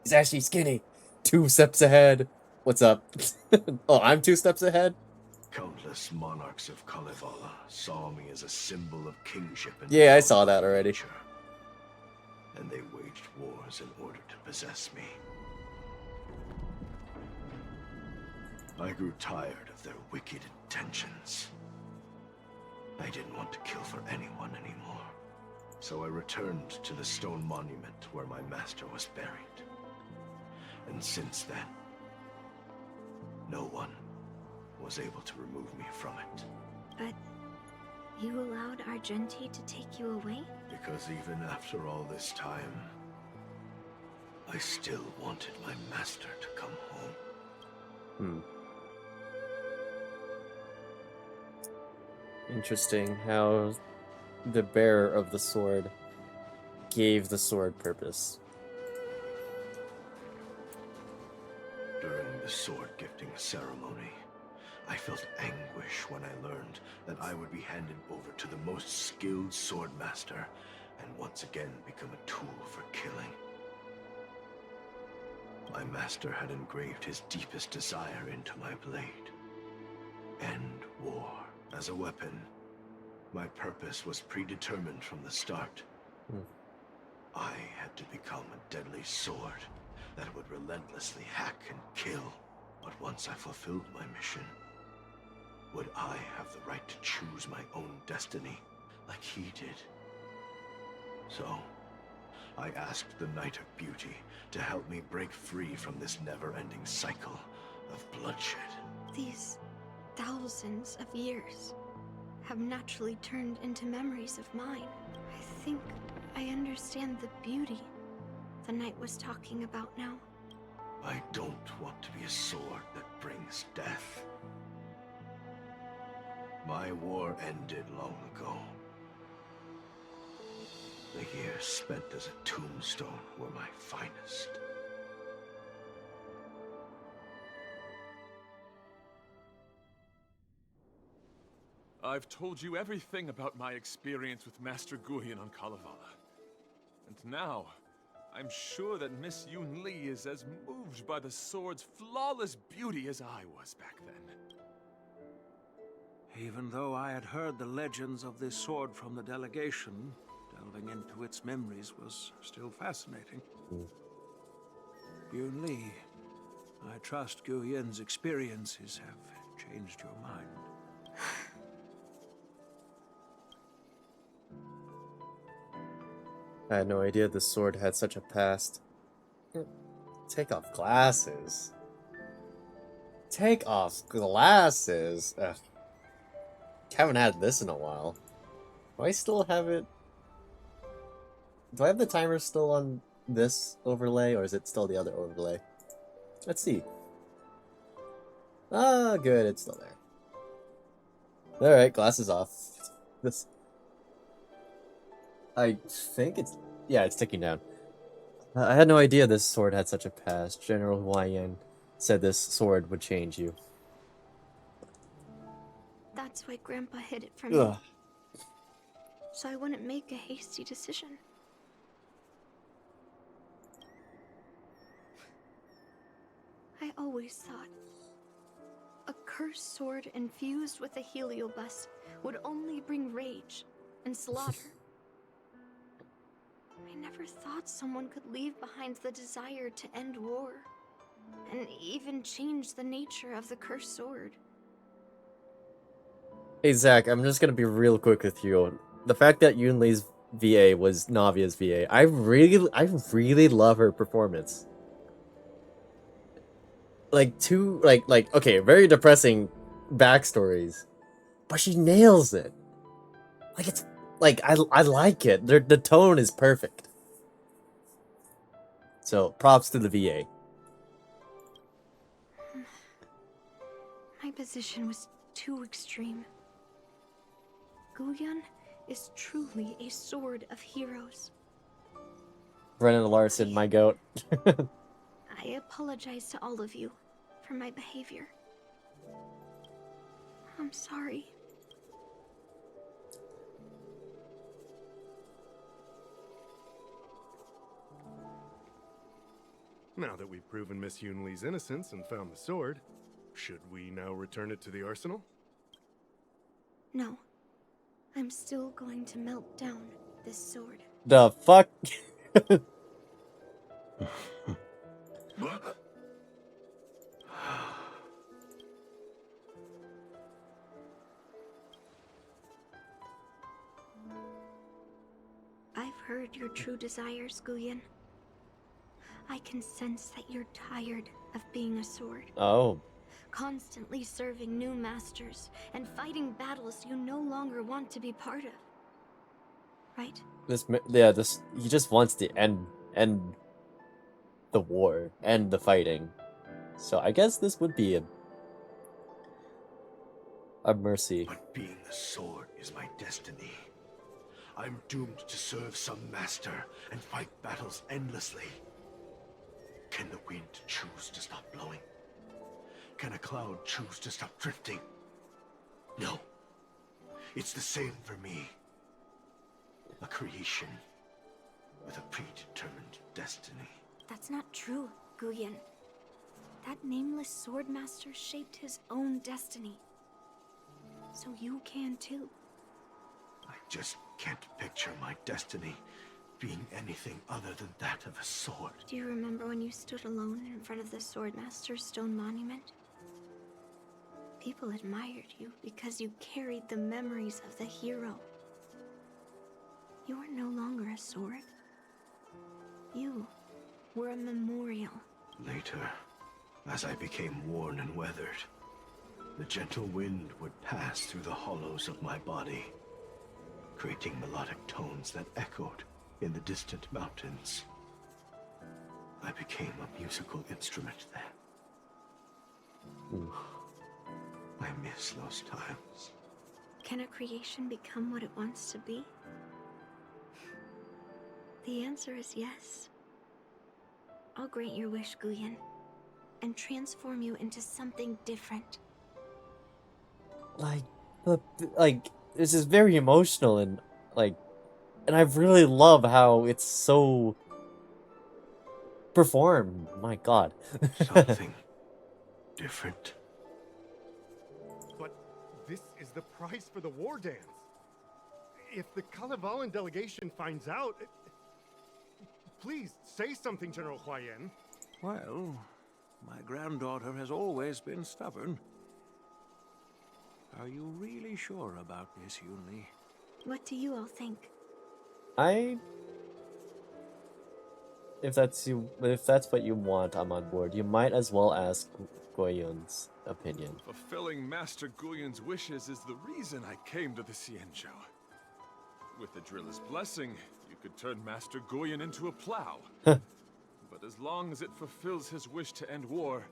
He's actually skinny. 2 steps ahead. What's up? Oh, I'm 2 steps ahead? Countless monarchs of Kalevala saw me as a symbol of kingship and Yeah, I saw that already. nature, and they waged wars in order to possess me. I grew tired of their wicked intentions. I didn't want to kill for anyone anymore. So I returned to the stone monument where my master was buried. And since then, no one was able to remove me from it. But you allowed Argenti to take you away? Because even after all this time, I still wanted my master to come home. Interesting how the bearer of the sword gave the sword purpose. During the sword gifting ceremony, I felt anguish when I learned that I would be handed over to the most skilled sword master and once again become a tool for killing. My master had engraved his deepest desire into my blade. End war. As a weapon, my purpose was predetermined from the start. I had to become a deadly sword that would relentlessly hack and kill. But once I fulfilled my mission, would I have the right to choose my own destiny like he did? So, I asked the Knight of Beauty to help me break free from this never-ending cycle of bloodshed. These thousands of years have naturally turned into memories of mine. I think I understand the beauty the knight was talking about now. I don't want to be a sword that brings death. My war ended long ago. The years spent as a tombstone were my finest. I've told you everything about my experience with Master Guyan on Kalevala. And now, I'm sure that Miss Yunli is as moved by the sword's flawless beauty as I was back then. Even though I had heard the legends of this sword from the delegation, delving into its memories was still fascinating. Yunli, I trust Guyan's experiences have changed your mind. I had no idea this sword had such a past. Take off glasses. Take off glasses. Ugh. Haven't had this in a while. Do I still have it? Do I have the timer still on this overlay, or is it still the other overlay? Let's see. Ah, good, it's still there. Alright, glasses off. This... I think it's... yeah, it's ticking down. I had no idea this sword had such a past. General Huayan said this sword would change you. That's why Grandpa hid it from me. So I wouldn't make a hasty decision. I always thought a cursed sword infused with a heliobus would only bring rage and slaughter. I never thought someone could leave behind the desire to end war, and even change the nature of the cursed sword. Hey Zach, I'm just gonna be real quick with you. The fact that Yunli's VA was Navia's VA, I really love her performance. Like okay, very depressing backstories, but she nails it. Like it's like I like it. The tone is perfect. So props to the VA. My position was too extreme. Guyan is truly a sword of heroes. Brennan Larson, my goat. I apologize to all of you for my behavior. I'm sorry. Now that we've proven Miss Yunli's innocence and found the sword, should we now return it to the arsenal? No. I'm still going to melt down this sword. The fuck? heard your true desires, Guyen. I can sense that you're tired of being a sword. Oh. Constantly serving new masters and fighting battles you no longer want to be part of. Right? He just wants to end the war, end the fighting. So I guess this would be a mercy. But being a sword is my destiny. I'm doomed to serve some master and fight battles endlessly. Can the wind choose to stop blowing? Can a cloud choose to stop drifting? No. It's the same for me. A creation with a predetermined destiny. That's not true, Guyen. That nameless sword master shaped his own destiny. So you can too. I just can't picture my destiny being anything other than that of a sword. Do you remember when you stood alone in front of the Swordmaster's stone monument? People admired you because you carried the memories of the hero. You were no longer a sword. You were a memorial. Later, as I became worn and weathered, the gentle wind would pass through the hollows of my body, creating melodic tones that echoed in the distant mountains. I became a musical instrument then. I miss those times. Can a creation become what it wants to be? The answer is yes. I'll grant your wish, Guyen, and transform you into something different. Like this is very emotional and I really love how it's so performed. My God. Something different. But this is the price for the war dance. If the Kalevalan delegation finds out... Please, say something, General Huayan. Well, my granddaughter has always been stubborn. Are you really sure about this, Yunli? What do you all think? If that's what you want, I'm on board. You might as well ask Goyun's opinion. Fulfilling Master Guyun's wishes is the reason I came to the Xianzhou. With the Driller's blessing, you could turn Master Guyun into a plow. But as long as it fulfills his wish to end war,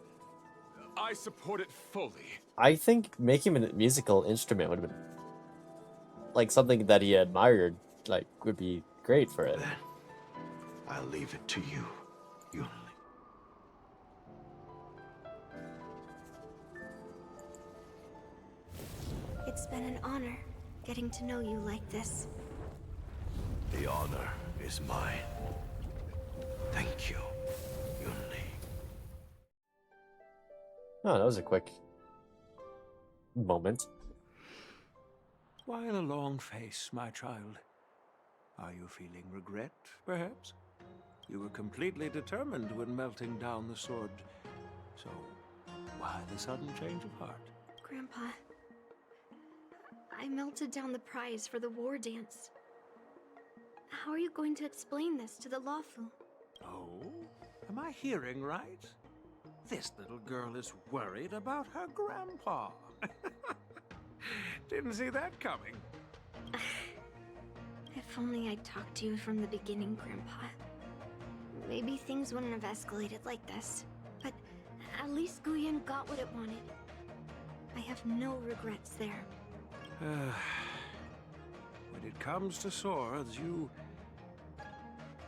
I support it fully. I think making him a musical instrument would have been something that he admired, would be great for it. Then I'll leave it to you, Yunli. It's been an honor getting to know you like this. The honor is mine. Thank you, Yunli. Oh, that was a quick moment. Why the long face, my child? Are you feeling regret, perhaps? You were completely determined when melting down the sword. So, why the sudden change of heart? Grandpa, I melted down the prize for the war dance. How are you going to explain this to the Lawfu? Oh? Am I hearing right? This little girl is worried about her grandpa. Didn't see that coming. If only I'd talked to you from the beginning, Grandpa. Maybe things wouldn't have escalated like this. But at least Guyen got what it wanted. I have no regrets there. When it comes to swords, you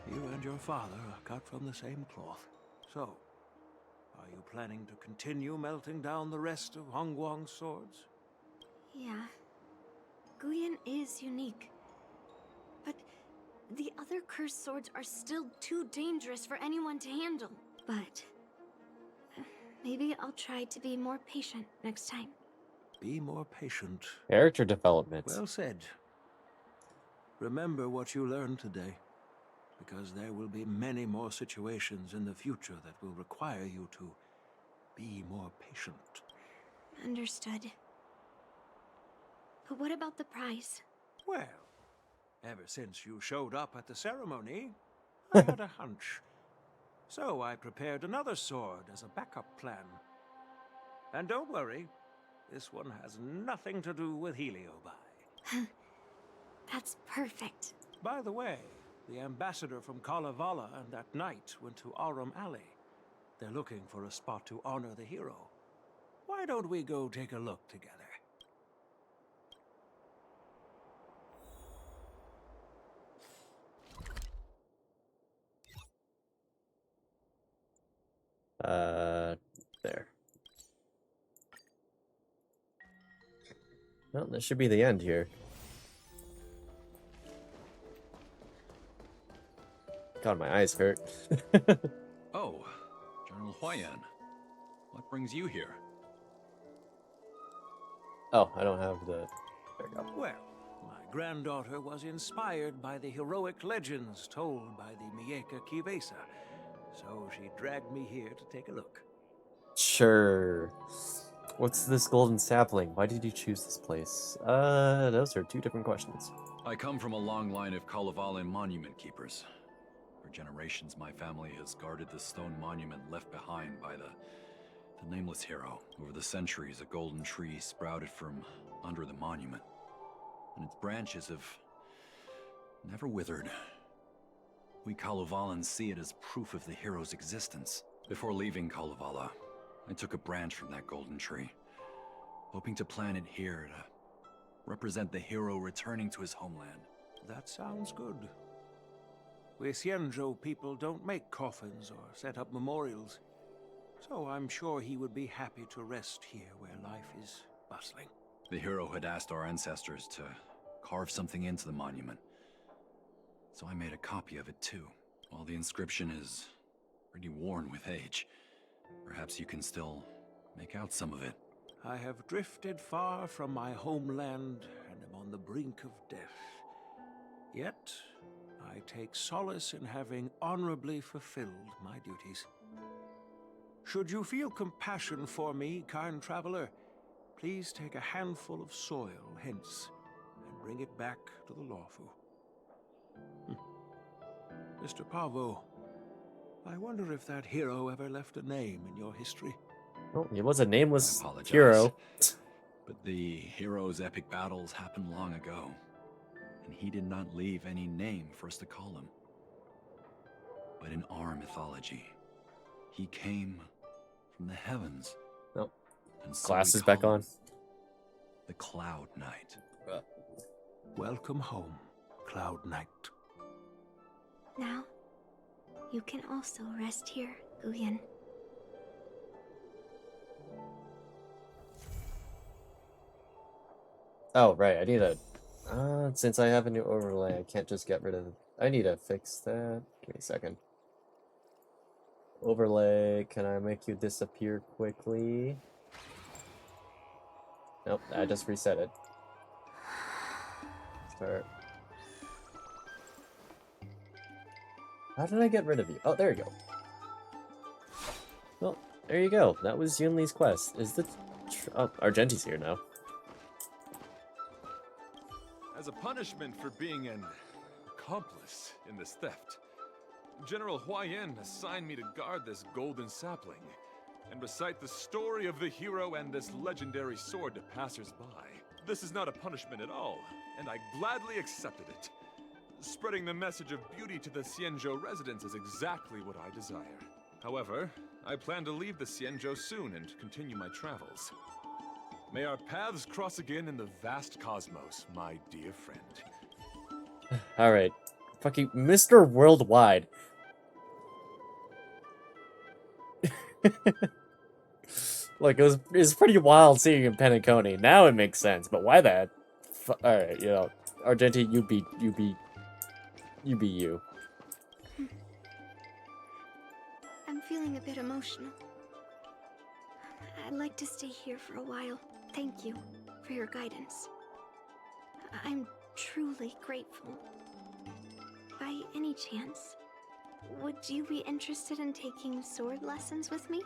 and your father are cut from the same cloth. So, are you planning to continue melting down the rest of Hongguang's swords? Yeah. Guyen is unique. But the other cursed swords are still too dangerous for anyone to handle. But maybe I'll try to be more patient next time. Be more patient. Character development. Well said. Remember what you learned today, because there will be many more situations in the future that will require you to be more patient. Understood. But what about the prize? Well, Ever since you showed up at the ceremony, I had a hunch. So I prepared another sword as a backup plan. And don't worry, this one has nothing to do with Heliobi. That's perfect. By the way, the ambassador from Kalevala and that knight went to Aurum Alley. They're looking for a spot to honor the hero. Why don't we go take a look together? There. Well, this should be the end here. God, my eyes hurt. Oh, General Huayan. What brings you here? Oh, I don't have the... There we go. Well, my granddaughter was inspired by the heroic legends told by the Mieka Kivesa, so she dragged me here to take a look. Sure. What's this golden sapling? Why did you choose this place? Those are two different questions. I come from a long line of Kalevalan monument keepers. For generations, my family has guarded the stone monument left behind by the nameless hero. Over the centuries, a golden tree sprouted from under the monument, and its branches have never withered. We Kalevalans see it as proof of the hero's existence. Before leaving Kalevala, I took a branch from that golden tree, hoping to plant it here to represent the hero returning to his homeland. That sounds good. We Xianzhou people don't make coffins or set up memorials, so I'm sure he would be happy to rest here where life is bustling. The hero had asked our ancestors to carve something into the monument, so I made a copy of it too. While the inscription is pretty worn with age, perhaps you can still make out some of it. I have drifted far from my homeland and am on the brink of death. Yet, I take solace in having honorably fulfilled my duties. Should you feel compassion for me, kind traveler, please take a handful of soil hence and bring it back to the Lawfu. Mr. Pavo, I wonder if that hero ever left a name in your history. Well, he was a nameless I apologize, hero. But the hero's epic battles happened long ago, and he did not leave any name for us to call him. But in our mythology, he came from the heavens. Nope. And so Glasses we back call on. him the Cloud Knight. Welcome home, Cloud Knight. Now, you can also rest here, Guyan. Oh, right, I need a... since I have a new overlay, I can't just get rid of... I need to fix that. Give me a second. Overlay, can I make you disappear quickly? Nope, I just reset it. Start. How did I get rid of you? Oh, there you go. Well, there you go. That was Yunli's quest. Is the... Oh, Argenti's here now. As a punishment for being an accomplice in this theft, General Huayan assigned me to guard this golden sapling and recite the story of the hero and this legendary sword to passers-by. This is not a punishment at all, and I gladly accepted it. Spreading the message of beauty to the Xianzhou residents is exactly what I desire. However, I plan to leave the Xianzhou soon and continue my travels. May our paths cross again in the vast cosmos, my dear friend. Alright. Fucking Mr. Worldwide. Look, it was pretty wild seeing him in Penacony. Now it makes sense, but why that? Alright, you know, Argenti, you be you. I'm feeling a bit emotional. I'd like to stay here for a while. Thank you for your guidance. I'm truly grateful. By any chance, would you be interested in taking sword lessons with me?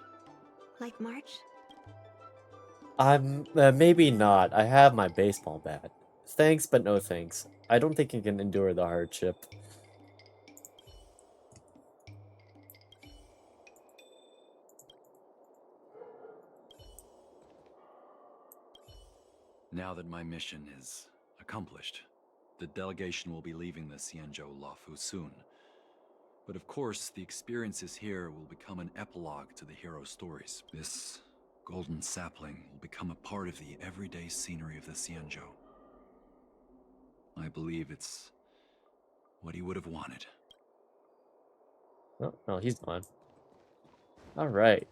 Like March? Maybe not. I have my baseball bat. Thanks, but no thanks. I don't think he can endure the hardship. Now that my mission is accomplished, the delegation will be leaving the Xianzhou Luofu soon. But of course, the experiences here will become an epilogue to the hero stories. This golden sapling will become a part of the everyday scenery of the Xianzhou. I believe it's what he would have wanted. Oh, no, he's gone. Alright.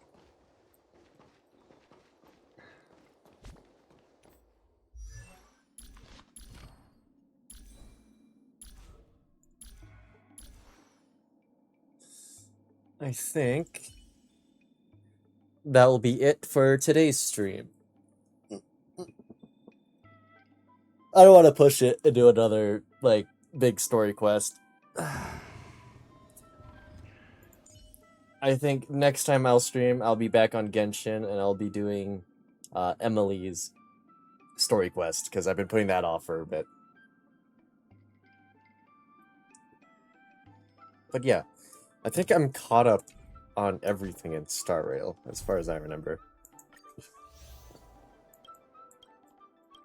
I think that will be it for today's stream. I don't want to push it and do another, like, big story quest. I think next time I'll stream, I'll be back on Genshin, and I'll be doing Emily's story quest, because I've been putting that off for a bit. But yeah, I think I'm caught up on everything in Star Rail, as far as I remember.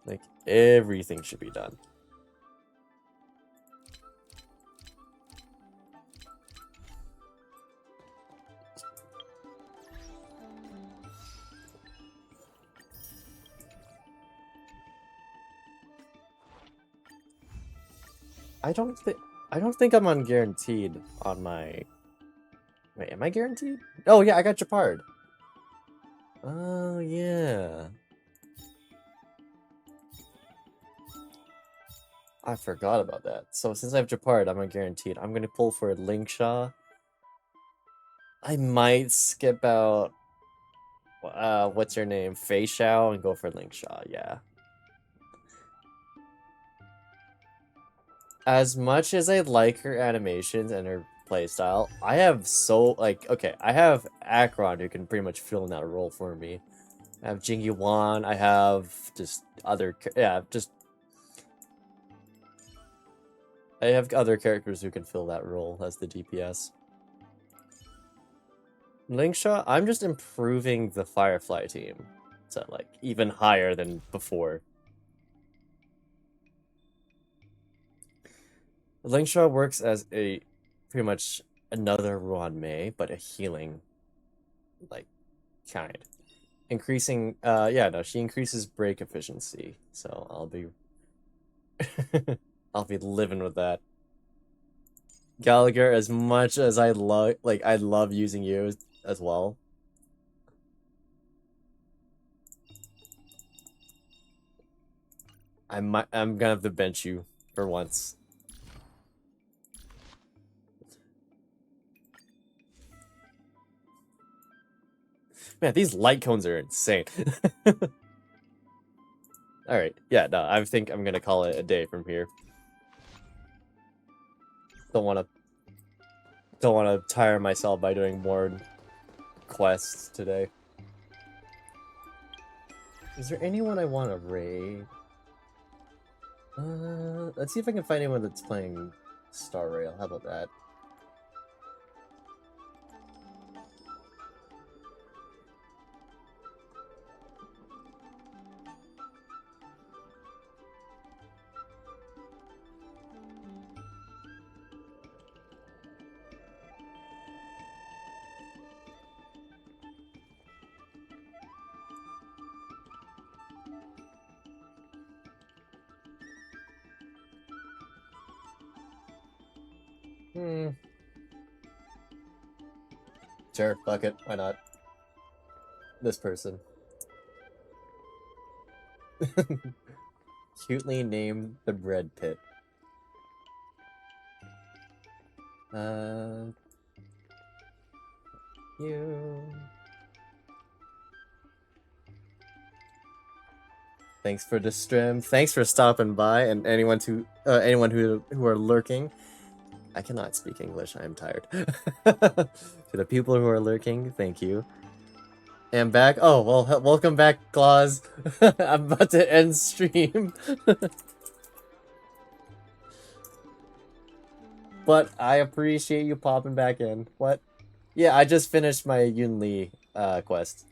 Like, everything should be done. I don't think I'm on guaranteed on my... Wait, am I guaranteed? Oh yeah, I got Japard. Oh yeah. I forgot about that. So since I have Japard, I'm on guaranteed. I'm gonna pull for Linkshaw. I might skip out what's her name? Fei Xiao and go for Linkshaw, yeah. As much as I like her animations and her playstyle, I have I have Akron who can pretty much fill in that role for me. I have Jing Yuan, I have just other, I have other characters who can fill that role as the DPS. Linkshaw, I'm just improving the Firefly team to, like, even higher than before. Linkshaw works as a pretty much another Ruan Mei, but a healing, like, kind. Increasing, yeah, no, she increases break efficiency, so I'll be I'll be living with that. Gallagher, as much as I love using you as well. I'm gonna have to bench you for once. Man, these light cones are insane. Alright, yeah, no, I think I'm gonna call it a day from here. Don't wanna tire myself by doing more quests today. Is there anyone I want to raid? Let's see if I can find anyone that's playing Star Rail. How about that? Sure, fuck it, why not? This person. Cutely named the bread pit. You. Thanks for the stream. Thanks for stopping by, and anyone who are lurking. I cannot speak English. I am tired. To the people who are lurking, thank you. And back. Oh well, welcome back, Claus. I'm about to end stream. But I appreciate you popping back in. What? Yeah, I just finished my Yunli quest.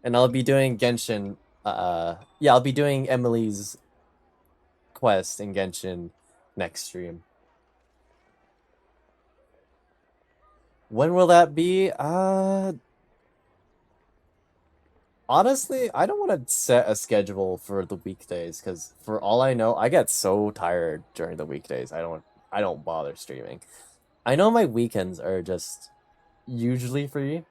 And I'll be doing Genshin, yeah, I'll be doing Emily's quest in Genshin next stream. When will that be? Honestly, I don't want to set a schedule for the weekdays, because for all I know, I get so tired during the weekdays. I don't bother streaming. I know my weekends are just usually free.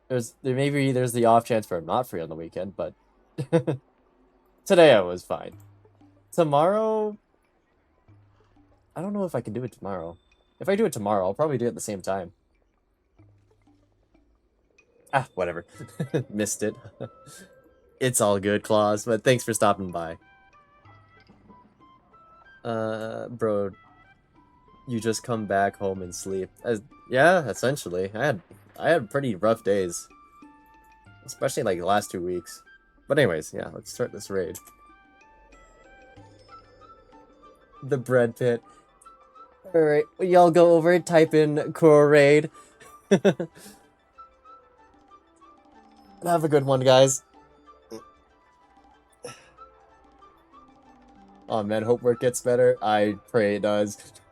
There's the off chance for I'm not free on the weekend, but today I was fine. Tomorrow, I don't know if I can do it tomorrow. If I do it tomorrow, I'll probably do it at the same time. Ah, whatever. Missed it. It's all good, Claus, but thanks for stopping by. Bro, you just come back home and sleep. Yeah, essentially. I had pretty rough days. Especially like the last 2 weeks. But anyways, yeah, let's start this raid. The bread pit. Alright, y'all go over and type in Kuro raid. Have a good one, guys. Oh man, hope work gets better. I pray it does.